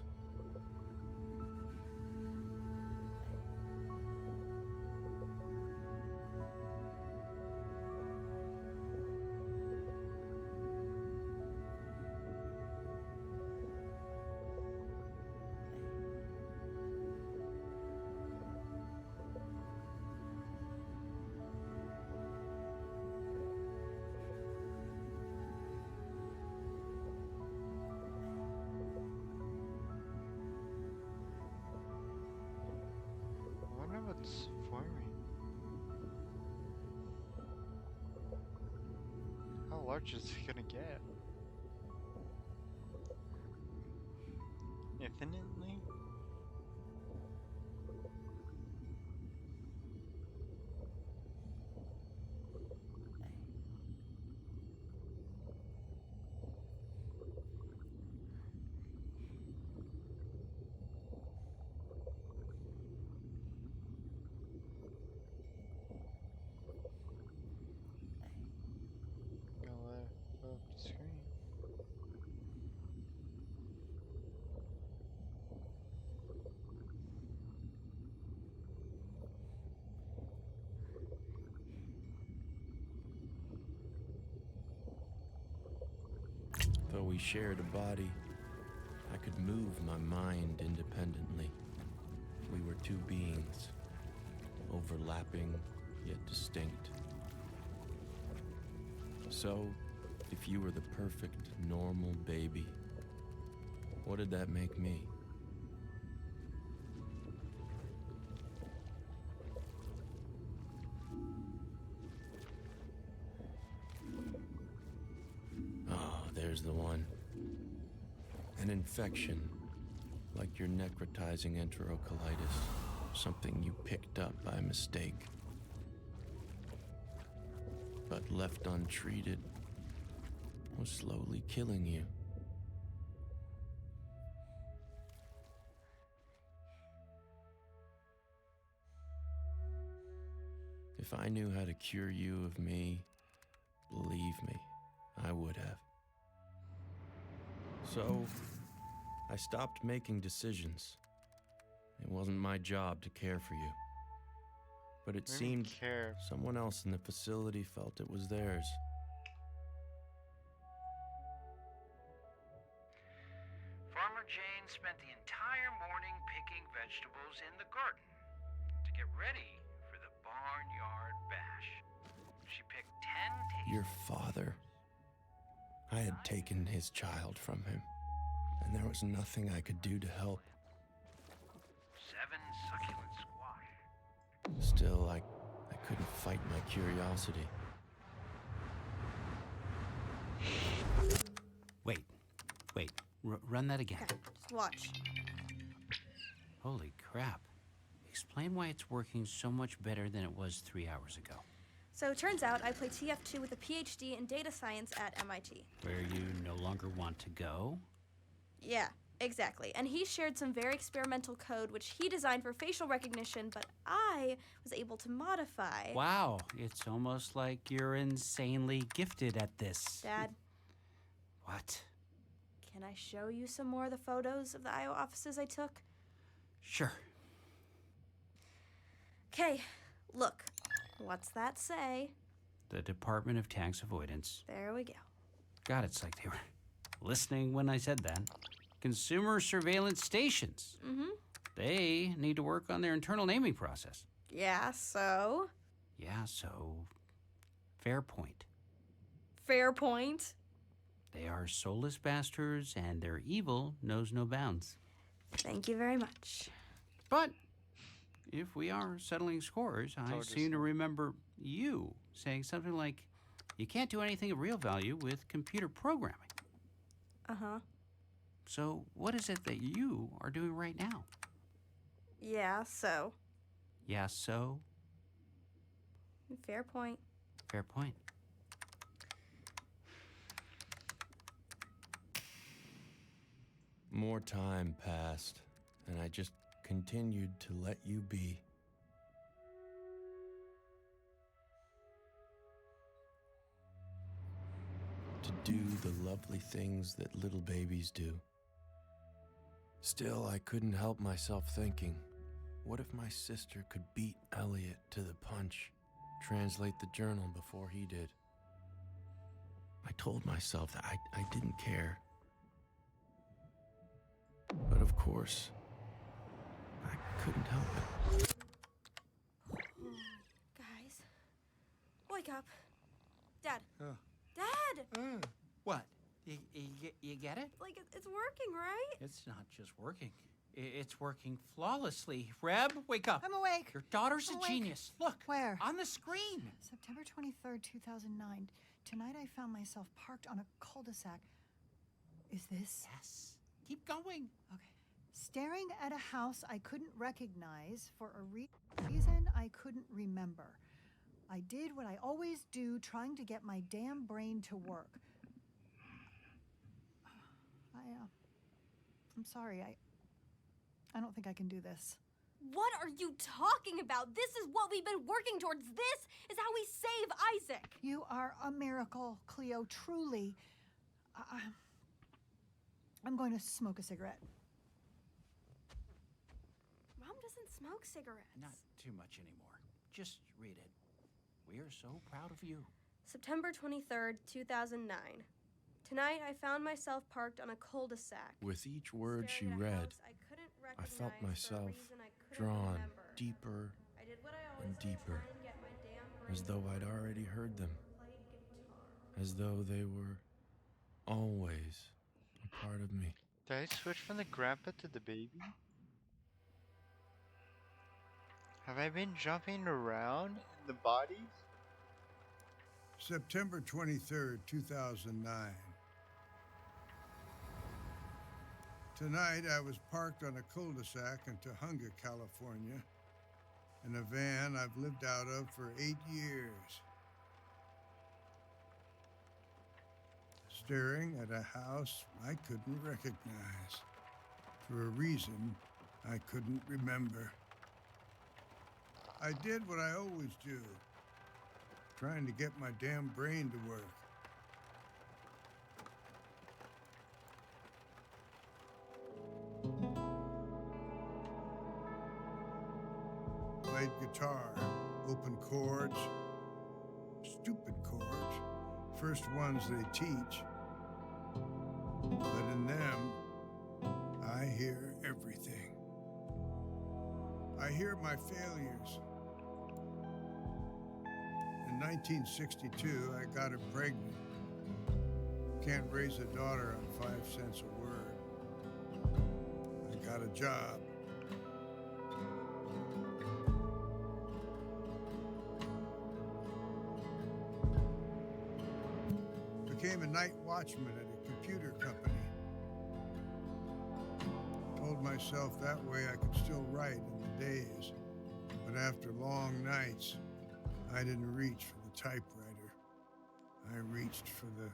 I wonder what's forming. How large is it gonna get? Infinitely? Gonna let it fill up the screen. Though we shared a body, I could move my mind independently. We were two beings, overlapping yet distinct. So, if you were the perfect, normal baby, what did that make me? Oh, there's the one. An infection, like your necrotizing enterocolitis, something you picked up by mistake. But left untreated, was slowly killing you. If I knew how to cure you of me, believe me, I would have. So, I stopped making decisions. It wasn't my job to care for you. But it What do you mean seemed care? someone else in the facility felt it was theirs. Farmer Jane spent the entire morning picking vegetables in the garden to get ready for the barnyard bash. She picked 10 tasty... Your father. I had taken his child from him, and there was nothing I could do to help. 7 succulent squash. Still, I couldn't fight my curiosity. Wait, run that again. Just watch. Holy crap. Explain why it's working so much better than it was 3 hours ago. So it turns out I play TF2 with a PhD in data science at MIT. Where you no longer want to go? Yeah, exactly. And he shared some very experimental code which he designed for facial recognition, but I was able to modify. Wow, it's almost like you're insanely gifted at this. Dad, What? can I show you some more of the photos of the IO offices I took? Sure. Okay, look. What's that say? The Department of Tax Avoidance. There we go. God, it's like they were listening when I said that. Consumer surveillance stations. Mm-hmm. They need to work on their internal naming process. Yeah, so? Yeah, so... Fair point. Fair point. They are soulless bastards, and their evil knows no bounds. Thank you very much. But if we are settling scores, I seem to remember you saying something like, you can't do anything of real value with computer programming. Uh-huh. So what is it that you are doing right now? Yeah, so? Yeah, so? Fair point. Fair point. More time passed, and I just continued to let you be. To do the lovely things that little babies do. Still, I couldn't help myself thinking, what if my sister could beat Elliot to the punch, translate the journal before he did? I told myself that I didn't care. But of course, I couldn't help it. Guys, wake up. Dad. Oh. Dad! What? You get it? Like, it's working, right? It's not just working. It's working flawlessly. Reb, wake up. I'm awake. Your daughter's I'm a awake. genius. Look. Where? On the screen. September 23rd, 2009. Tonight I found myself parked on a cul-de-sac. Is this? Yes. Keep going. Okay. Staring at a house I couldn't recognize for a reason I couldn't remember. I did what I always do, trying to get my damn brain to work. I'm sorry. I don't think I can do this. What are you talking about? This is what we've been working towards. This is how we save Isaac. You are a miracle, Cleo, truly. I'm going to smoke a cigarette. Mom doesn't smoke cigarettes. Not too much anymore. Just read it. We are so proud of you. September 23rd, 2009. Tonight, I found myself parked on a cul-de-sac. With each word she Staring at a read, house I I felt couldn't recognize for a myself reason I couldn't drawn remember. deeper I did what I and always do, deeper, try and get my damn brain as though I'd already heard them, played guitar. as though they were always a part of me. Did I switch from the grandpa to the baby? Have I been jumping around in the bodies? September 23rd, 2009. Tonight, I was parked on a cul-de-sac in Tahunga, California, in a van I've lived out of for 8 years. Staring at a house I couldn't recognize, for a reason I couldn't remember. I did what I always do, trying to get my damn brain to work. Played guitar, open chords, stupid chords, first ones they teach. But in them, I hear everything. I hear my failures. In 1962, I got her pregnant. Can't raise a daughter on 5 cents a word. I got a job. Became a night watchman at a computer company. Told myself that way I could still write in the days. But after long nights, I didn't reach for the typewriter. I reached for the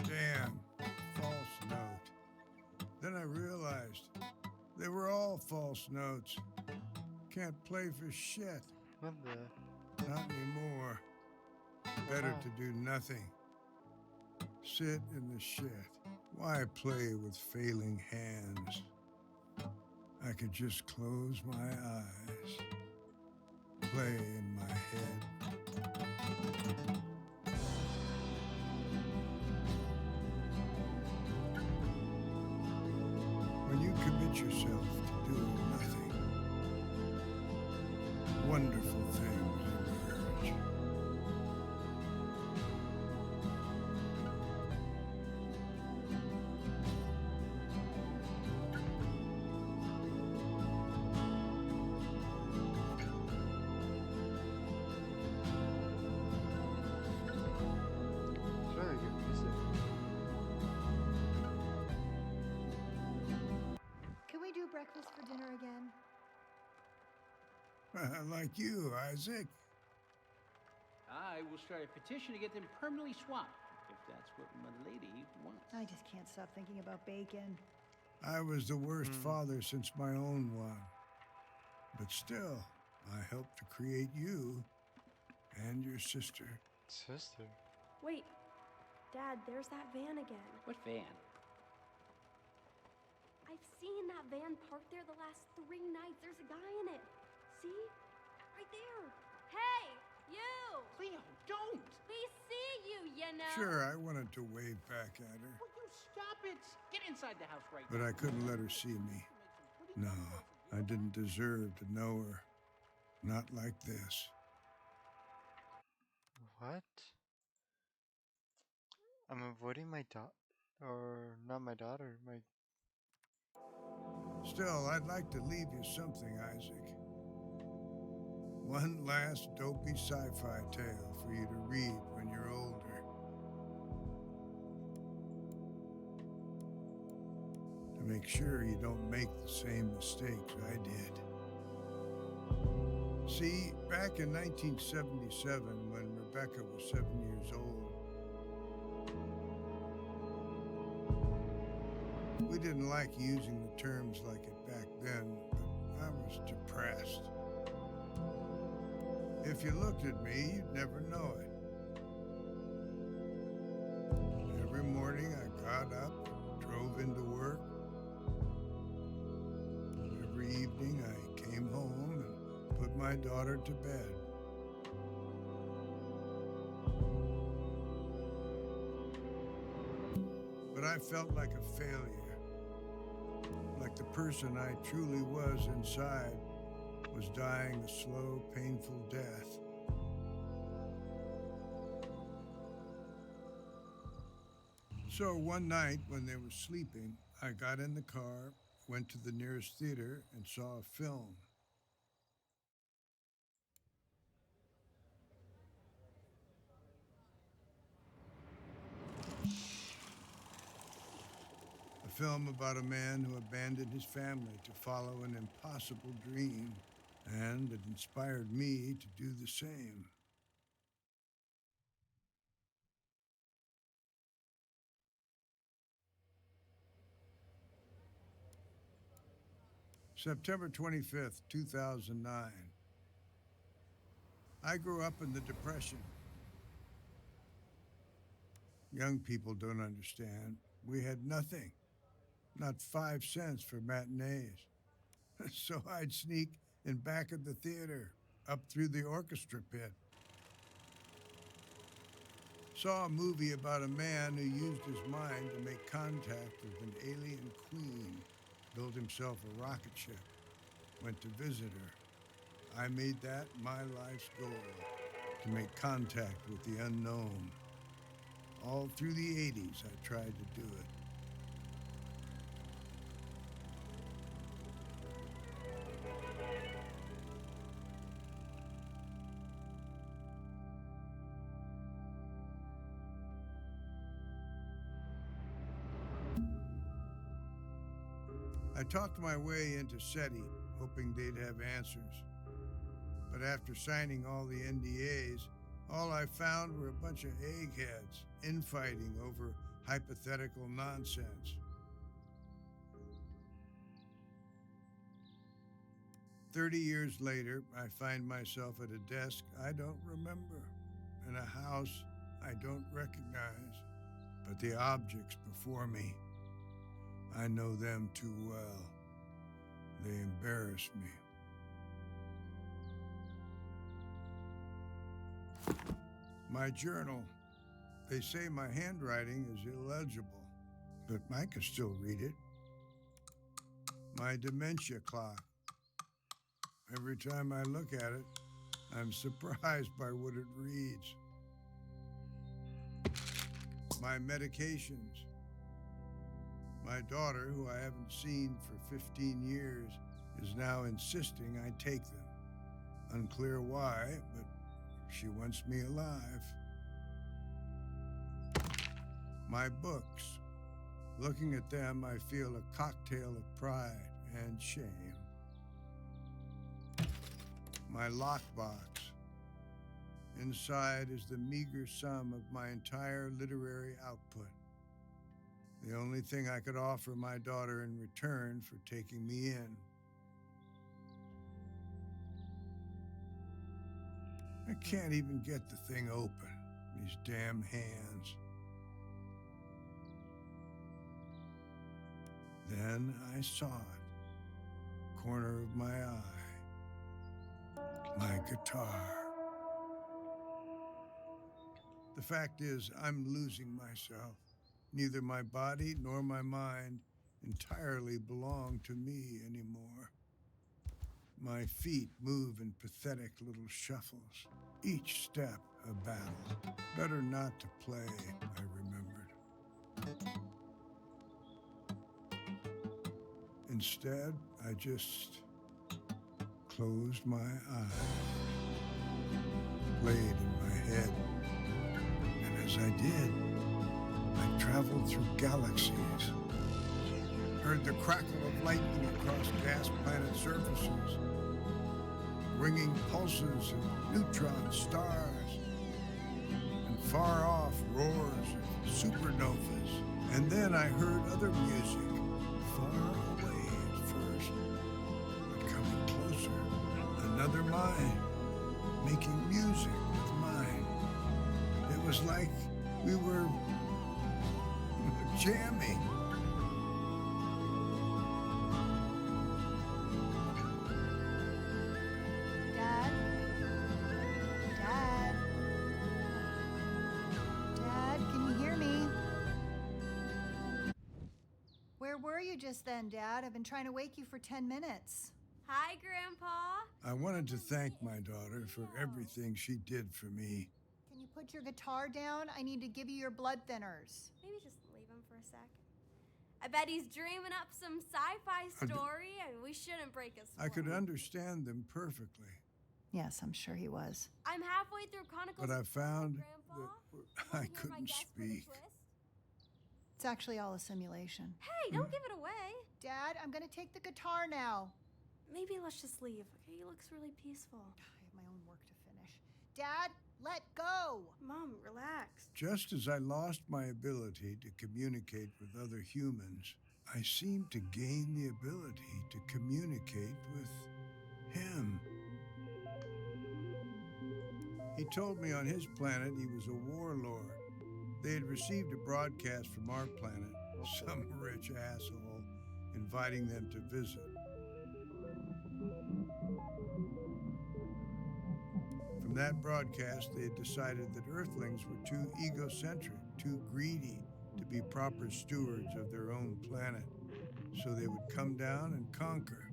damn false note. Then I realized they were all false notes. Can't play for shit. What the? Not anymore. Better to do nothing. Sit in the shit. Why play with failing hands? I could just close my eyes. Play in my head. yourself to doing nothing, wonderful things emerge. It's really good music. Can we do breakfast for dinner again? Like you, Isaac. I will start a petition to get them permanently swapped, if that's what my lady wants. I just can't stop thinking about bacon. I was the worst father since my own one. But still, I helped to create you and your sister. Sister? Wait, Dad, there's that van again. What van? I've seen that van parked there the last 3 nights. There's a guy in it. See? Right there. Hey, you! Cleo, don't! We see you, you know. Sure, I wanted to wave back at her, Will you stop it? Get inside the house right but now. I couldn't let her see me. No, I didn't deserve to know her. Not like this. What? I'm avoiding my or not my daughter, my... Still, I'd like to leave you something, Isaac. One last dopey sci-fi tale for you to read when you're older. To make sure you don't make the same mistakes I did. See, back in 1977, when Rebecca was 7 years old, we didn't like using the terms like it back then, but I was depressed. If you looked at me, you'd never know it. Every morning I got up and drove into work. Every evening I came home and put my daughter to bed. But I felt like a failure, like the person I truly was inside was dying a slow, painful death. So one night when they were sleeping, I got in the car, went to the nearest theater, and saw a film. A film about a man who abandoned his family to follow an impossible dream, and it inspired me to do the same. September 25th, 2009. I grew up in the Depression. Young people don't understand. We had nothing, not 5 cents for matinees. So I'd sneak in back of the theater, up through the orchestra pit. Saw a movie about a man who used his mind to make contact with an alien queen, built himself a rocket ship, went to visit her. I made that my life's goal, to make contact with the unknown. All through the 80s, I tried to do it. I talked my way into SETI, hoping they'd have answers. But after signing all the NDAs, all I found were a bunch of eggheads infighting over hypothetical nonsense. 30 years later, I find myself at a desk I don't remember, in a house I don't recognize, but the objects before me, I know them too well. They embarrass me. My journal. They say my handwriting is illegible, but I can still read it. My dementia clock. Every time I look at it, I'm surprised by what it reads. My medications. My daughter, who I haven't seen for 15 years, is now insisting I take them. Unclear why, but she wants me alive. My books. Looking at them, I feel a cocktail of pride and shame. My lockbox. Inside is the meager sum of my entire literary output. The only thing I could offer my daughter in return for taking me in. I can't even get the thing open. These damn hands. Then I saw it. Corner of my eye. My guitar. The fact is, I'm losing myself. Neither my body nor my mind entirely belong to me anymore. My feet move in pathetic little shuffles, each step a battle. Better not to play, I remembered. Instead, I just closed my eyes, played in my head, and as I did, I traveled through galaxies, heard the crackle of lightning across gas planet surfaces, ringing pulses of neutron stars, and far off roars of supernovas. And then I heard other music, far away at first, but coming closer. Another mind, making music with mine. It was like we were jamming. Dad? Dad? Dad, can you hear me? Where were you just then, Dad? I've been trying to wake you for 10 minutes. Hi, Grandpa. I wanted to thank my daughter for everything she did for me. Can you put your guitar down? I need to give you your blood thinners. Maybe just leave him for a sec. I bet he's dreaming up some sci-fi story. We shouldn't break his flow. I could understand them perfectly. Yes, I'm sure he was. I'm halfway through Chronicles. But I found Grandpa. that I couldn't speak. It's actually all a simulation. Hey, don't give it away. Dad, I'm gonna take the guitar now. Maybe let's just leave, okay? He looks really peaceful. I have my own work to finish. Dad, let go! Mom, relax. Just as I lost my ability to communicate with other humans, I seemed to gain the ability to communicate with him. He told me on his planet he was a warlord. They had received a broadcast from our planet, some rich asshole, inviting them to visit. From that broadcast, they had decided that Earthlings were too egocentric, too greedy to be proper stewards of their own planet, so they would come down and conquer.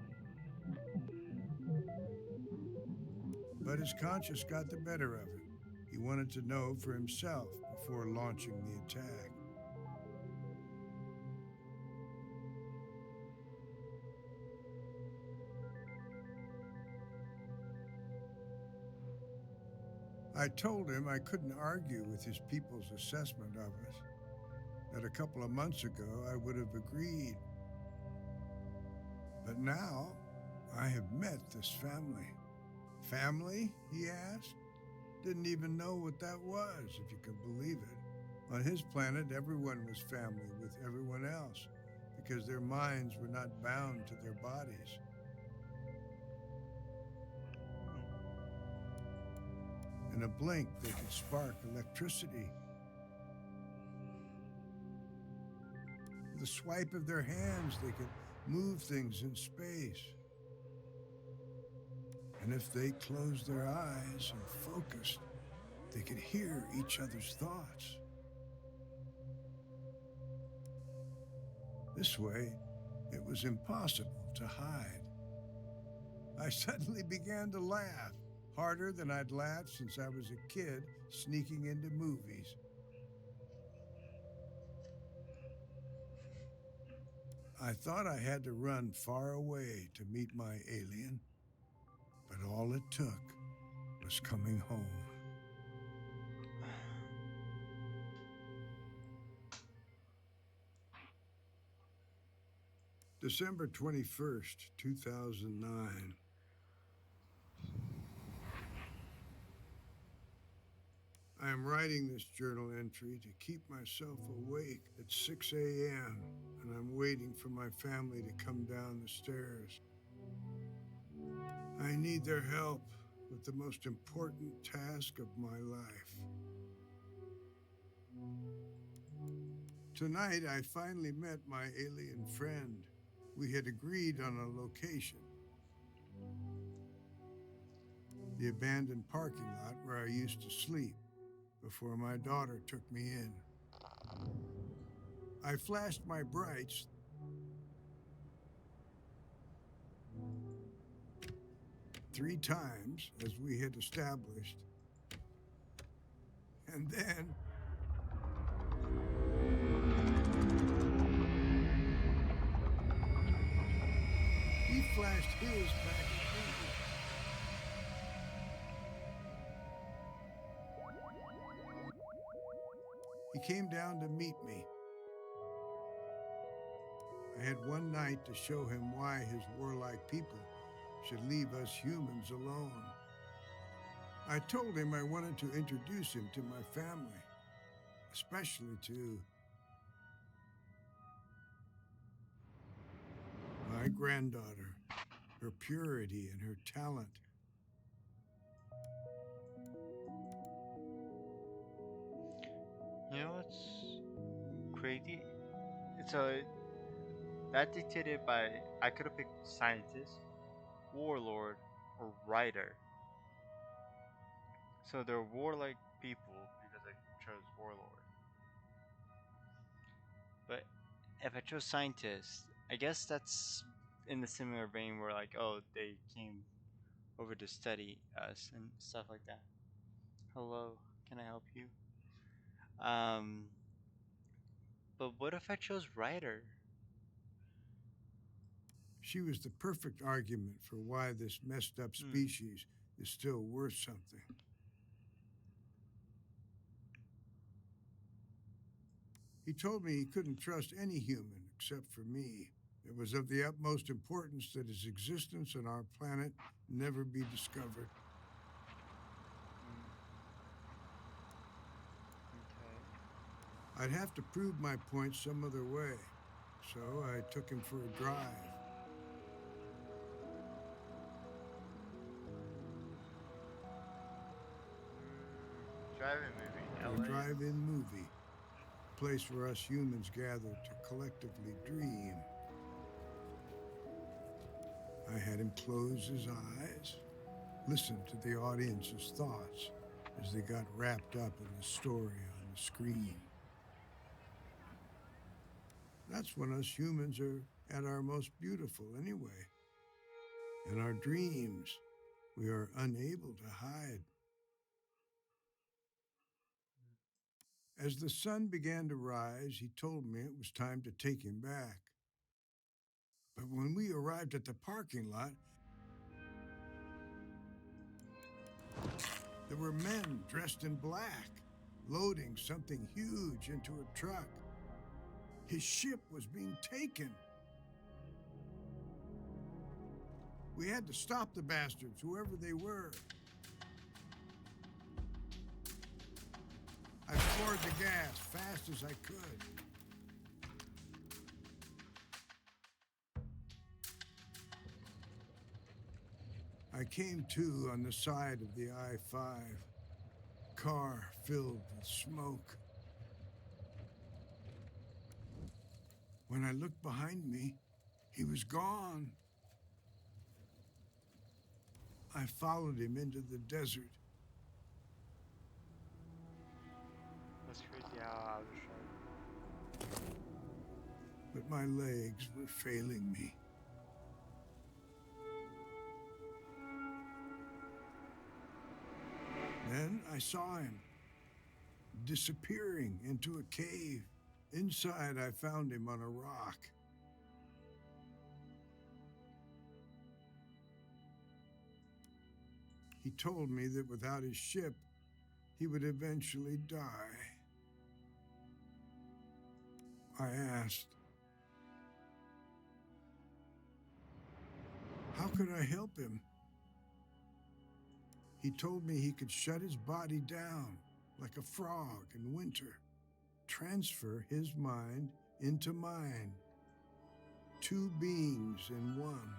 But his conscience got the better of it. He wanted to know for himself before launching the attack. I told him I couldn't argue with his people's assessment of us, that a couple of months ago I would have agreed. But now I have met this family. Family, he asked? Didn't even know what that was, if you can believe it. On his planet, everyone was family with everyone else because their minds were not bound to their bodies. In a blink, they could spark electricity. With a swipe of their hands, they could move things in space. And if they closed their eyes and focused, they could hear each other's thoughts. This way, it was impossible to hide. I suddenly began to laugh, harder than I'd laughed since I was a kid sneaking into movies. I thought I had to run far away to meet my alien, but all it took was coming home. December 21st, 2009. I am writing this journal entry to keep myself awake at 6 a.m., and I'm waiting for my family to come down the stairs. I need their help with the most important task of my life. Tonight, I finally met my alien friend. We had agreed on a location: the abandoned parking lot where I used to sleep before my daughter took me in. I flashed my brights 3 times, as we had established, and then he flashed his back at me. He came down to meet me. I had one night to show him why his warlike people should leave us humans alone. I told him I wanted to introduce him to my family, especially to my granddaughter, her purity and her talent. You know what's crazy? It's a that dictated by I could have picked scientist, warlord, or writer. So they're warlike people because I chose warlord. But if I chose scientist, I guess that's in the similar vein where like, oh, they came over to study us and stuff like that. Hello, can I help you? Um, but what if I chose writer? She was the perfect argument for why this messed up species is still worth something. He told me he couldn't trust any human except for me. It was of the utmost importance that his existence on our planet never be discovered. I'd have to prove my point some other way, so I took him for a drive. Drive-in movie, A LA. drive-in movie, a place where us humans gather to collectively dream. I had him close his eyes, listen to the audience's thoughts as they got wrapped up in the story on the screen. That's when us humans are at our most beautiful anyway. In our dreams, we are unable to hide. As the sun began to rise, he told me it was time to take him back. But when we arrived at the parking lot, there were men dressed in black, loading something huge into a truck. His ship was being taken. We had to stop the bastards, whoever they were. I floored the gas fast as I could. I came to on the side of the I-5, car filled with smoke. When I looked behind me, he was gone. I followed him into the desert. That's crazy how I was trying. But my legs were failing me. Then I saw him disappearing into a cave. Inside, I found him on a rock. He told me that without his ship, he would eventually die. I asked, how could I help him? He told me he could shut his body down like a frog in winter, transfer his mind into mine. Two beings in one,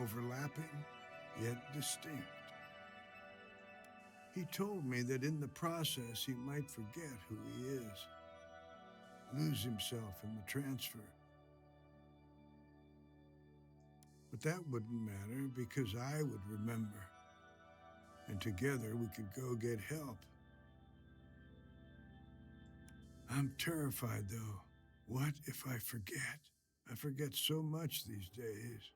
overlapping yet distinct. He told me that in the process he might forget who he is, lose himself in the transfer. But that wouldn't matter because I would remember, and together we could go get help. I'm terrified, though. What if I forget? I forget so much these days.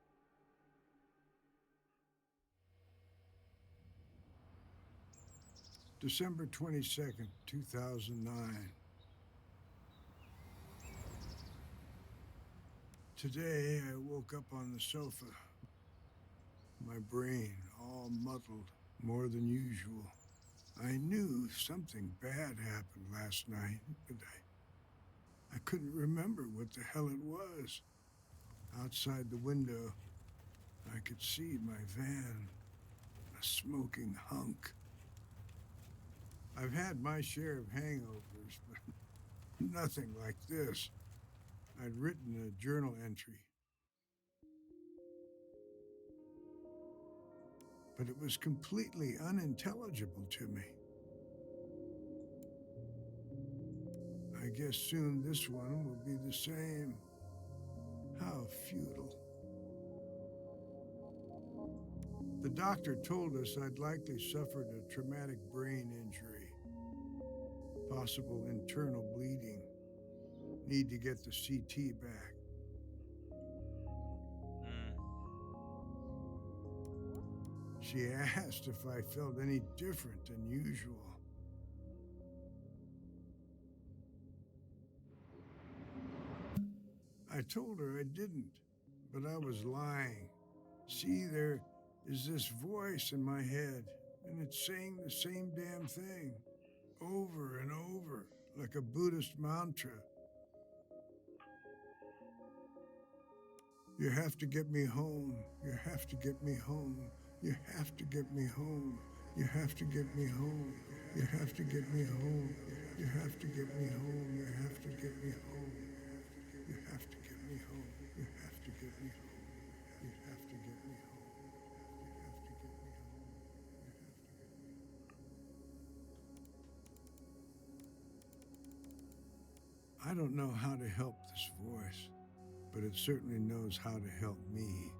December 22nd, 2009. Today, I woke up on the sofa. My brain all muddled, more than usual. I knew something bad happened last night, but I couldn't remember what the hell it was. Outside the window, I could see my van, a smoking hunk. I've had my share of hangovers, but nothing like this. I'd written a journal entry, but it was completely unintelligible to me. I guess soon this one will be the same. How futile. The doctor told us I'd likely suffered a traumatic brain injury, possible internal bleeding. Need to get the CT back. She asked if I felt any different than usual. I told her I didn't, but I was lying. See, there is this voice in my head, and it's saying the same damn thing, over and over, like a Buddhist mantra. You have to get me home. You have to get me home. You have to get me home. You have to get me home. You have to get me home. You have to get me home. You have to get me home. You have to get me home. You have to get me home. You have to get me home. You have to get me home. I don't know how to help this voice, but it certainly knows how to help me.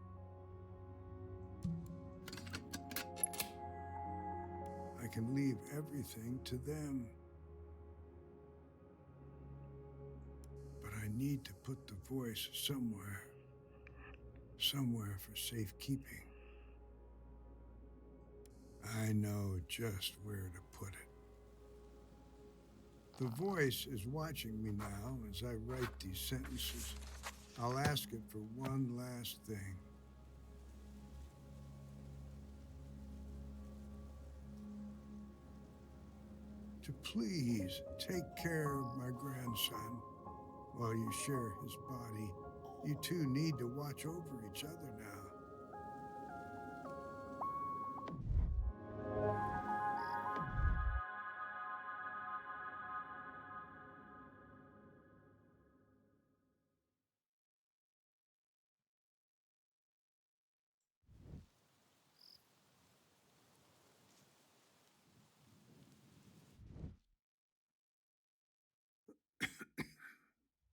I can leave everything to them. But I need to put the voice somewhere for safekeeping. I know just where to put it. The voice is watching me now as I write these sentences. I'll ask it for one last thing. To please take care of my grandson while you share his body. You two need to watch over each other now.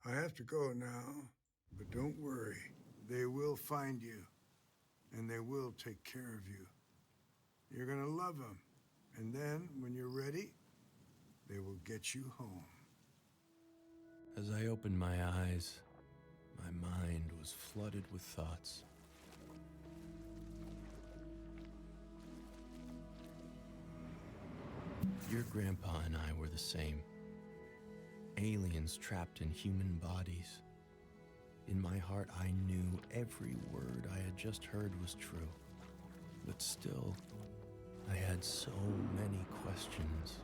I have to go now, but don't worry. They will find you, and they will take care of you. You're gonna love them, and then, when you're ready, they will get you home. As I opened my eyes, my mind was flooded with thoughts. Your grandpa and I were the same. Aliens trapped in human bodies. In my heart, I knew every word I had just heard was true. But still, I had so many questions.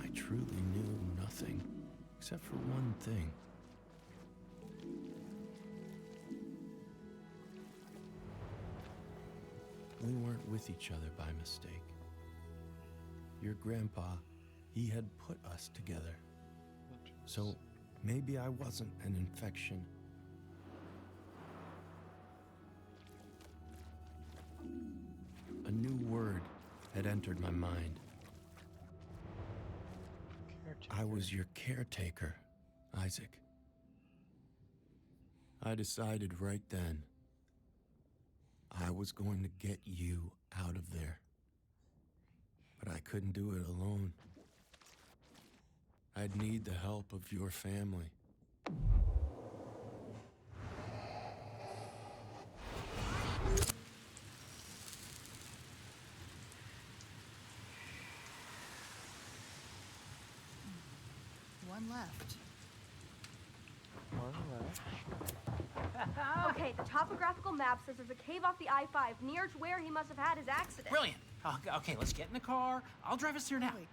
I truly knew nothing, except for one thing. We weren't with each other by mistake. Your grandpa, he had put us together. So maybe I wasn't an infection. A new word had entered my mind. I was your caretaker, Isaac. I decided right then I was going to get you out of there. But I couldn't do it alone. I'd need the help of your family. One left. Okay, the topographical map says there's a cave off the I-5 near to where he must have had his accident. Brilliant. Okay, let's get in the car. I'll drive us there now. Wait,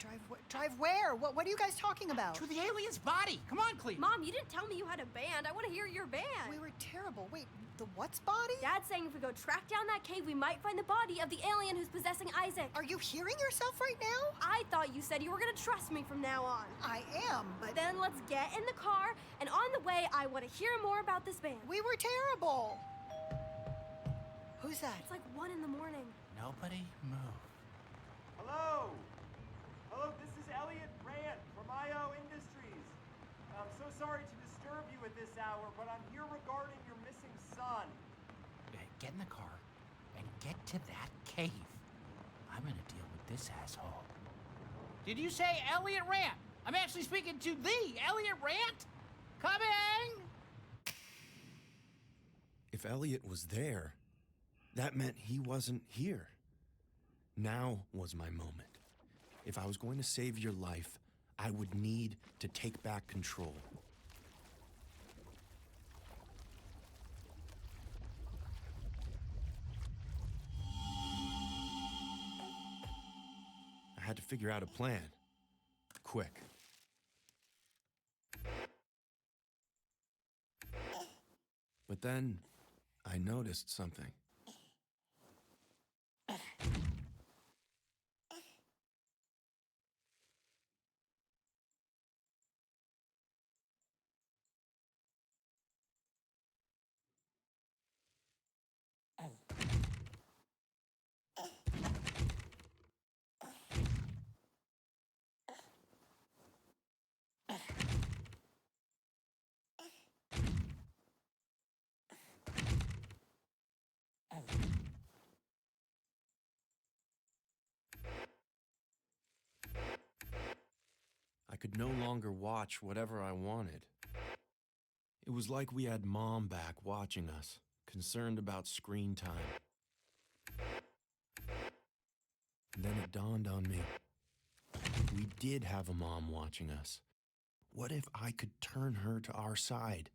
drive where? What are you guys talking about? To the alien's body. Come on, Cleve. Mom, you didn't tell me you had a band. I want to hear your band. We were terrible. Wait, the what's body? Dad's saying if we go track down that cave, we might find the body of the alien who's possessing Isaac. Are you hearing yourself right now? I thought you said you were going to trust me from now on. I am, but... Then let's get in the car, and on the way, I want to hear more about this band. We were terrible. Who's that? It's like 1 in the morning. Nobody move. Hello! Hello, this is Elliot Rand from IO Industries. I'm so sorry to disturb you at this hour, but I'm here regarding your missing son. Get in the car and get to that cave. I'm gonna deal with this asshole. Did you say Elliot Rand? I'm actually speaking to the Elliot Rand. Coming! If Elliot was there, that meant he wasn't here. Now was my moment. If I was going to save your life, I would need to take back control. I had to figure out a plan. Quick. But then, I noticed something. I could no longer watch whatever I wanted. It was like we had Mom back watching us, concerned about screen time. And then it dawned on me. We did have a mom watching us. What if I could turn her to our side?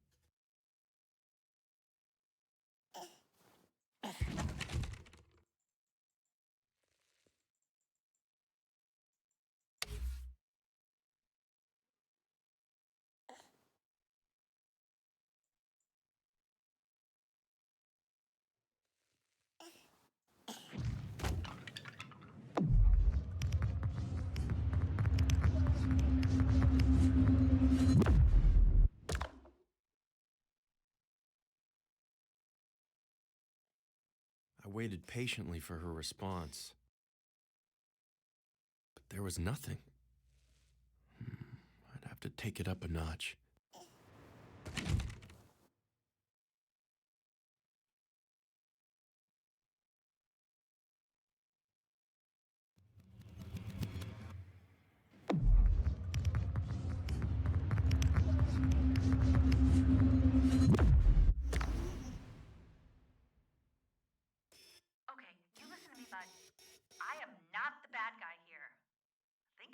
I waited patiently for her response. But there was nothing. I'd have to take it up a notch. Okay, you listen to me, bud. I am not the bad guy here. I think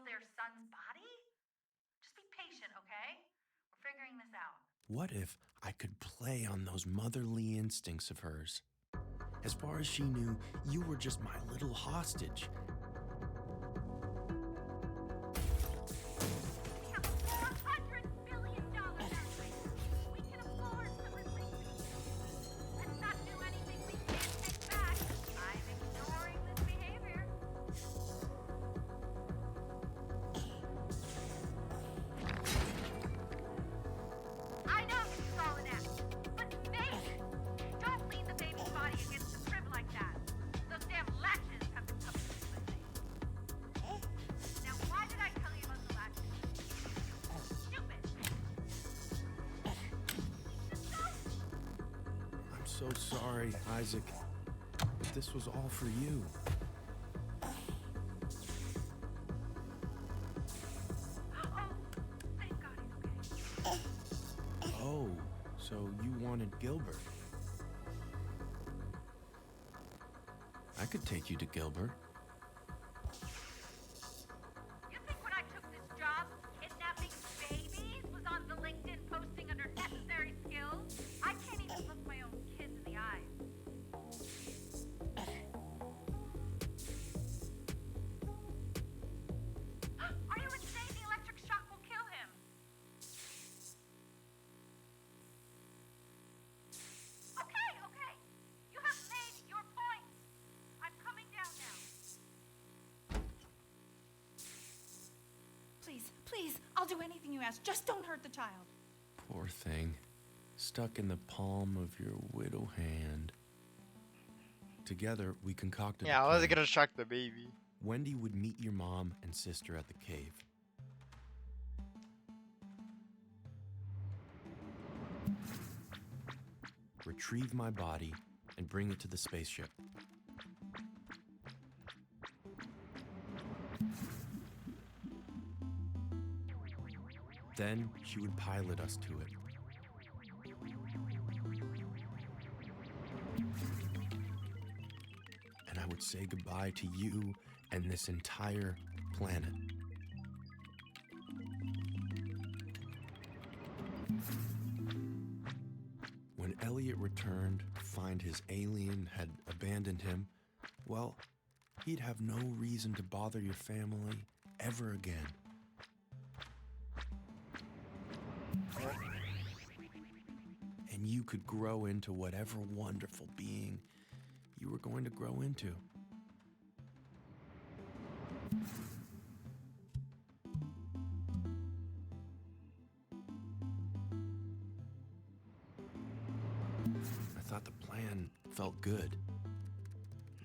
steal their son's body? Just be patient, okay? We're figuring this out. What if I could play on those motherly instincts of hers? As far as she knew, you were just my little hostage. We have a $400 billion factory. We can afford to release it. Let's not do anything we can't take back. I'm ignoring this behavior. I know this is all an act, but fake. Don't lean the baby's body against the crib like that. Those damn latches have been coming lately. Now, why did I tell you about the latches? Stupid. I'm so sorry, Isaac. But this was all for you. Oh, so you wanted Gilbert. I could take you to Gilbert. You think when I took this job, kidnapping babies was on the LinkedIn posting under necessary skills? I can't even look my own kids in the eyes. Are you insane? The electric shock will kill him. Okay. You have made your point. I'm coming down now. Please, I'll do anything you ask. Just don't hurt the child. Poor thing. Stuck in the palm of your widow hand. Together, we concocted Yeah, a I wasn't plan. gonna shock the baby. Wendy would meet your mom and sister at the cave. Retrieve my body and bring it to the spaceship. Then she would pilot us to it. And I would say goodbye to you and this entire planet. When Elliot returned to find his alien had abandoned him, well, he'd have no reason to bother your family ever again. And you could grow into whatever wonderful being you were going to grow into. I thought the plan felt good.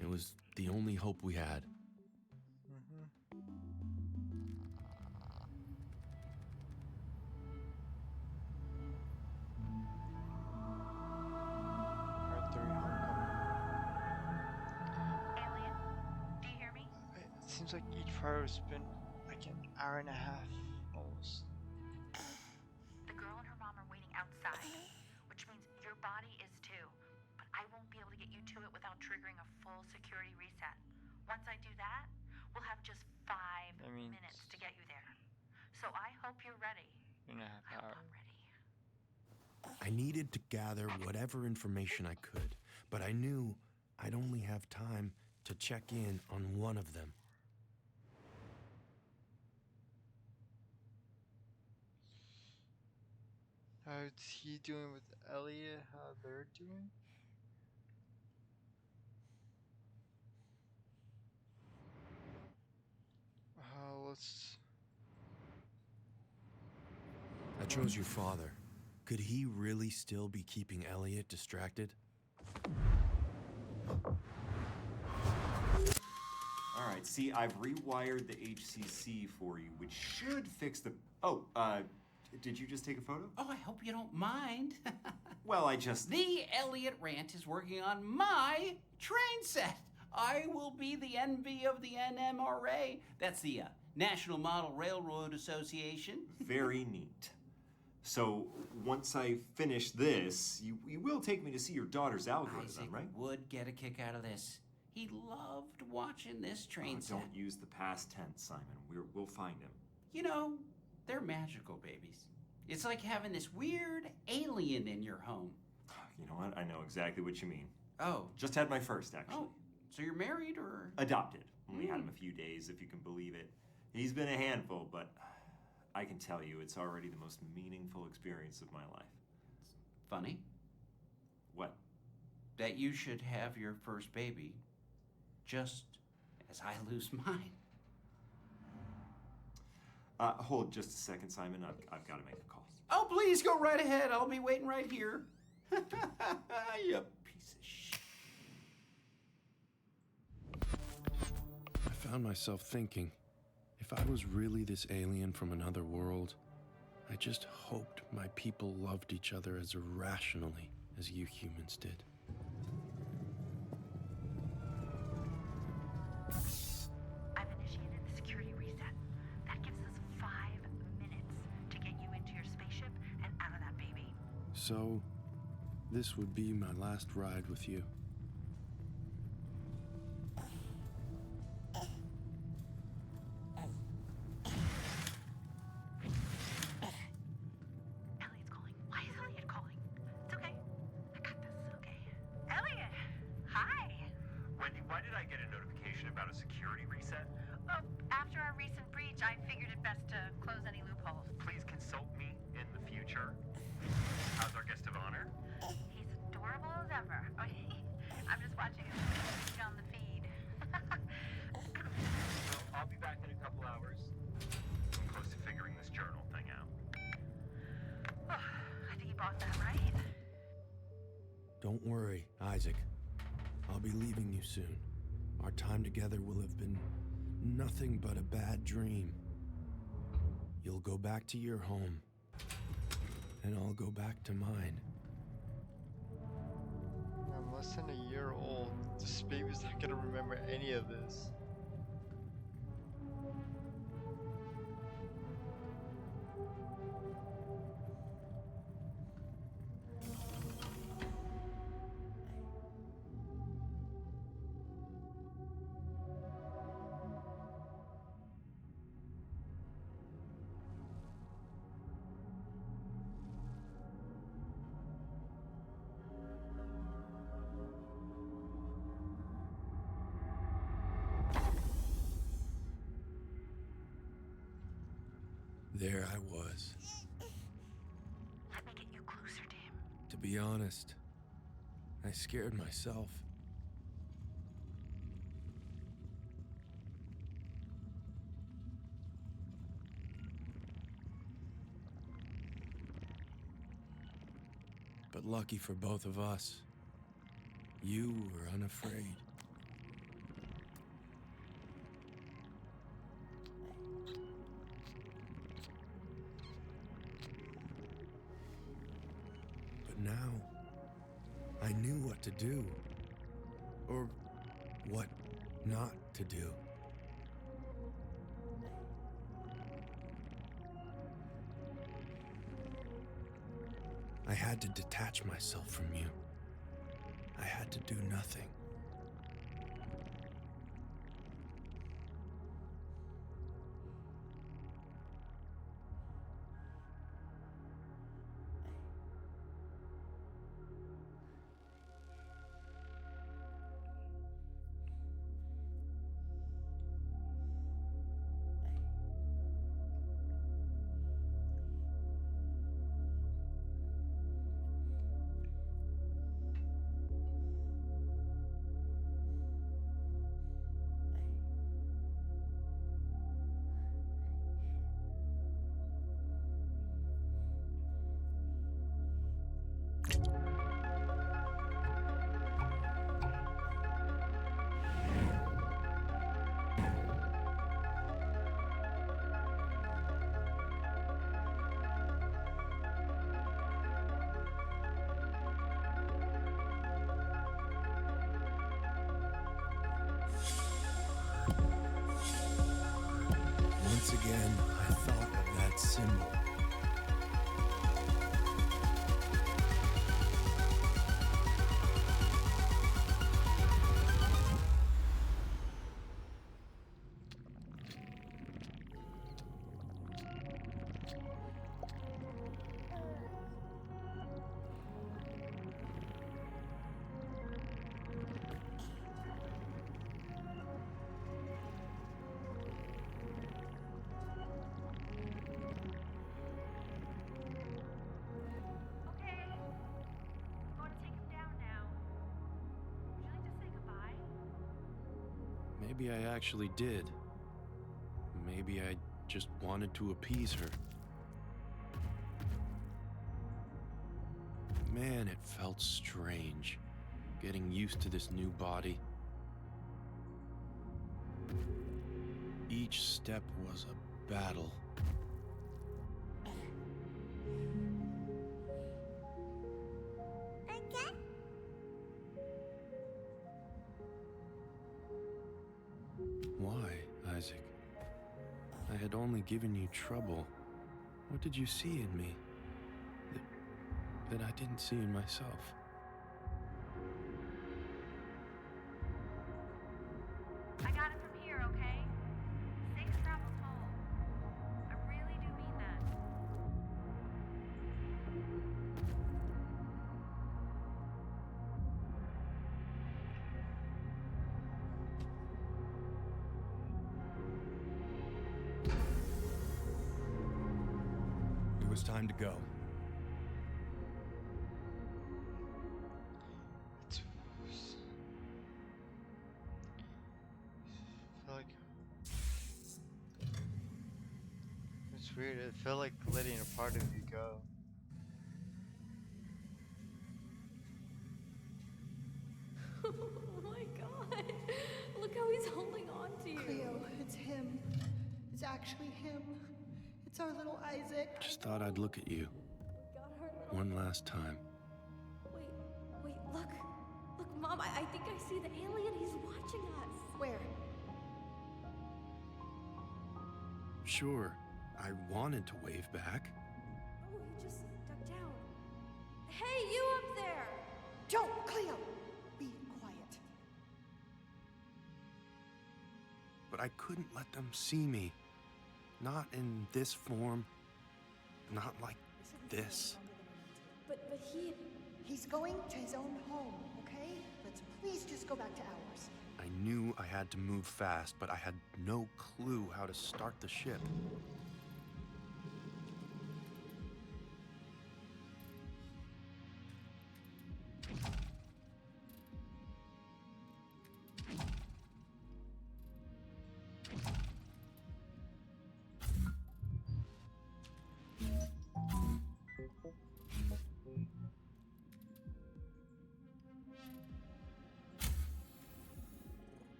It was the only hope we had. Alien, do you hear me? It seems like each part has been like an hour and a half almost. The girl and her mom are waiting outside, which means your body is too. But I won't be able to get you to it without triggering a full security reset. Once I do that, we'll have just 5 minutes to get you there. So I hope you're ready. 2.5 hours. I needed to gather whatever information I could, but I knew I'd only have time to check in on one of them. How's he doing with Elliot? How they're doing? Let's. I chose your father. Could he really still be keeping Elliot distracted? All right, see, I've rewired the HCC for you, which should fix the... Oh, did you just take a photo? Oh, I hope you don't mind. Well, I just... The Elliot Rant is working on my train set. I will be the envy of the NMRA. That's the National Model Railroad Association. Very neat. So, once I finish this, you will take me to see your daughter's algorithm, Isaac right? would get a kick out of this. He loved watching this train set. Don't use the past tense, Simon. We'll find him. You know, they're magical babies. It's like having this weird alien in your home. You know what? I know exactly what you mean. Oh. Just had my first, actually. Oh, so you're married or? Adopted. Only had him a few days, if you can believe it. He's been a handful, but I can tell you it's already the most meaningful experience of my life. Funny. What? That you should have your first baby just as I lose mine. Hold just a second, Simon. I've got to make a call. Oh, please go right ahead. I'll be waiting right here. You piece of shit. I found myself thinking, if I was really this alien from another world, I just hoped my people loved each other as irrationally as you humans did. I've initiated the security reset. That gives us 5 minutes to get you into your spaceship and out of that baby. So, this would be my last ride with you. Elliot's calling. Why is Elliot calling? It's okay. I got this, okay? Elliot! Hi! Wendy, why did I get a notification about a security reset? Oh, after our recent breach, I figured it best to close any loopholes. Please consult me in the future. How's our guest of honor? He's adorable as ever. I'm just watching him on the feed. Well, I'll be back in a couple hours. I'm close to figuring this journal thing out. I think you bought that, right? Don't worry, Isaac. I'll be leaving you soon. Our time together will have been nothing but a bad dream. You'll go back to your home, and I'll go back to mine. I'm less than a year old. This baby's not gonna remember any of this. There I was. Let me get you closer to him. To be honest, I scared myself. But lucky for both of us, you were unafraid. But now, I knew what to do. Or what not to do. I had to detach myself from you. I had to do nothing. Maybe I actually did. Maybe I just wanted to appease her. Man, it felt strange, getting used to this new body. Each step was a battle. Why, Isaac? I had only given you trouble. What did you see in me that I didn't see in myself? I got it from here, okay? Safe travels home. I really do mean that. It was time to go. It's weird. It felt like letting a part of you go. Oh my god. Look how he's holding on to you. Cleo, it's him. It's actually him. It's our little Isaac. Just thought I'd look at you. One last time. Wait, look. Look, Mom, I think I see the alien. He's watching us. Where? Sure, I wanted to wave back. Oh, he just ducked down. Hey, you up there! Don't, Cleo! Be quiet. But I couldn't let them see me. Not in this form. Not like this. But He's going to his own home, okay? Let's please just go back to ours. I knew I had to move fast, but I had no clue how to start the ship.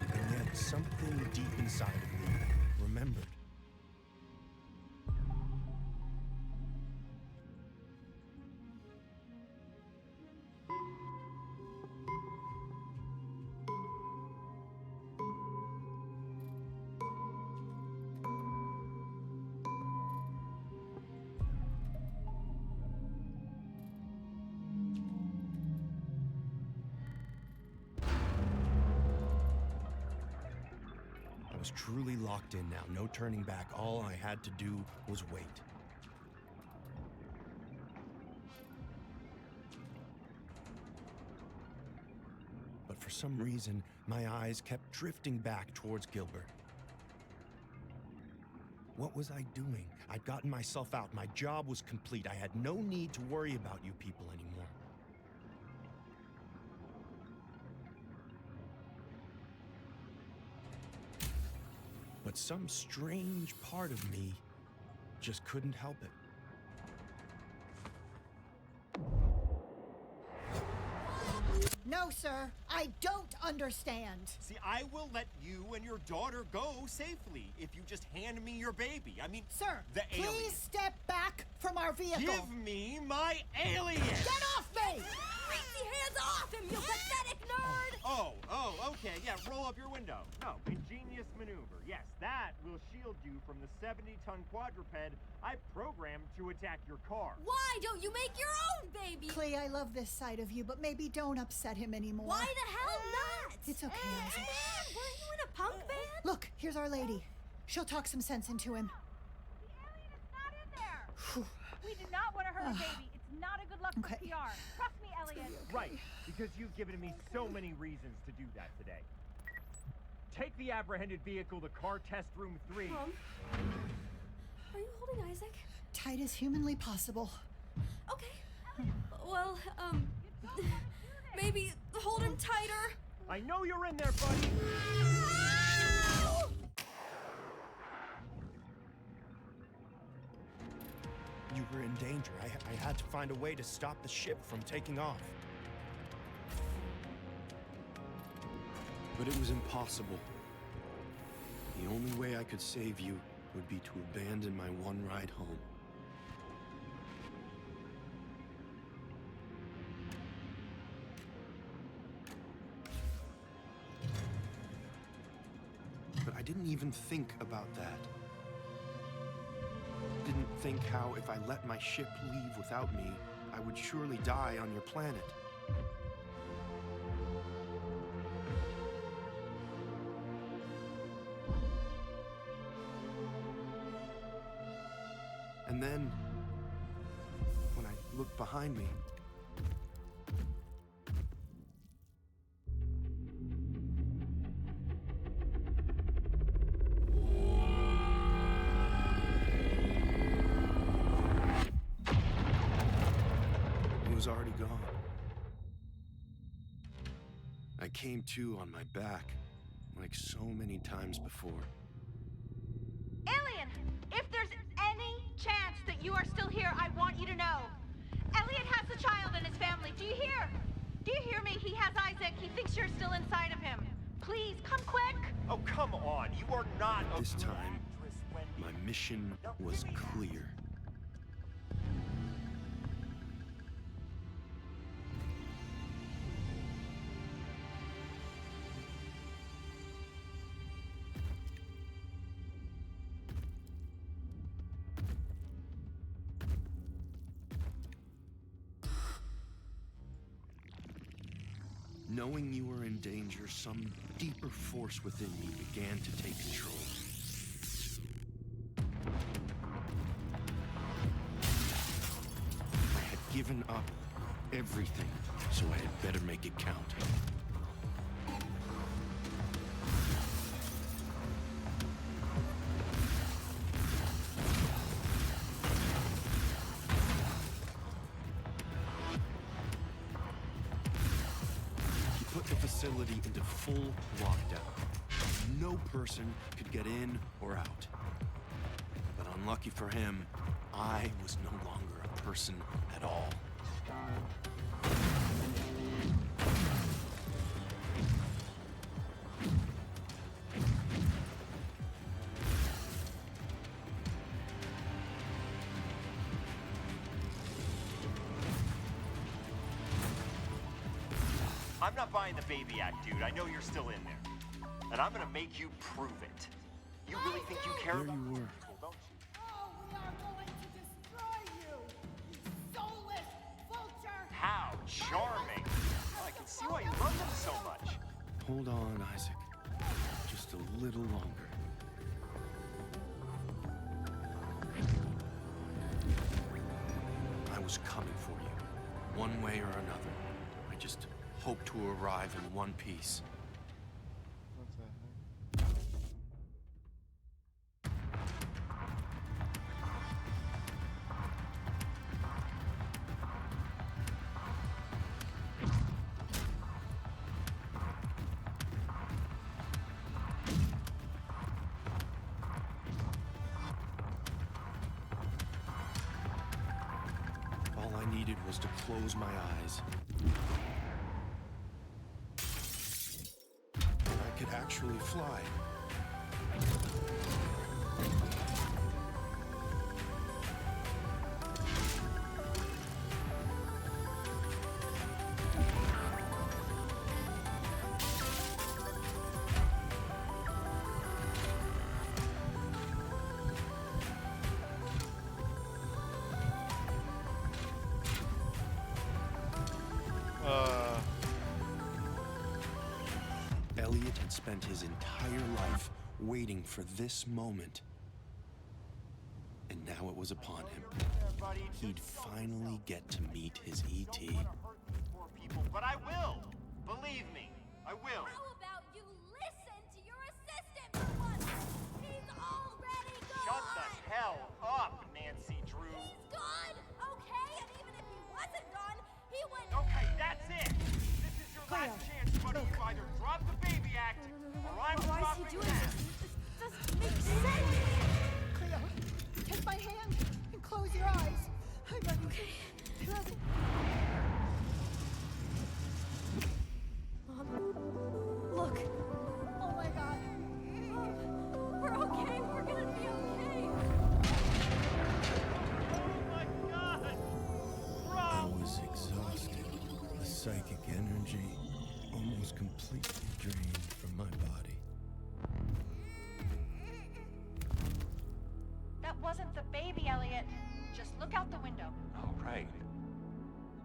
And yet something deep inside of me remembered. I was truly locked in now, no turning back. All I had to do was wait. But for some reason, my eyes kept drifting back towards Gilbert. What was I doing? I'd gotten myself out. My job was complete. I had no need to worry about you people anymore. But some strange part of me just couldn't help it. No, sir. I don't understand. See, I will let you and your daughter go safely if you just hand me your baby. I mean, sir, the alien. Please step back from our vehicle. Give me my alien! Get off me! Crazy hands off him, you pathetic nerd! Oh, okay, yeah, roll up your window. No, ingenious maneuver. Yes, that will shield you from the 70-ton quadruped I programmed to attack your car. Why don't you make your own baby? Clee, I love this side of you, but maybe don't upset him anymore. Why the hell not? It's okay, Isaac. Man, were you in a punk band? Look, here's Our Lady. She'll talk some sense into him. We do not want to hurt a baby. It's not a good look for PR. Trust me, Elliot. Right, because you've given me so many reasons to do that today. Take the apprehended vehicle to car test room 3. Mom? Are you holding Isaac? Tight as humanly possible. Okay. Well, maybe hold him tighter. I know you're in there, buddy! You were in danger. I had to find a way to stop the ship from taking off. But it was impossible. The only way I could save you would be to abandon my one ride home. But I didn't even think about that. Didn't think how if I let my ship leave without me, I would surely die on your planet. And then, when I looked behind me, it was already gone. I came to on my back, like so many times before. Alien, if there's any chance that you are still here, I want you to know. Elliot has a child and his family. Do you hear? Do you hear me? He has Isaac. He thinks you're still inside of him. Please, come quick. Oh, come on. You are not a This good time, actress, Wendy. my mission was clear. Knowing you were in danger, some deeper force within me began to take control. I had given up everything, so I had better make it count. Put the facility into full lockdown. No person could get in or out. But unlucky for him, I was no longer a person at all. I'm not buying the baby act, dude. I know you're still in there. And I'm gonna make you prove it. You really think you care There about you were. people, don't you? Oh, we are going to destroy you, you soulless vulture! How charming! Oh, I can see why you love them so much. Hold on, Isaac. Just a little longer. I was coming for you, one way or another. I just hoped to arrive in one piece. All I needed was to close my eyes. I could actually fly. Elliot had spent his entire life waiting for this moment. And now it was upon him. He'd finally get to meet his E.T. But I will! Believe me, I will! How about you listen to your assistant for once? He's already gone! Shut the hell up, Nancy Drew! He's gone, okay? And even if he wasn't gone, he wouldn't... Okay, that's it! This is your last chance, buddy. You either drop the baby act, or I'm Why is dropping he doing that! this? This doesn't make sense! Cleo, take my hand and close your eyes. I'm ready. Okay. Mom, look. Oh my God. Mom, we're okay. We're gonna be okay. Oh my God! I was exhausted. The psychic energy almost completely drained from my body. That wasn't the baby, Elliot. Just look out the window. Oh, right.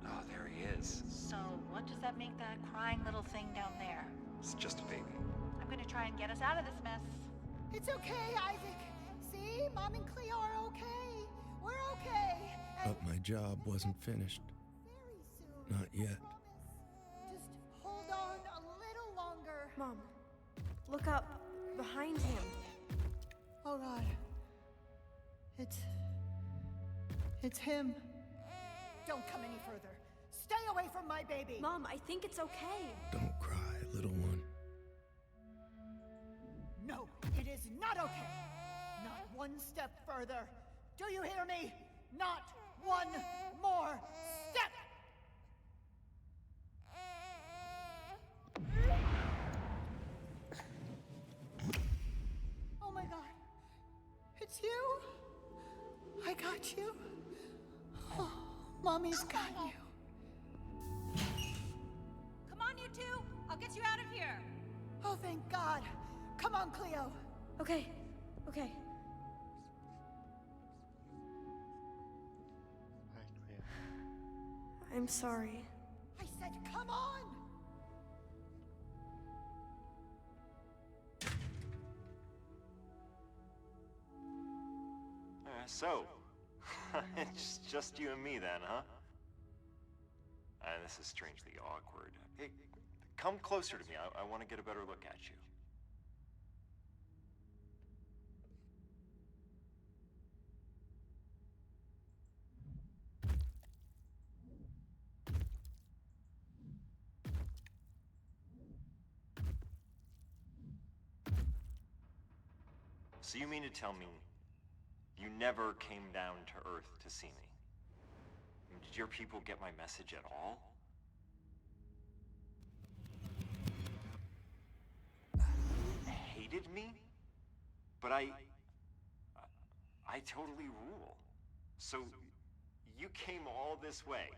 Oh, there he is. So, what does that make that crying little thing down there? It's just a baby. I'm gonna try and get us out of this mess. It's okay, Isaac. See, Mom and Cleo are okay. We're okay. And But my job wasn't finished. very soon. Not yet. Just hold on a little longer. Mom, look up behind him. Oh God. It's him. Don't come any further. Stay away from my baby. Mom, I think it's okay. Don't cry, little one. No, it is not okay. Not one step further. Do you hear me? Not one more step. Oh my God. It's you. I got you. Oh, Mommy's got you. Come on, you two. I'll get you out of here. Oh, thank God. Come on, Cleo. Okay, okay. Hi, Cleo. I'm sorry. I said, come on. So, it's just you and me then, huh? This is strangely awkward. Hey, come closer to me. I want to get a better look at you. So you mean to tell me you never came down to Earth to see me? Did your people get my message at all? Hated me? But I totally rule. So you came all this way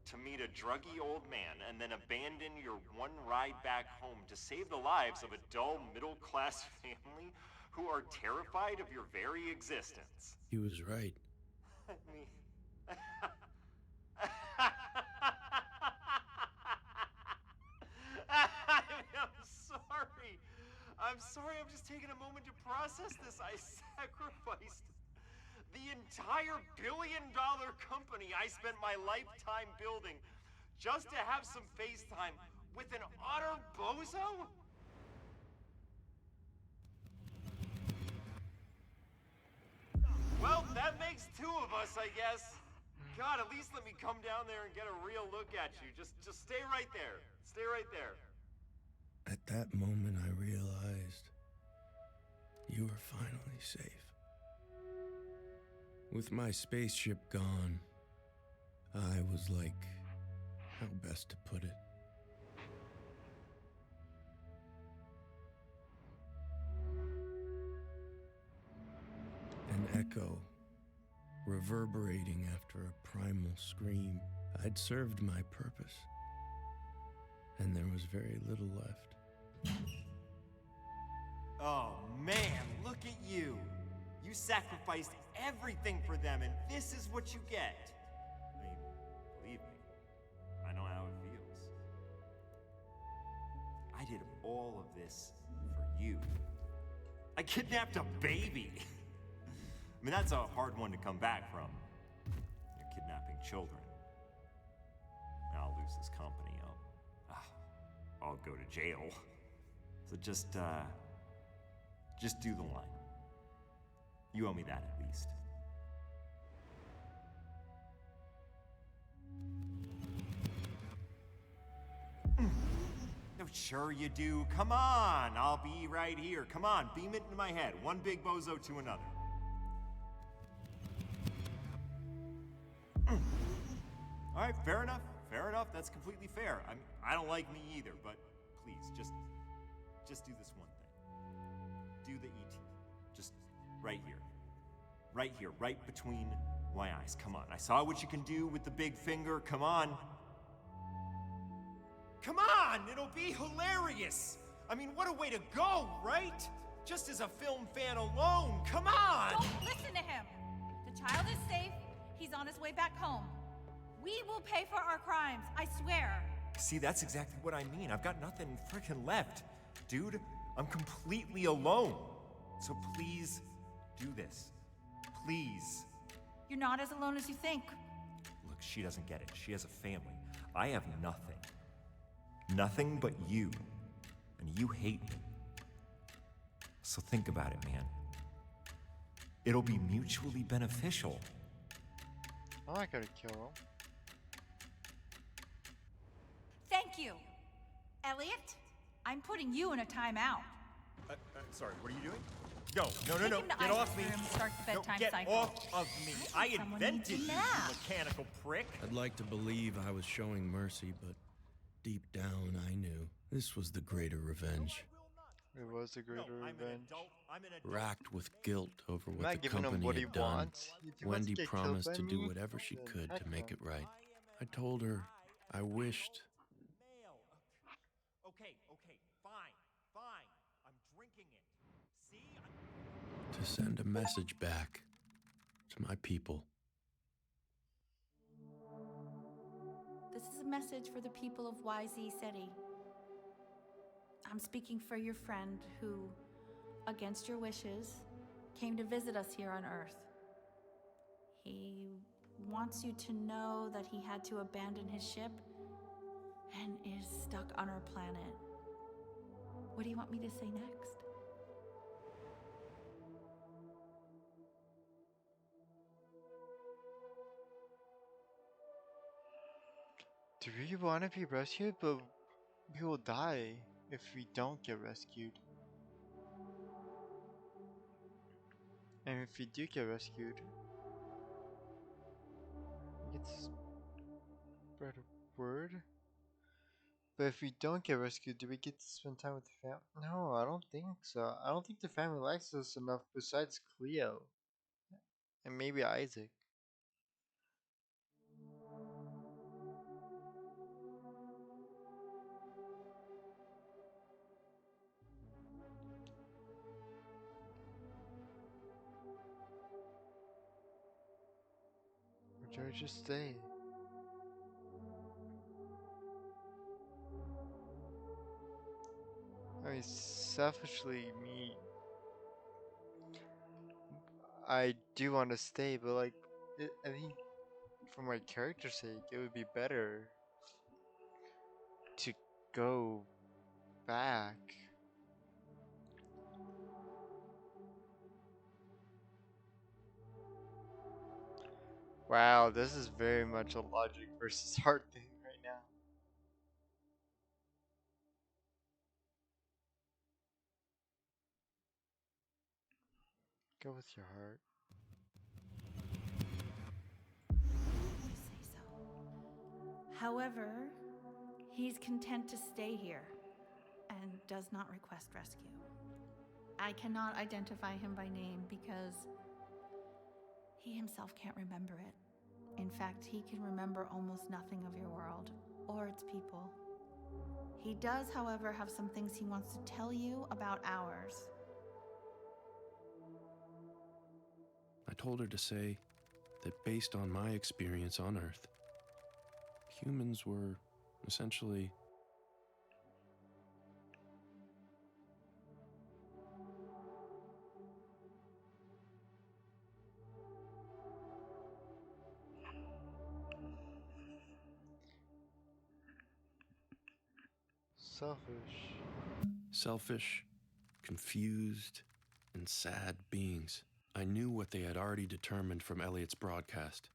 to meet a druggy old man and then abandon your one ride back home to save the lives of a dull middle-class family who are terrified of your very existence. He was right. I mean... I'm sorry, I'm just taking a moment to process this. I sacrificed the entire billion-dollar company I spent my lifetime building just to have some FaceTime with an utter bozo? Well, that makes two of us, I guess. God, at least let me come down there and get a real look at you. Just stay right there. Stay right there. At that moment, I realized you were finally safe. With my spaceship gone, I was like, how best to put it? An echo, reverberating after a primal scream. I'd served my purpose, and there was very little left. Oh man, look at you. You sacrificed everything for them, and this is what you get. I mean, believe me, I know how it feels. I did all of this for you. I kidnapped a baby. I mean, that's a hard one to come back from. You're kidnapping children. I'll lose this company. I'll go to jail. So just do the line. You owe me that at least. No, sure you do. Come on, I'll be right here. Come on, beam it into my head. One big bozo to another. All right, fair enough. Fair enough. That's completely fair. I don't like me either, but please, just do this one thing. Do the ET. Just right here. Right here, right between my eyes. Come on. I saw what you can do with the big finger. Come on. Come on! It'll be hilarious! I mean, what a way to go, right? Just as a film fan alone. Come on! Don't listen to him. The child is safe. He's on his way back home. We will pay for our crimes, I swear. See, that's exactly what I mean. I've got nothing freaking left. Dude, I'm completely alone. So please do this. Please. You're not as alone as you think. Look, she doesn't get it. She has a family. I have nothing. Nothing but you. And you hate me. So think about it, man. It'll be mutually beneficial. I'm not gonna kill him. Thank you. Elliot, I'm putting you in a timeout. Sorry, what are you doing? No. Take him to Get Isaac's off me. room and start the No, bedtime get cycle. off of me. I someone invented needs you, a you nap. mechanical prick. I'd like to believe I was showing mercy, but deep down I knew this was the greater revenge. It was a greater revenge. Racked with guilt over I'm what not the giving him company what he had done, wants. If he wants to Wendy get killed promised by to do me, whatever she then could heck to make no. it right. I told her I wished Okay, fine. I'm drinking it. See? to send a message back to my people. This is a message for the people of YZ City. I'm speaking for your friend who, against your wishes, came to visit us here on Earth. He wants you to know that he had to abandon his ship and is stuck on our planet. What do you want me to say next? Do we want to be rescued? But we will die if we don't get rescued. And if we do get rescued, we get to spread a word. But if we don't get rescued, do we get to spend time with the family? No, I don't think so. I don't think the family likes us enough besides Cleo. And maybe Isaac. Or do I just stay? I mean, selfishly, I do want to stay, but like, I think for my character's sake, it would be better to go back. Wow, this is very much a logic versus heart thing right now. Go with your heart. You say so. However, he's content to stay here and does not request rescue. I cannot identify him by name because he himself can't remember it. In fact, he can remember almost nothing of your world or its people. He does, however, have some things he wants to tell you about ours. I told her to say that based on my experience on Earth, humans were essentially Selfish. Selfish, confused, and sad beings. I knew what they had already determined from Elliot's broadcast,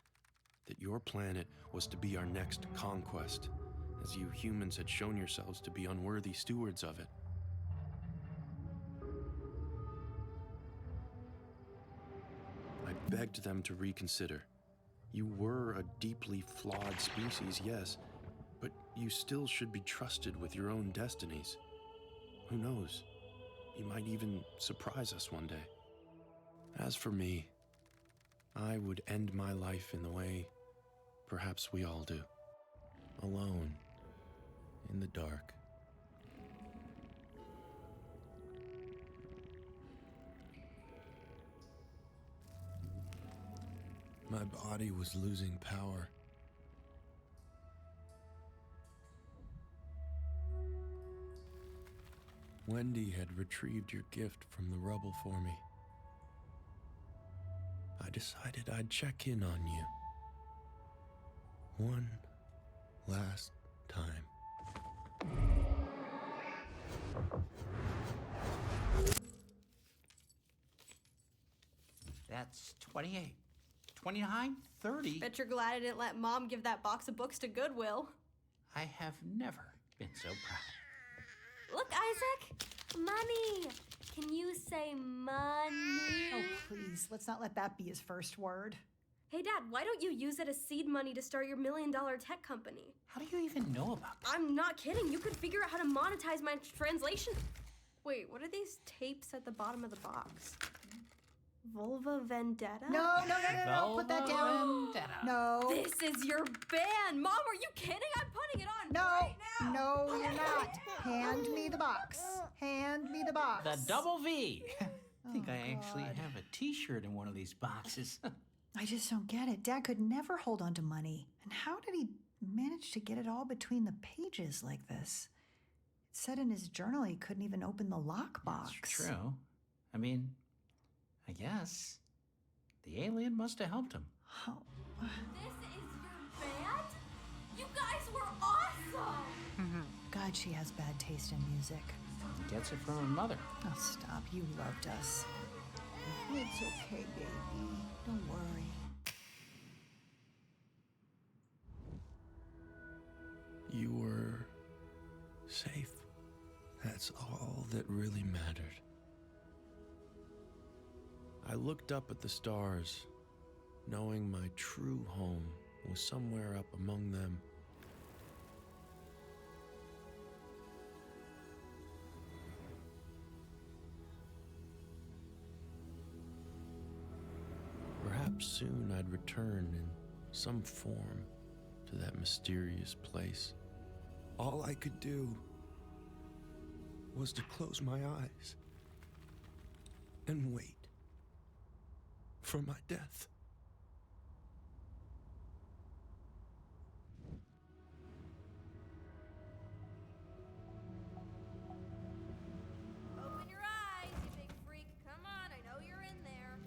that your planet was to be our next conquest, as you humans had shown yourselves to be unworthy stewards of it. I begged them to reconsider. You were a deeply flawed species, yes, but you still should be trusted with your own destinies. Who knows? You might even surprise us one day. As for me, I would end my life in the way perhaps we all do. Alone, in the dark. My body was losing power. Wendy had retrieved your gift from the rubble for me. I decided I'd check in on you. One last time. That's 28. 29, 30. Bet you're glad I didn't let Mom give that box of books to Goodwill. I have never been so proud. Look, Isaac! Money! Can you say money? Oh, please, let's not let that be his first word. Hey, Dad, why don't you use it as seed money to start your $1 million tech company? How do you even know about that? I'm not kidding. You could figure out how to monetize my translation. Wait, what are these tapes at the bottom of the box? Vulva Vendetta? No. Put that down. No. This is your band. Mom, are you kidding? I'm putting it on right now. No, you're not. Hand me the box. Hand me the box. The double V. I think I actually have a t-shirt in one of these boxes. I just don't get it. Dad could never hold on to money. And how did he manage to get it all between the pages like this? It said in his journal he couldn't even open the lockbox. That's true. I mean, I guess the alien must have helped him. Oh. This is your band? You guys were awesome! God, she has bad taste in music. Gets it from her mother. Oh, stop. You loved us. It's okay, baby. Don't worry. You were safe. That's all that really mattered. I looked up at the stars, knowing my true home was somewhere up among them. Perhaps soon I'd return in some form to that mysterious place. All I could do was to close my eyes and wait for my death. Open your eyes, you big freak. Come on, I know you're in there.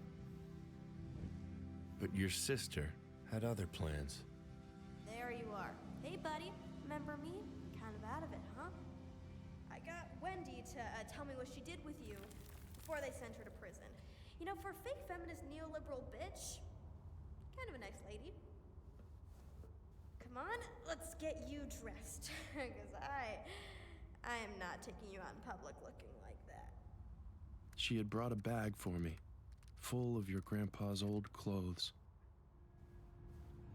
But your sister had other plans. There you are. Hey, buddy. Remember me? Kind of out of it, huh? I got Wendy to tell me what she did with you before they sent her to prison. You know, for a fake feminist neoliberal bitch, kind of a nice lady. Come on, let's get you dressed. Because I am not taking you out in public looking like that. She had brought a bag for me, full of your grandpa's old clothes.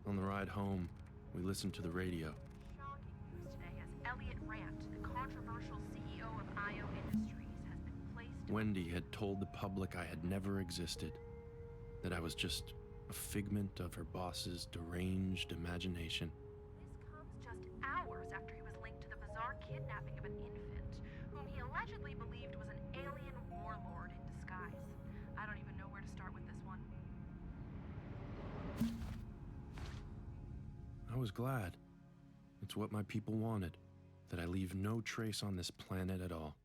On the ride home, we listened to the radio. Shocking news today as Elliot Rand, the controversial CEO of IO Industries, has been placed. Wendy had told the public I had never existed, that I was just a figment of her boss's deranged imagination. This comes just hours after he was linked to the bizarre kidnapping of an infant, whom he allegedly believed was an alien warlord in disguise. I don't even know where to start with this one. I was glad. It's what my people wanted, that I leave no trace on this planet at all.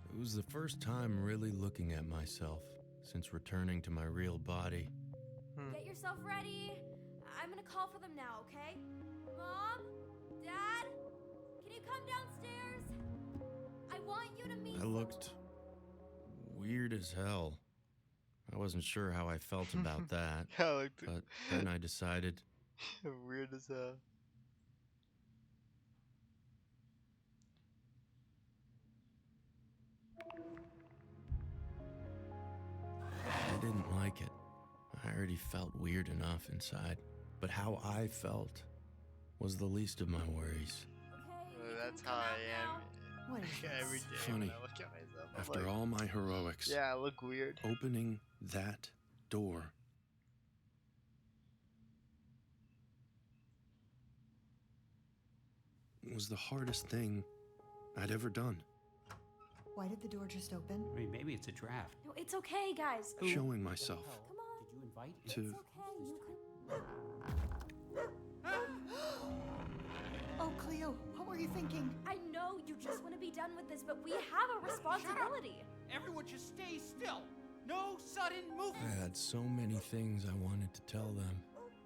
It was the first time really looking at myself since returning to my real body. Get yourself ready. I'm gonna call for them now, okay? Mom? you to me. I looked weird as hell. I wasn't sure how I felt about that, but then I decided. Weird as hell. I didn't like it. I already felt weird enough inside, but how I felt was the least of my worries. That's how I am. What is every this? day Funny. when I look at myself. I'm After like, all my heroics, yeah, I look weird. opening that door was the hardest thing I'd ever done. Why did the door just open? I mean, maybe it's a draft. No, it's okay, guys. Showing myself Come on. Did you invite to It's okay. You Oh, Cleo, what were you thinking? I know you just want to be done with this, but we have a responsibility. Everyone just stay still. No sudden movement. I had so many things I wanted to tell them.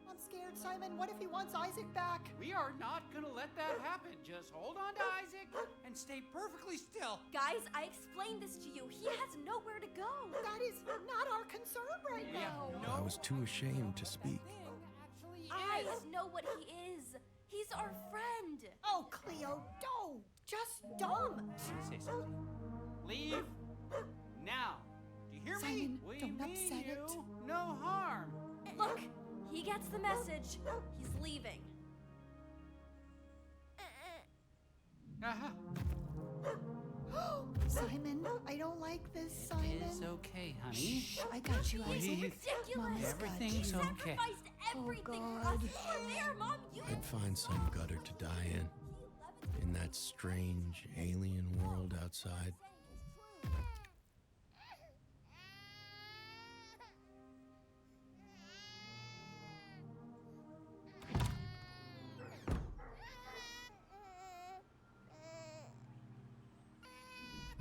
I'm scared, Simon. What if he wants Isaac back? We are not gonna let that happen. Just hold on to Isaac and stay perfectly still. Guys, I explained this to you. He has nowhere to go. That is not our concern right now. I was too ashamed to speak. I know what he is. He's our friend. Oh, Cleo, don't. Just don't. Say something. Leave now. Do you hear Simon, me? We don't mean upset you it. no harm. Look, he gets the message. He's leaving. Uh-huh. Simon, I don't like this, Simon. It's okay, honey. Shh, I got you, He's Isaac. ridiculous. Mama's got Everything's you. okay. Sacrificed everything for us. You were there, Mom. You I'd find some gutter to die in that strange alien world outside.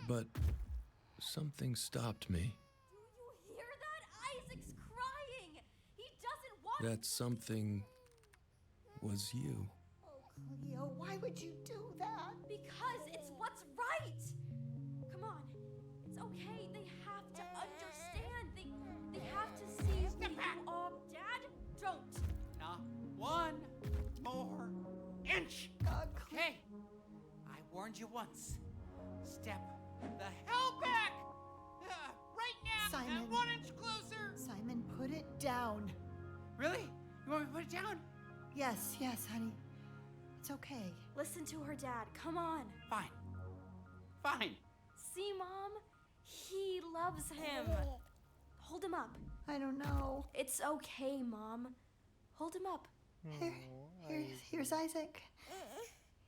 But something stopped me. Do you hear that? Isaac's crying. He doesn't want. That something was you. Oh, Cleo, why would you do that? Because it's what's right. Come on. It's okay. They have to understand. They have to see who you are. Dad, don't. Not one more inch. Okay. I warned you once. Step the hell back! Right now! Simon. And 1 inch closer! Simon, put it down. Really? You want me to put it down? Yes, honey. It's okay. Listen to her, Dad. Come on. Fine. Fine. See, Mom? He loves him. Hold him up. I don't know. It's okay, Mom. Hold him up. Here's Isaac.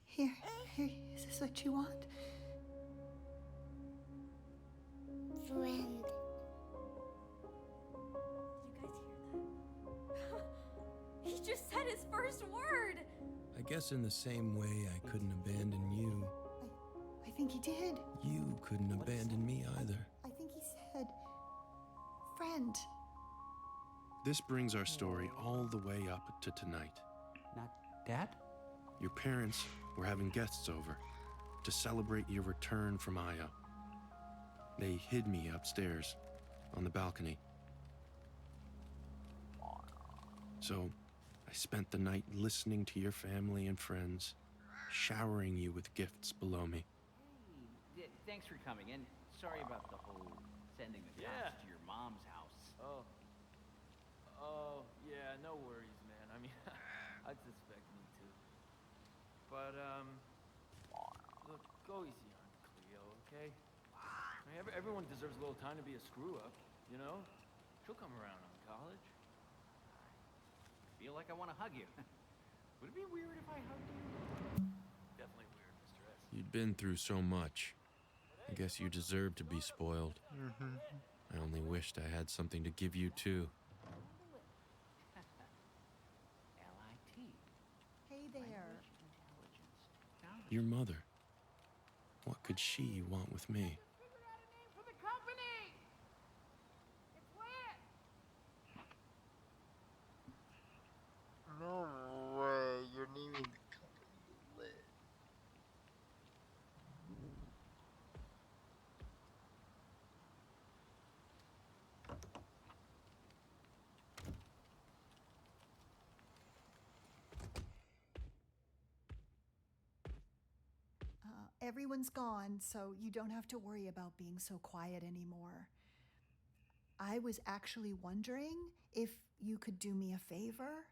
Here, is this what you want? Friend. Did you guys hear that? He just said his first word. I guess in the same way I couldn't abandon you, I think he did. you couldn't abandon me either. I think he said, friend. This brings our story all the way up to tonight. Not Dad? Your parents were having guests over to celebrate your return from Io. They hid me upstairs on the balcony. So I spent the night listening to your family and friends, showering you with gifts below me. Hey, thanks for coming in. Sorry about the whole sending the cops to your mom's house. Oh, yeah, no worries, man. I mean, I'd suspect me too. But, look, go easy on Cleo, okay? I mean, everyone deserves a little time to be a screw-up, you know? She'll come around on college. I feel like I want to hug you. Would it be weird if I hugged you? Definitely weird, Mr. S. You'd been through so much. I guess you deserve to be spoiled. I only wished I had something to give you too. L.I.T. Hey there. Your mother. What could she want with me? For the company! It's lit! No way. You're naming the company Lit. everyone's gone, so you don't have to worry about being so quiet anymore. I was actually wondering if you could do me a favor.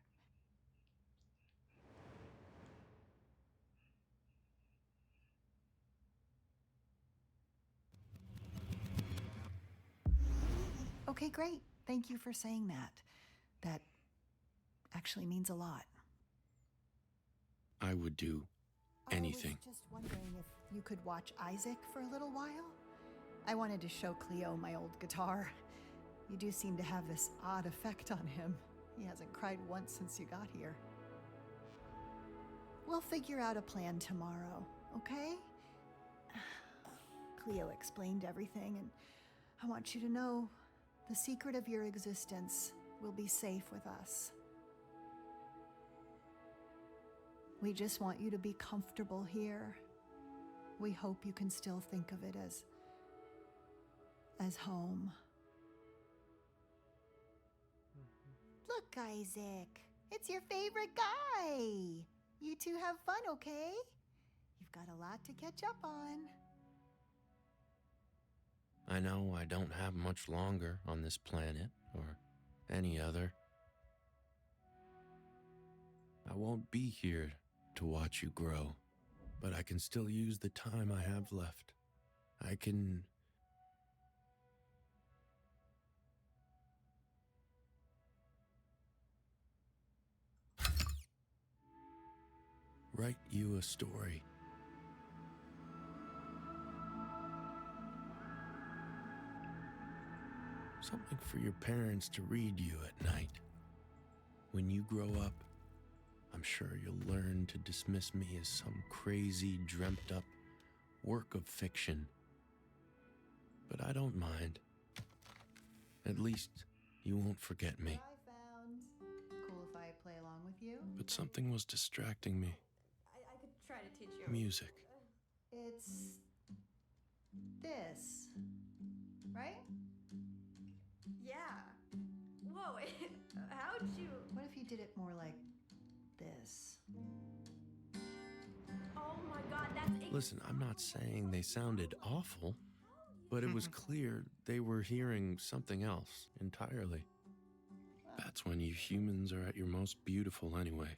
Okay, great. Thank you for saying that. That actually means a lot. I would do anything. I was just wondering if you could watch Isaac for a little while. I wanted to show Cleo my old guitar. You do seem to have this odd effect on him. He hasn't cried once since you got here. We'll figure out a plan tomorrow, okay? Cleo explained everything, and I want you to know the secret of your existence will be safe with us. We just want you to be comfortable here. We hope you can still think of it as home. Look, Isaac, it's your favorite guy. You two have fun, okay? You've got a lot to catch up on. I know I don't have much longer on this planet or any other. I won't be here to watch you grow, but I can still use the time I have left. I can write you a story. Something for your parents to read you at night. When you grow up, I'm sure you'll learn to dismiss me as some crazy, dreamt-up work of fiction. But I don't mind. At least you won't forget me. I found. Cool if I play along with you? But something was distracting me. I could try to teach you. Music. It's this, right? Yeah. Whoa, how'd you... What if you did it more like this? Oh my god, that's... Listen, I'm not saying they sounded awful, but it was clear they were hearing something else entirely. That's when you humans are at your most beautiful anyway.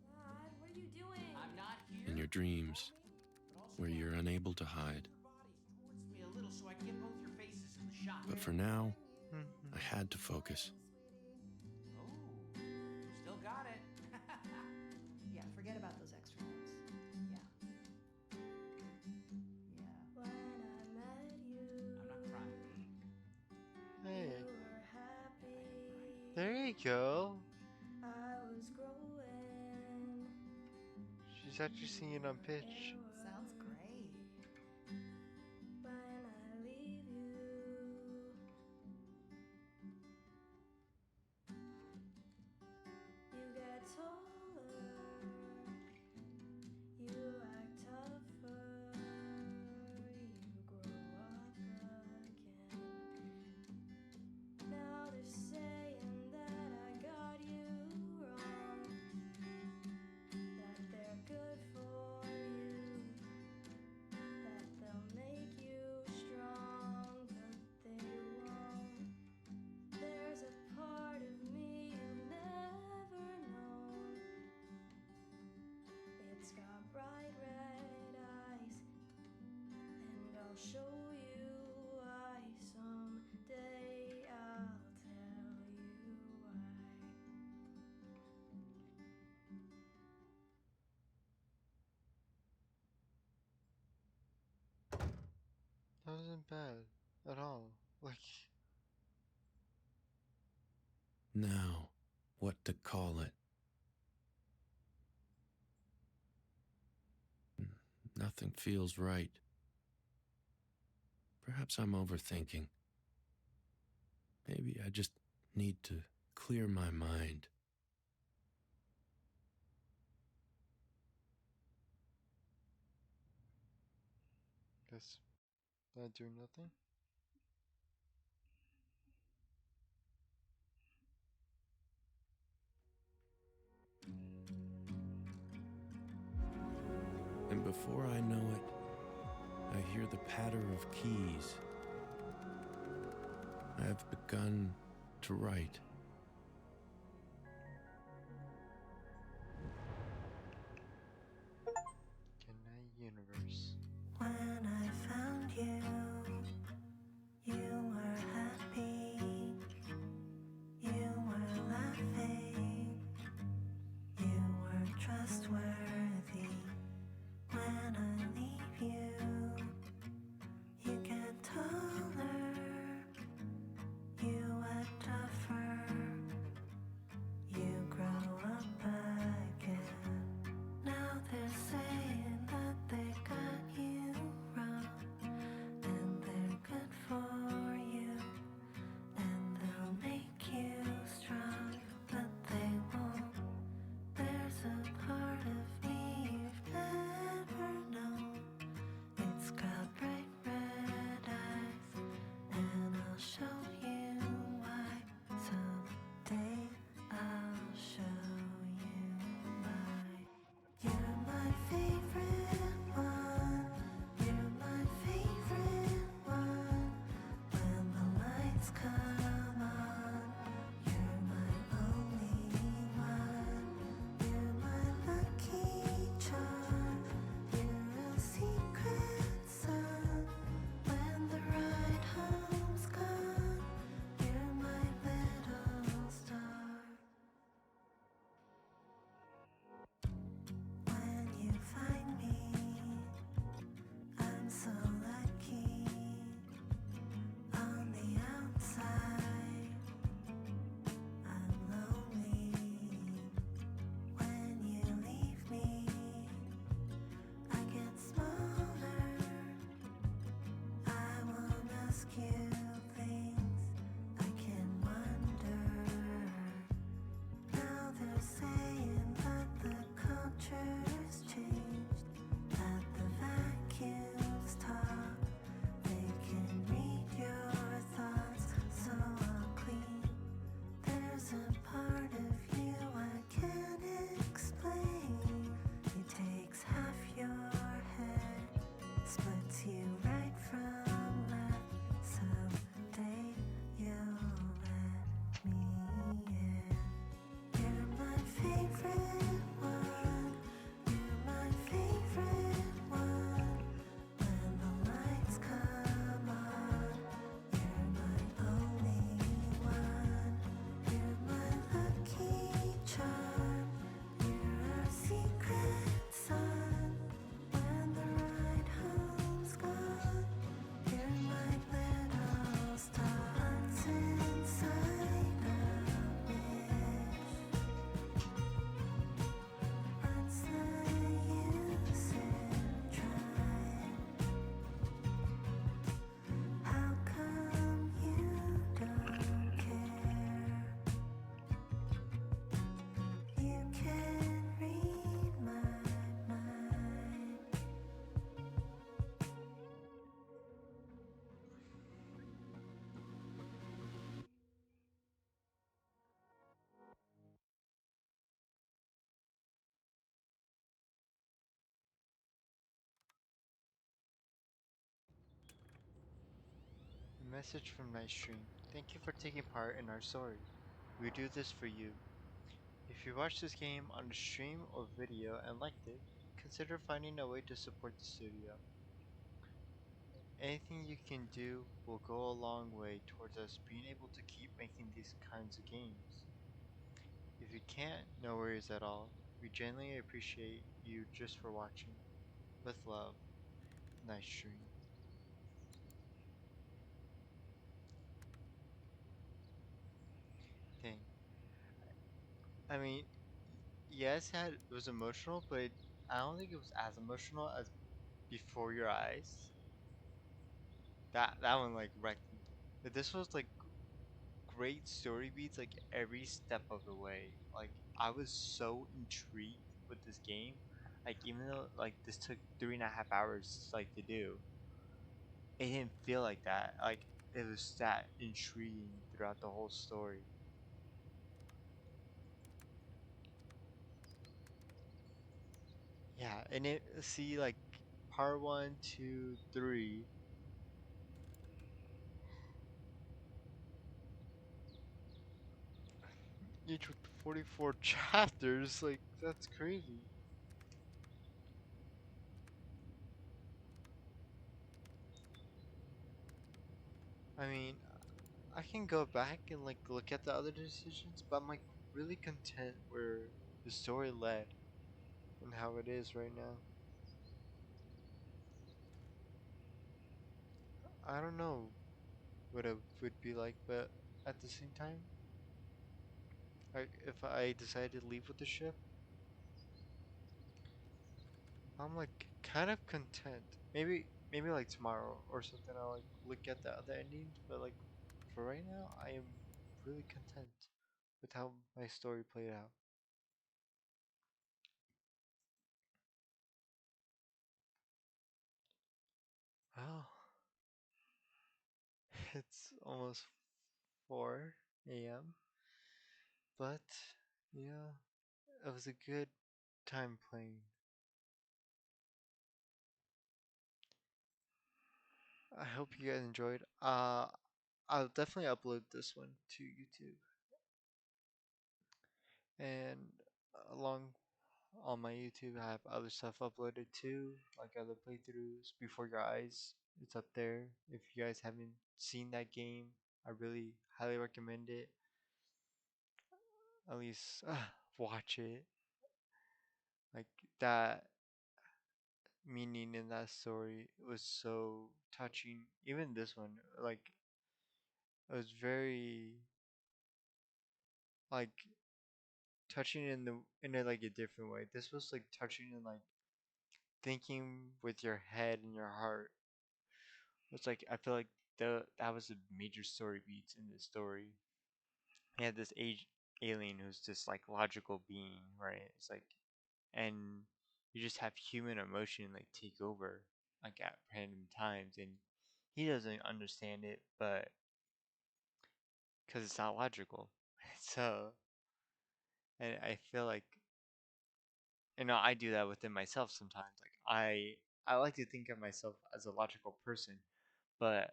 Dad, what are you doing? I'm not here. In your dreams, where you're unable to hide. Towards me a little so I can get both your faces in the shot. But for now, I had to focus. Oh, still got it. Yeah, forget about those extra notes. Yeah. Yeah. When I met you, I'm not crying. Hey, you were happy. there you go. I was growing. She's actually singing on pitch. Sounds great. When I leave you, you get taller. You act tougher. You grow up again. Now they're saying that I got you wrong. That they're good for you. That they'll make you strong, but they won't. There's a part of me you've never known. It's got bright red eyes, and I'll show you why. Someday I'll tell you why. That wasn't bad at all. Like, Now, what to call it? Nothing feels right. Perhaps I'm overthinking. Maybe I just need to clear my mind. guess I do nothing. And before I know it, I hear the patter of keys. I have begun to write. Goodnight, universe. When I found you, you were happy, you were laughing, you were trustworthy. When I leave you, you get taller, you act tougher, you grow up again. Now they're saying that they got you wrong, and they're good for you, and they'll make you strong, but they won't. There's a part of me you've never known. It's got bright red eyes, and I'll show you why. Someday I'll show you why. You're my favorite one. You're my favorite one. When the lights come on, you're my only one. You're my lucky charm. You're a secret sun. When the ride home's gone, you're my little star. When you find me, I'm so lucky. On the outside, I'm lonely. When you leave me, I get smaller. I won't ask you things I can wonder. Now they're saying that the culture's changed, that the vacuums talk. They can read your thoughts, so I'll clean. There's a part of you I can't explain. It takes half your head, splits you right from left. Someday you'll let me in. You're my favorite one. You're my favorite one. When the lights come on, you're my only one. You're my lucky charm. You're a secret sun. When the ride home's gone, you're my little star. What's inside of it? What's the use in trying? How come you don't care? You can read my mind. A message from Nightstream. Thank you for taking part in our story. We do this for you. If you watched this game on the stream or video and liked it, consider finding a way to support the studio. Anything you can do will go a long way towards us being able to keep making these kinds of games. If you can't, no worries at all. We genuinely appreciate you just for watching. With love, Nightstream. Dang. I mean, yes, it was emotional, but I don't think it was as emotional as Before Your Eyes. That one like wrecked me. But this was like great story beats like every step of the way. Like I was so intrigued with this game. Like even though like this took 3.5 hours like to do, it didn't feel like that. Like it was that intriguing throughout the whole story. Yeah, and it see like part 1, 2, 3. Each with 44 chapters, like, that's crazy. I mean, I can go back and like look at the other decisions, but I'm like really content where the story led and how it is right now. I don't know what it would be like, but at the same time, like if I decide to leave with the ship, I'm like kind of content. Maybe like tomorrow or something I'll like look at the other endings, but like for right now, I am really content with how my story played out. Well, it's almost 4 a.m. But yeah, it was a good time playing. I hope you guys enjoyed. I'll definitely upload this one to YouTube, and along on my YouTube, I have other stuff uploaded too, like other playthroughs. Before Your Eyes, it's up there. If you guys haven't seen that game, I really highly recommend it. At least watch it. Like that meaning in that story was so touching. Even this one, like it was very like touching in a like a different way. This was like touching in like thinking with your head and your heart. It's like I feel like that was a major story beats in this story. He had this alien who's this like logical being, right? It's like and you just have human emotion like take over like at random times, and he doesn't understand it, but because it's not logical. So, and I feel like, I do that within myself sometimes. Like I like to think of myself as a logical person, but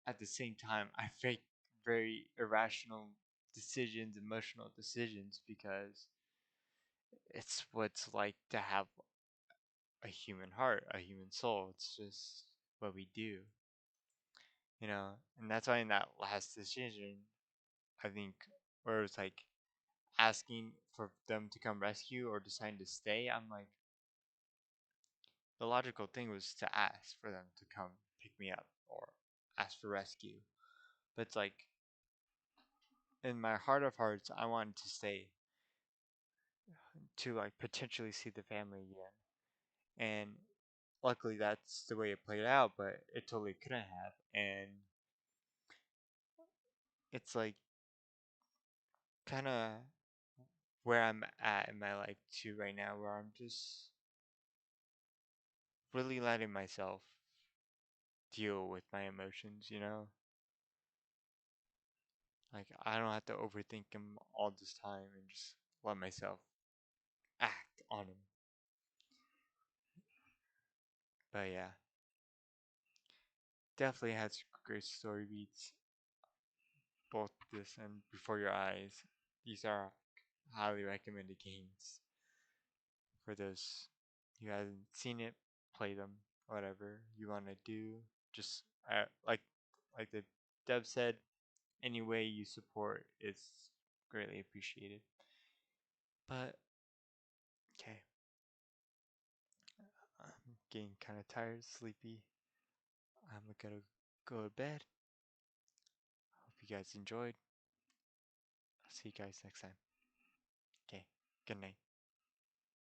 at the same time, I make very irrational decisions, emotional decisions, because it's what's like to have a human heart, a human soul. It's just what we do. And that's why in that last decision, I think, where it was like asking for them to come rescue or deciding to stay, I'm like, the logical thing was to ask for them to come pick me up or ask for rescue. But it's like, in my heart of hearts, I wanted to stay to like potentially see the family again. And luckily, that's the way it played out, but it totally couldn't have. And it's like kind of where I'm at in my life too right now, where I'm just really letting myself deal with my emotions. Like, I don't have to overthink them all this time and just let myself act on them. But yeah, definitely has great story beats. Both this and Before Your Eyes. These are highly recommended games for those who haven't seen it. Play them, whatever you want to do. Just like the dev said, any way you support is greatly appreciated. But okay, I'm getting kind of tired, sleepy. I'm gonna go to bed. Hope you guys enjoyed. I'll see you guys next time. Okay, good night.